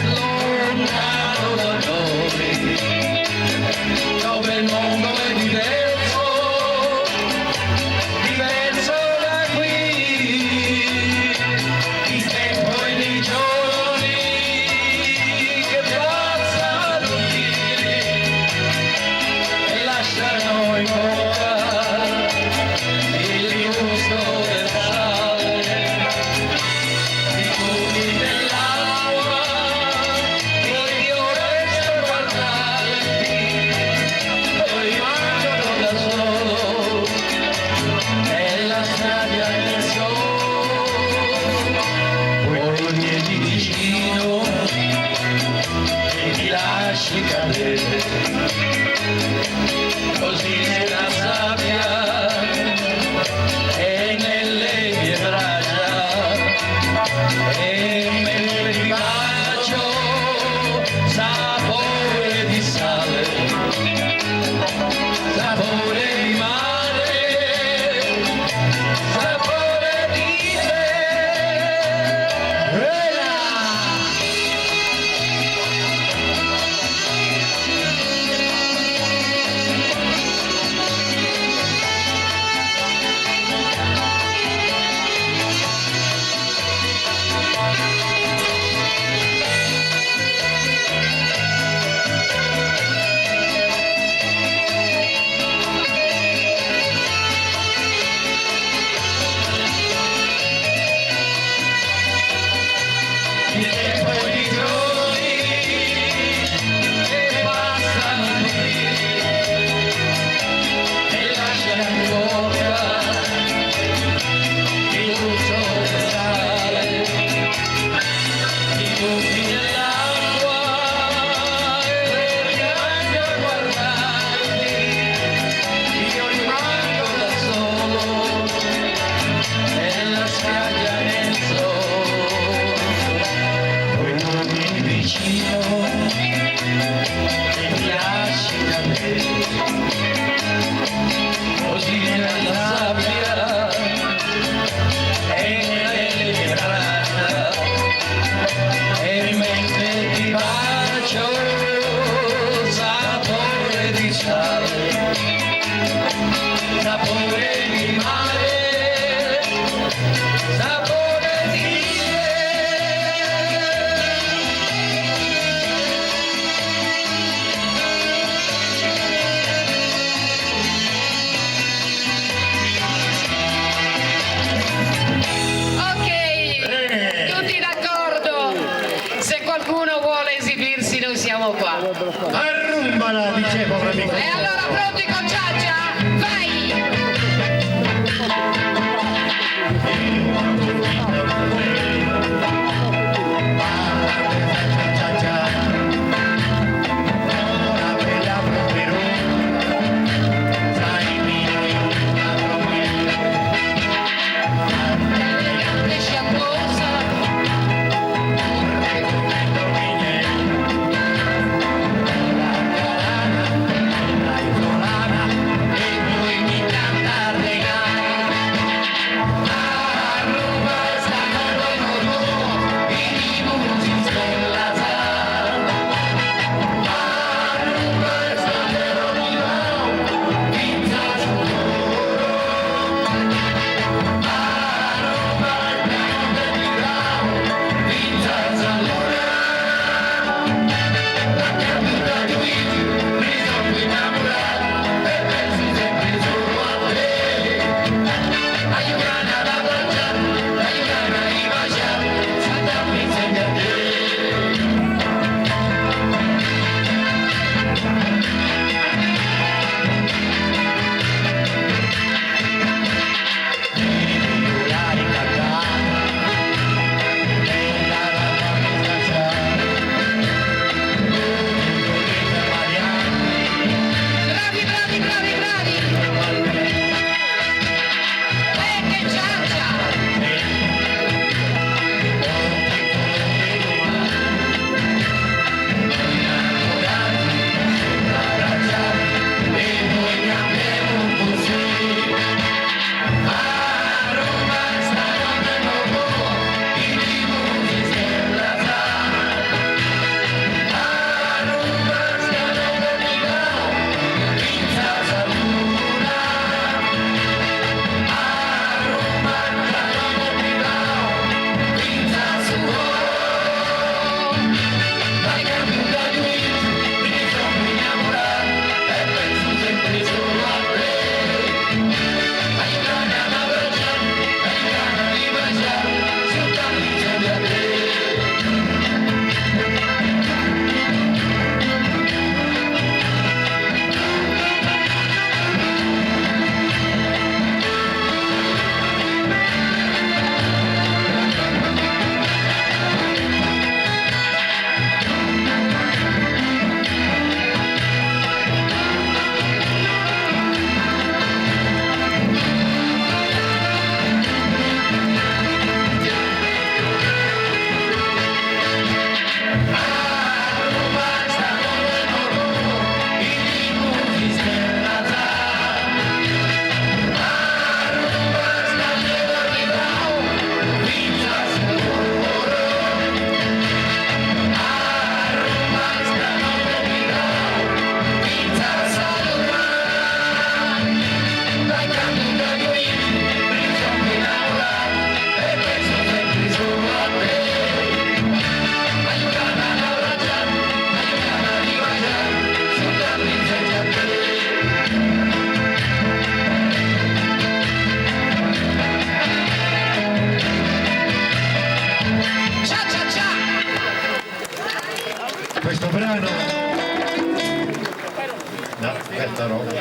[SPEAKER 21] lontano da noi, dove il mondo è diverso, diverso da qui. Così nella sabbia e nelle mie braccia, e mentre ti bacio, sapore di sale, sapore di mare, sapore di te.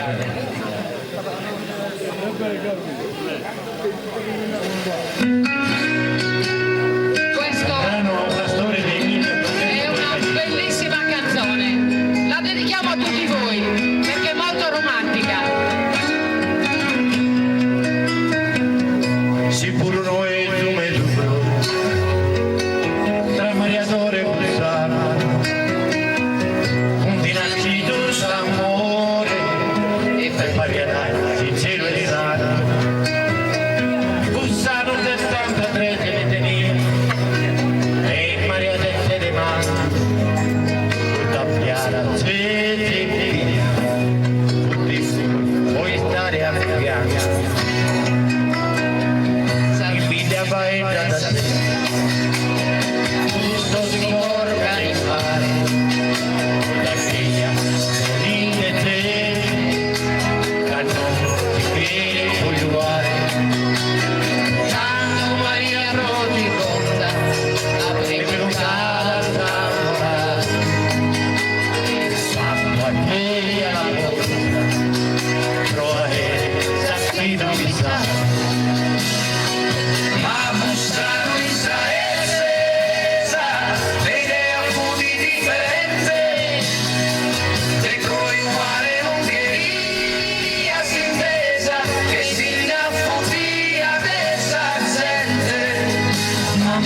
[SPEAKER 2] È una bellissima canzone, la dedichiamo a tutti voi perché è molto romantica.
[SPEAKER 15] Si furono e come duro tra mareatore e pulsano un dinascito s'amore e per varietà sincero e sano Bussano 73 che le tenia e Maria Tette de mano tutta piara zete via tutti puoi stare a fianco faetta da te, sto si organizzare, la figlia di te, canno che puoi giocare, tanto Maria Roti conta, la prevenuta da fatto a te alla porta, trova e sappido mi sa.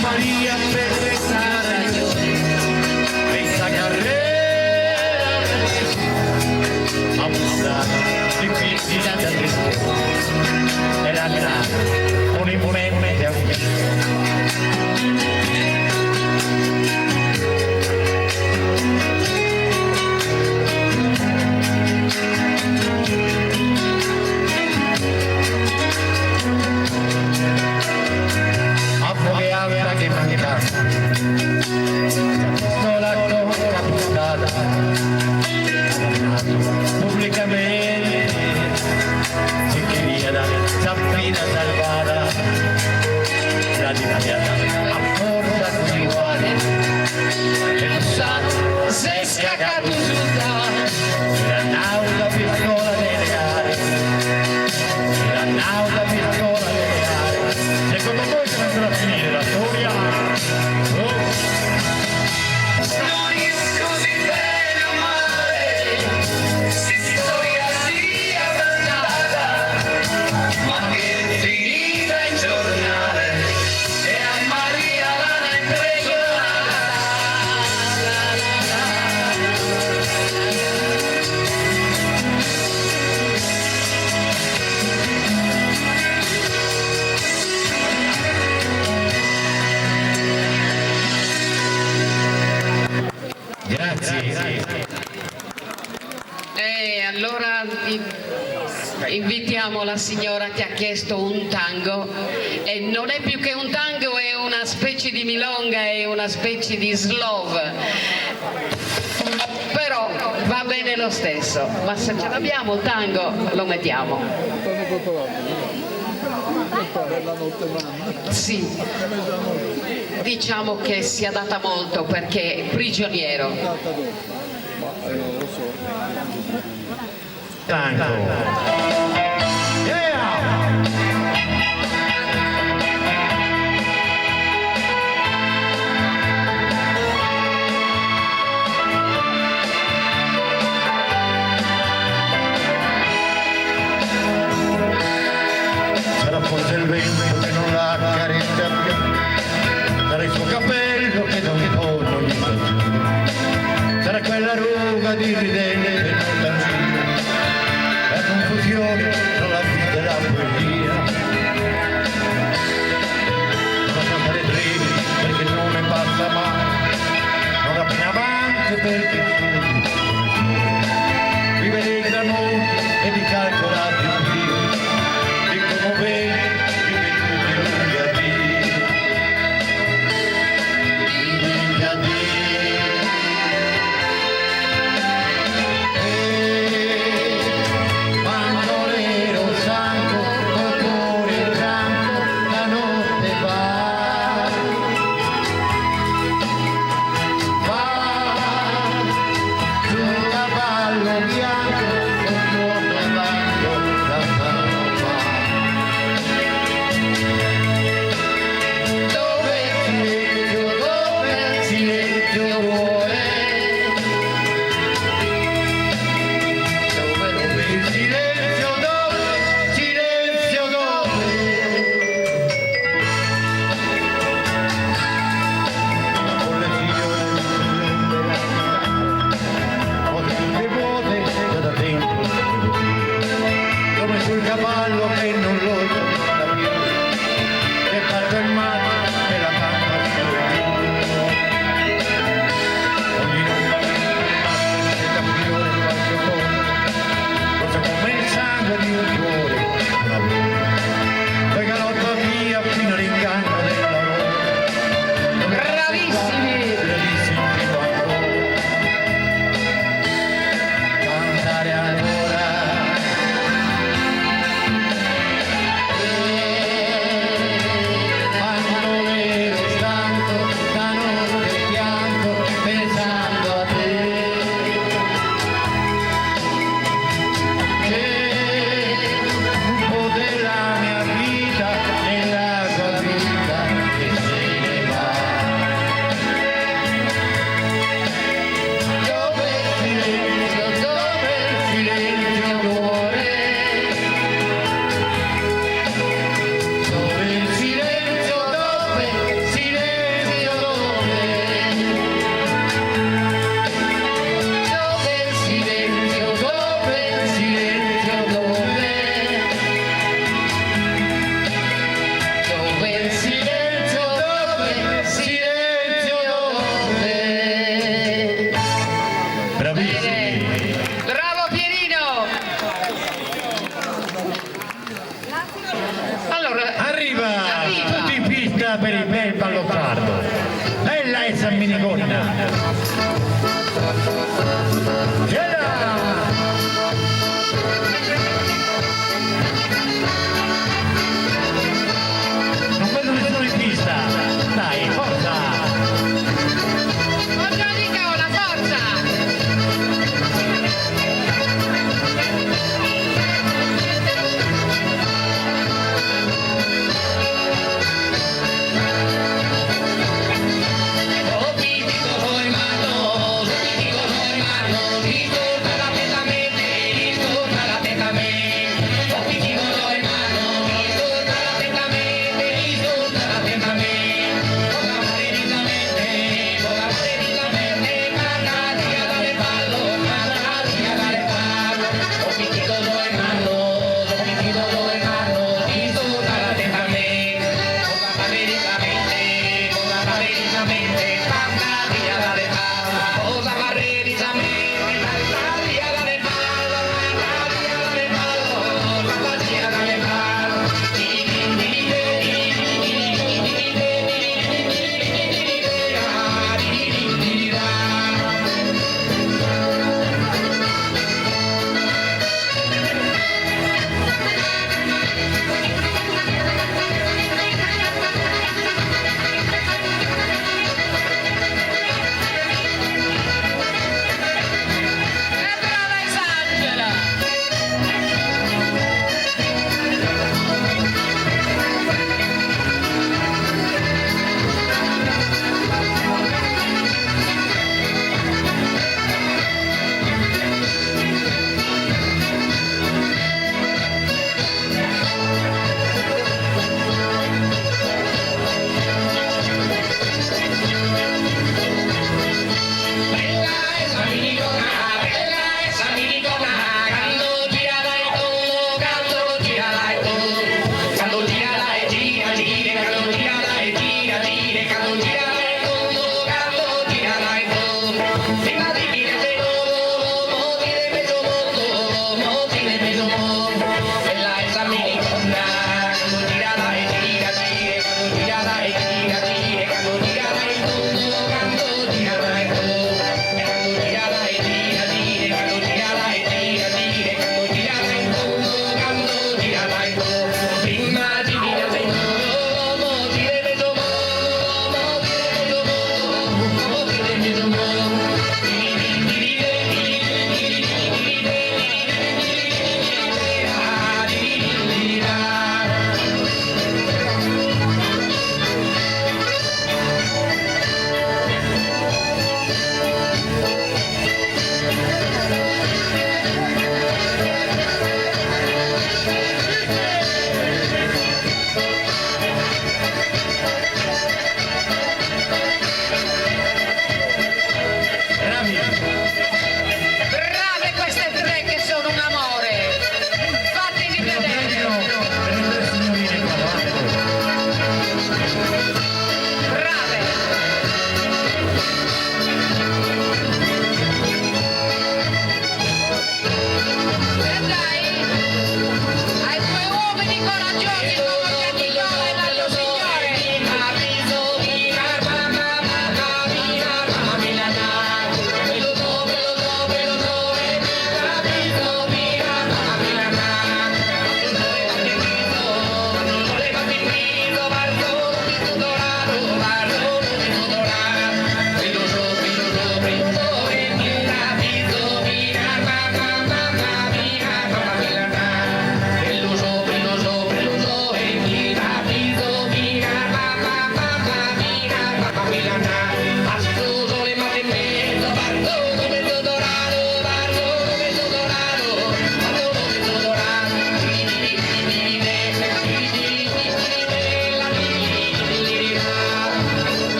[SPEAKER 15] Maria per questa ragione, questa carriera abusata, difficile da gestire, e la grana, un imponente che mancava pistola capitata pubblicamente si quería dar Zappina salvata la dinamiata a forza così uguale e Lussano si è scagato la nauta pistola legale la nauta pistola legale secondo voi come andrà a finire la storia?
[SPEAKER 2] E allora invitiamo la signora che ha chiesto un tango e non è più che un tango, è una specie di milonga, è una specie di slov, però va bene lo stesso, ma se ce l'abbiamo un tango lo mettiamo. Sì, diciamo che si adatta molto perché è prigioniero.
[SPEAKER 15] Tango. Sarà forse il vento che non la accarezza più, sarà il suo capello che da un po' non gli fa giù, sarà quella ruga di ridente che non dà giù, la confusione tra la vita e la poesia, non sa le treni perché non ne passa mai, non la più avanti perché vive dei tramonti e di calcolati un Dio, di come vive tutti lunghi a Dio.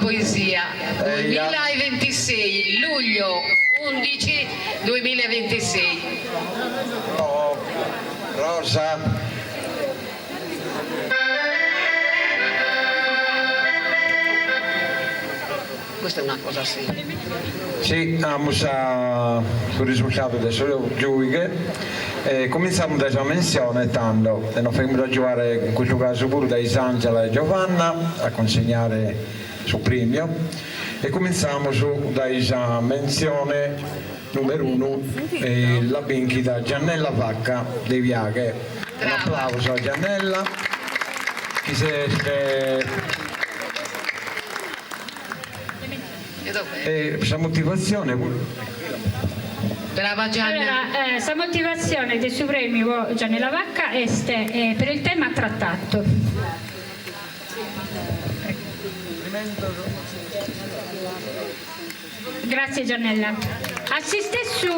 [SPEAKER 2] poesia 2026, luglio 11 2026.
[SPEAKER 3] Rosa.
[SPEAKER 2] Questa è una cosa seria.
[SPEAKER 3] Sì, vamos sul risultato del suo gioco. Cominciamo da questa menzione, tanto, e noi faremo giocare in questo caso pure da Isangela e Giovanna a consegnare sul premio. E cominciamo da questa menzione numero 1, la Binchi da Giannella Vacca dei Viaghe. Un applauso a Giannella. Chi questa motivazione.
[SPEAKER 2] Brava Gianni.
[SPEAKER 16] Allora, questa motivazione del suo premio Giannella Vacca è per il tema trattato. Grazie Giannella. Assiste su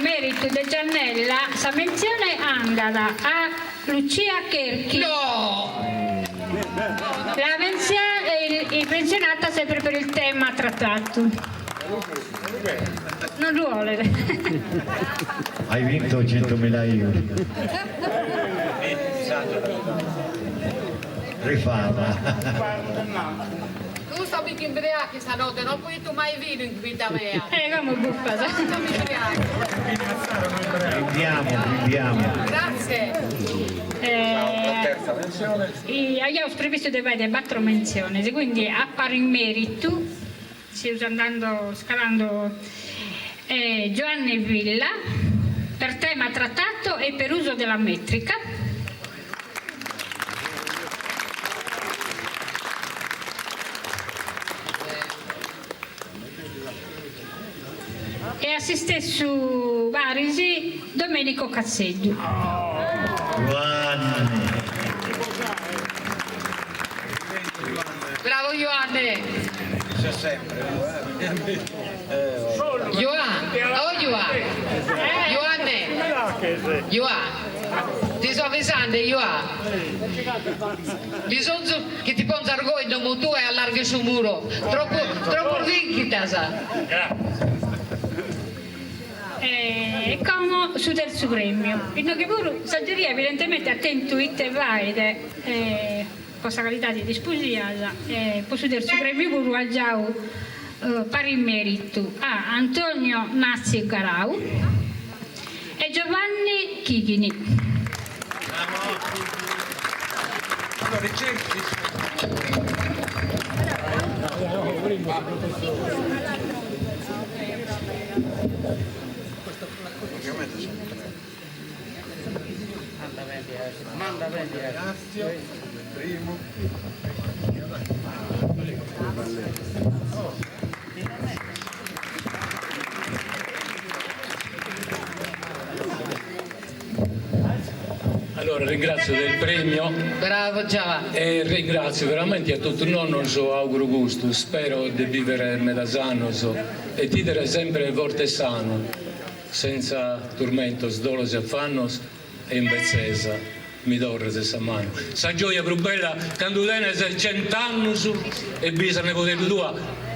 [SPEAKER 16] merito di Giannella, sa menzione andata a Lucia Cherchi.
[SPEAKER 2] No!
[SPEAKER 16] La menzione è menzionata sempre per il tema trattato. Non vuole.
[SPEAKER 15] Hai vinto 100.000 euro. Rifarla.
[SPEAKER 2] Tu sta mica imbriachi stanotte, non puoi tu mai vino in vita mia.
[SPEAKER 16] Come buffa.
[SPEAKER 15] Prendiamo.
[SPEAKER 2] Grazie.
[SPEAKER 16] Abbiamo previsto di avere 4 menzioni, quindi a pari merito, si usa andando scalando Giovanni Villa per tema trattato e per uso della metrica. E assiste su Varisi Domenico Cazzeggio.
[SPEAKER 2] Bravo Ioanne.
[SPEAKER 3] C'è sempre.
[SPEAKER 2] Ioanne. Ti sto avvisando, bisogna che ti ponga argoglio come tu e allarghi sul muro. Troppo vinchita, sa.
[SPEAKER 16] E come su del suo premio. Il Noghiburu saggeria evidentemente attento e vaide. Cosa qualità di disposizione, posso dire su premio guru al già pari merito a Antonio Nazzi Garau e Giovanni Chighini.
[SPEAKER 13] Manda vendi, primo.
[SPEAKER 17] Allora ringrazio del premio.
[SPEAKER 2] Bravo Giava.
[SPEAKER 17] E ringrazio veramente a tutto il nonno, auguro gusto, spero di vivere medasano e di essere sempre forte sano, senza tormento, dolos e affannos e imbezzesa. Mi dorre questa mano. Sa gioia più bella quando lei è 100 anni e bisogna poter tua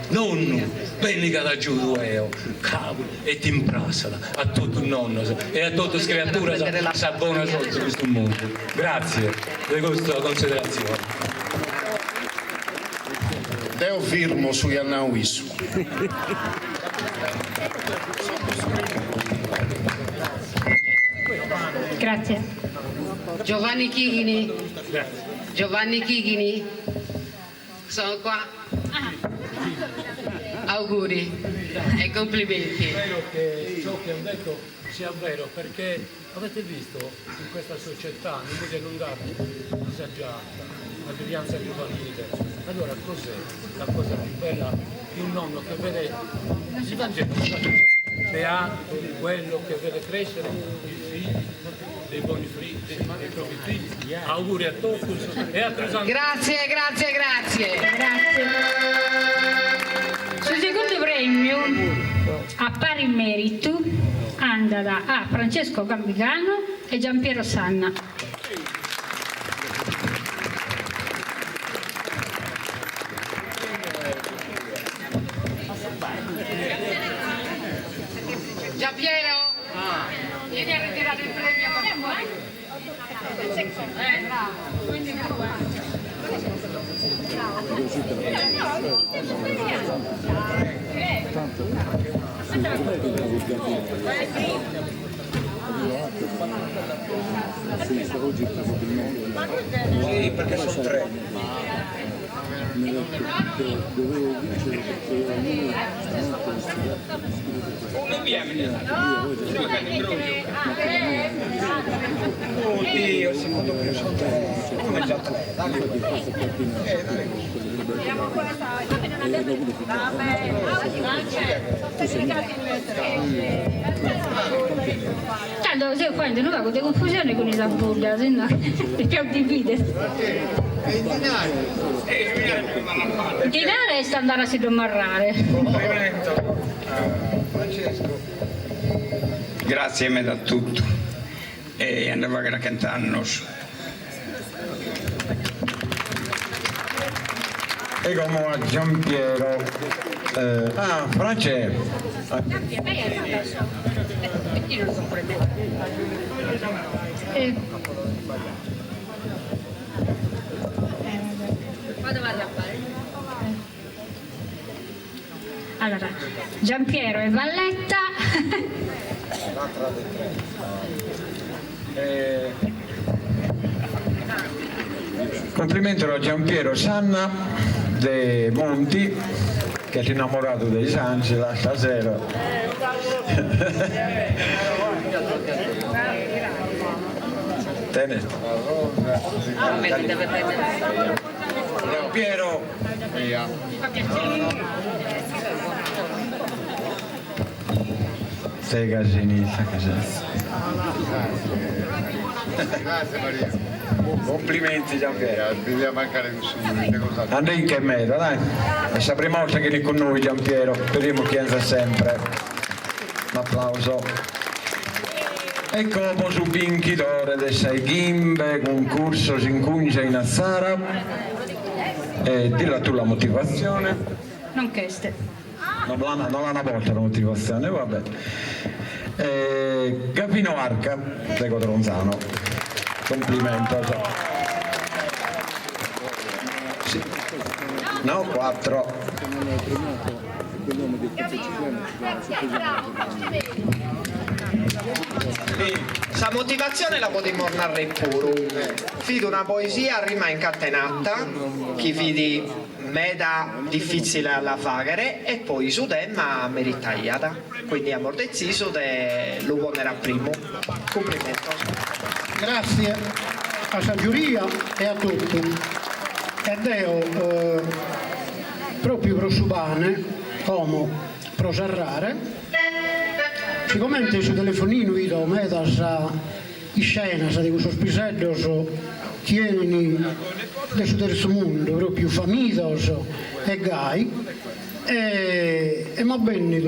[SPEAKER 17] nonno, venga da giù io, cavolo, e ti imprasala a tutto il nonno e a tutte le creature sa buona sorte in questo mondo. Grazie di questa considerazione.
[SPEAKER 23] Deo firmo su Iannauisu.
[SPEAKER 16] Grazie.
[SPEAKER 2] Giovanni Chighini. Giovanni Chighini. Sono qua. Auguri e complimenti.
[SPEAKER 17] Spero che ciò che ho detto sia vero, perché avete visto in questa società non deve allungare disagiata, la devianza giovanile. Allora cos'è la cosa più bella di un nonno che vede il Vangelo beato quello che vede crescere i figli, dei buoni figli, dei propri figli. Auguri a tutti e a tutti.
[SPEAKER 2] Grazie.
[SPEAKER 16] Sul secondo premio a pari merito andata a Francesco Gambigano e Giampiero Sanna.
[SPEAKER 2] Giampiero, vieni a ritirare il premio per favore. Bravo. Quindi
[SPEAKER 3] Sì, perché sono tre. Oddio, secondo me sono tre. Come già tre?
[SPEAKER 16] Tanto se qua non va con confusione con i Zamburda, se no dobbiamo dividere. Il dinare è andare a si domarrare.
[SPEAKER 1] Grazie a me da tutto e andavo a cantare.
[SPEAKER 3] E come a Giampiero, Francesco.
[SPEAKER 16] Allora, Giampiero e Valletta.
[SPEAKER 3] Complimento a Giampiero Sanna De Monti, che è innamorato dei Sangela stasera. Tenete. Giampiero. Sei casinista,
[SPEAKER 11] Grazie Maria.
[SPEAKER 3] Complimenti Giampiero.
[SPEAKER 11] Bisogna mancare nessuno.
[SPEAKER 3] Andai in che meta, dai. È la prima volta che è con noi Giampiero, speriamo che entra sempre. Un applauso. E come su Binchi d'ore de sei Gimbe, concorso si incungia in Azzara. E dilla tu la motivazione.
[SPEAKER 16] Non cheste.
[SPEAKER 3] Non l'hanno volta la motivazione, vabbè. Gavino Arca, de Codronzano. Complimento. Sì. No, 4.
[SPEAKER 18] La motivazione la potremmo narrare pure. Fido una poesia rima incatenata, che vidi meda difficile alla fare e poi su tema meritagliata. Quindi amor deciso de lo ponerà primo. Complimento.
[SPEAKER 20] Grazie alla giuria e a tutti. Ed io proprio pro subane, come pro serrare, sicuramente su telefonino vedo metas in scena di questo spisello tieni del terzo mondo, proprio famiglioso e gai, e mi bene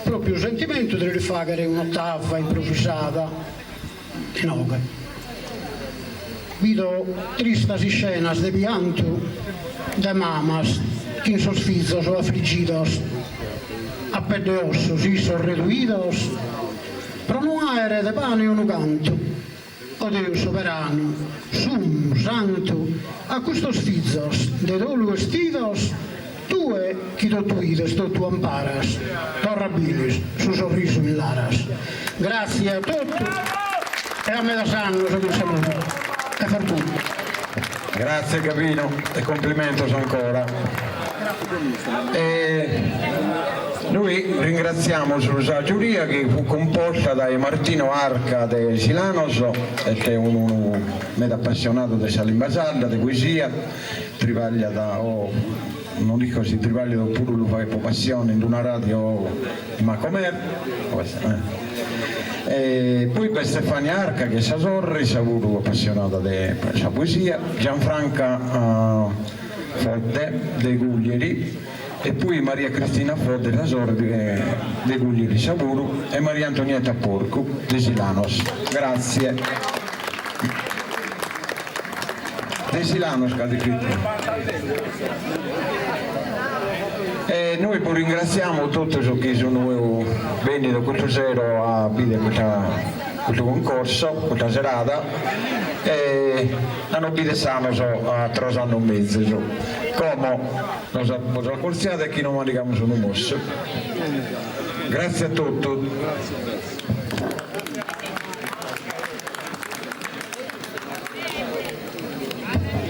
[SPEAKER 20] proprio sentimento di rifare un'ottava improvvisata. Vedo tristas escenas de pianto de mamas que en sos fizos o afligidos a pé de ossos e sorreduídos pro non aere de pane o no canto. O Deus soberano, sum, santo, a custos fizos de dolo vestidos tue que do tuides, do tu amparas, torrabilis, su sorriso in laras. Grazie a tutti. E a me da sanno, se tu saluto. E fortuna.
[SPEAKER 3] Grazie Gavino e complimento ancora. Noi ringraziamo la giuria che fu composta da Martino Arca de Silanos, che è un mega appassionato di Salim Basalda, di poesia, trivaglia da... non dico così, trivaglia pure lo fa per passione in una radio ma com'è? E poi per Stefania Arca che sa sorri, sa avuto appassionata della poesia, Gianfranca Fodde dei Guglieri e poi Maria Cristina Fodde da sorri dei Guglieri Savuru e Maria Antonietta Porco di Silanos. Grazie. De Silanos, E noi poi ringraziamo tutti che sono venuti questo sera a vedere questo concorso, questa serata, e hanno visto sano a 3 anni e mezzo. Come nos accorciate e chi non mandiamo sono mosso. Grazie a tutti.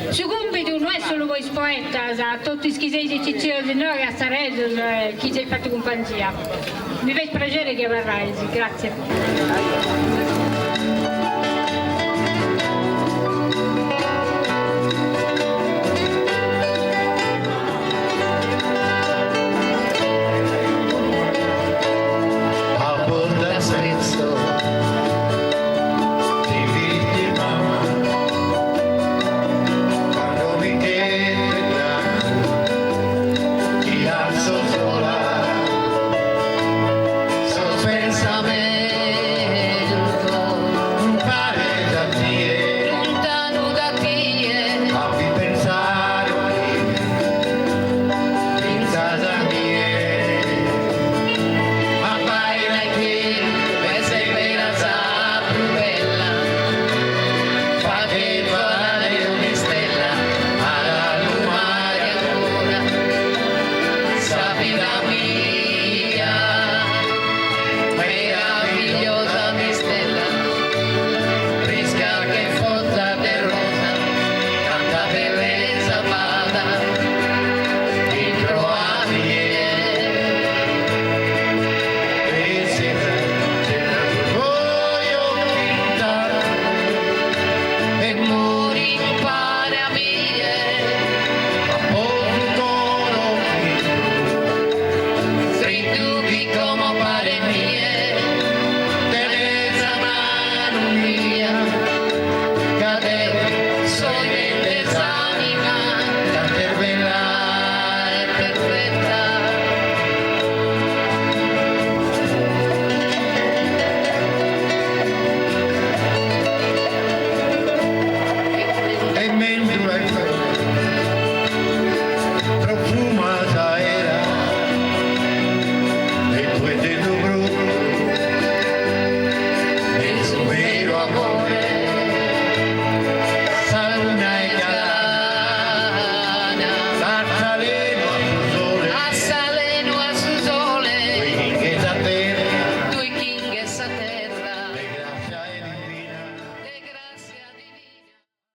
[SPEAKER 16] Su compito non è solo voi poetas, a tutti i schisesi e ciccioli di noi, a Sareggio, chi ci ha fatto compagnia. Mi fa piacere che verrai, grazie.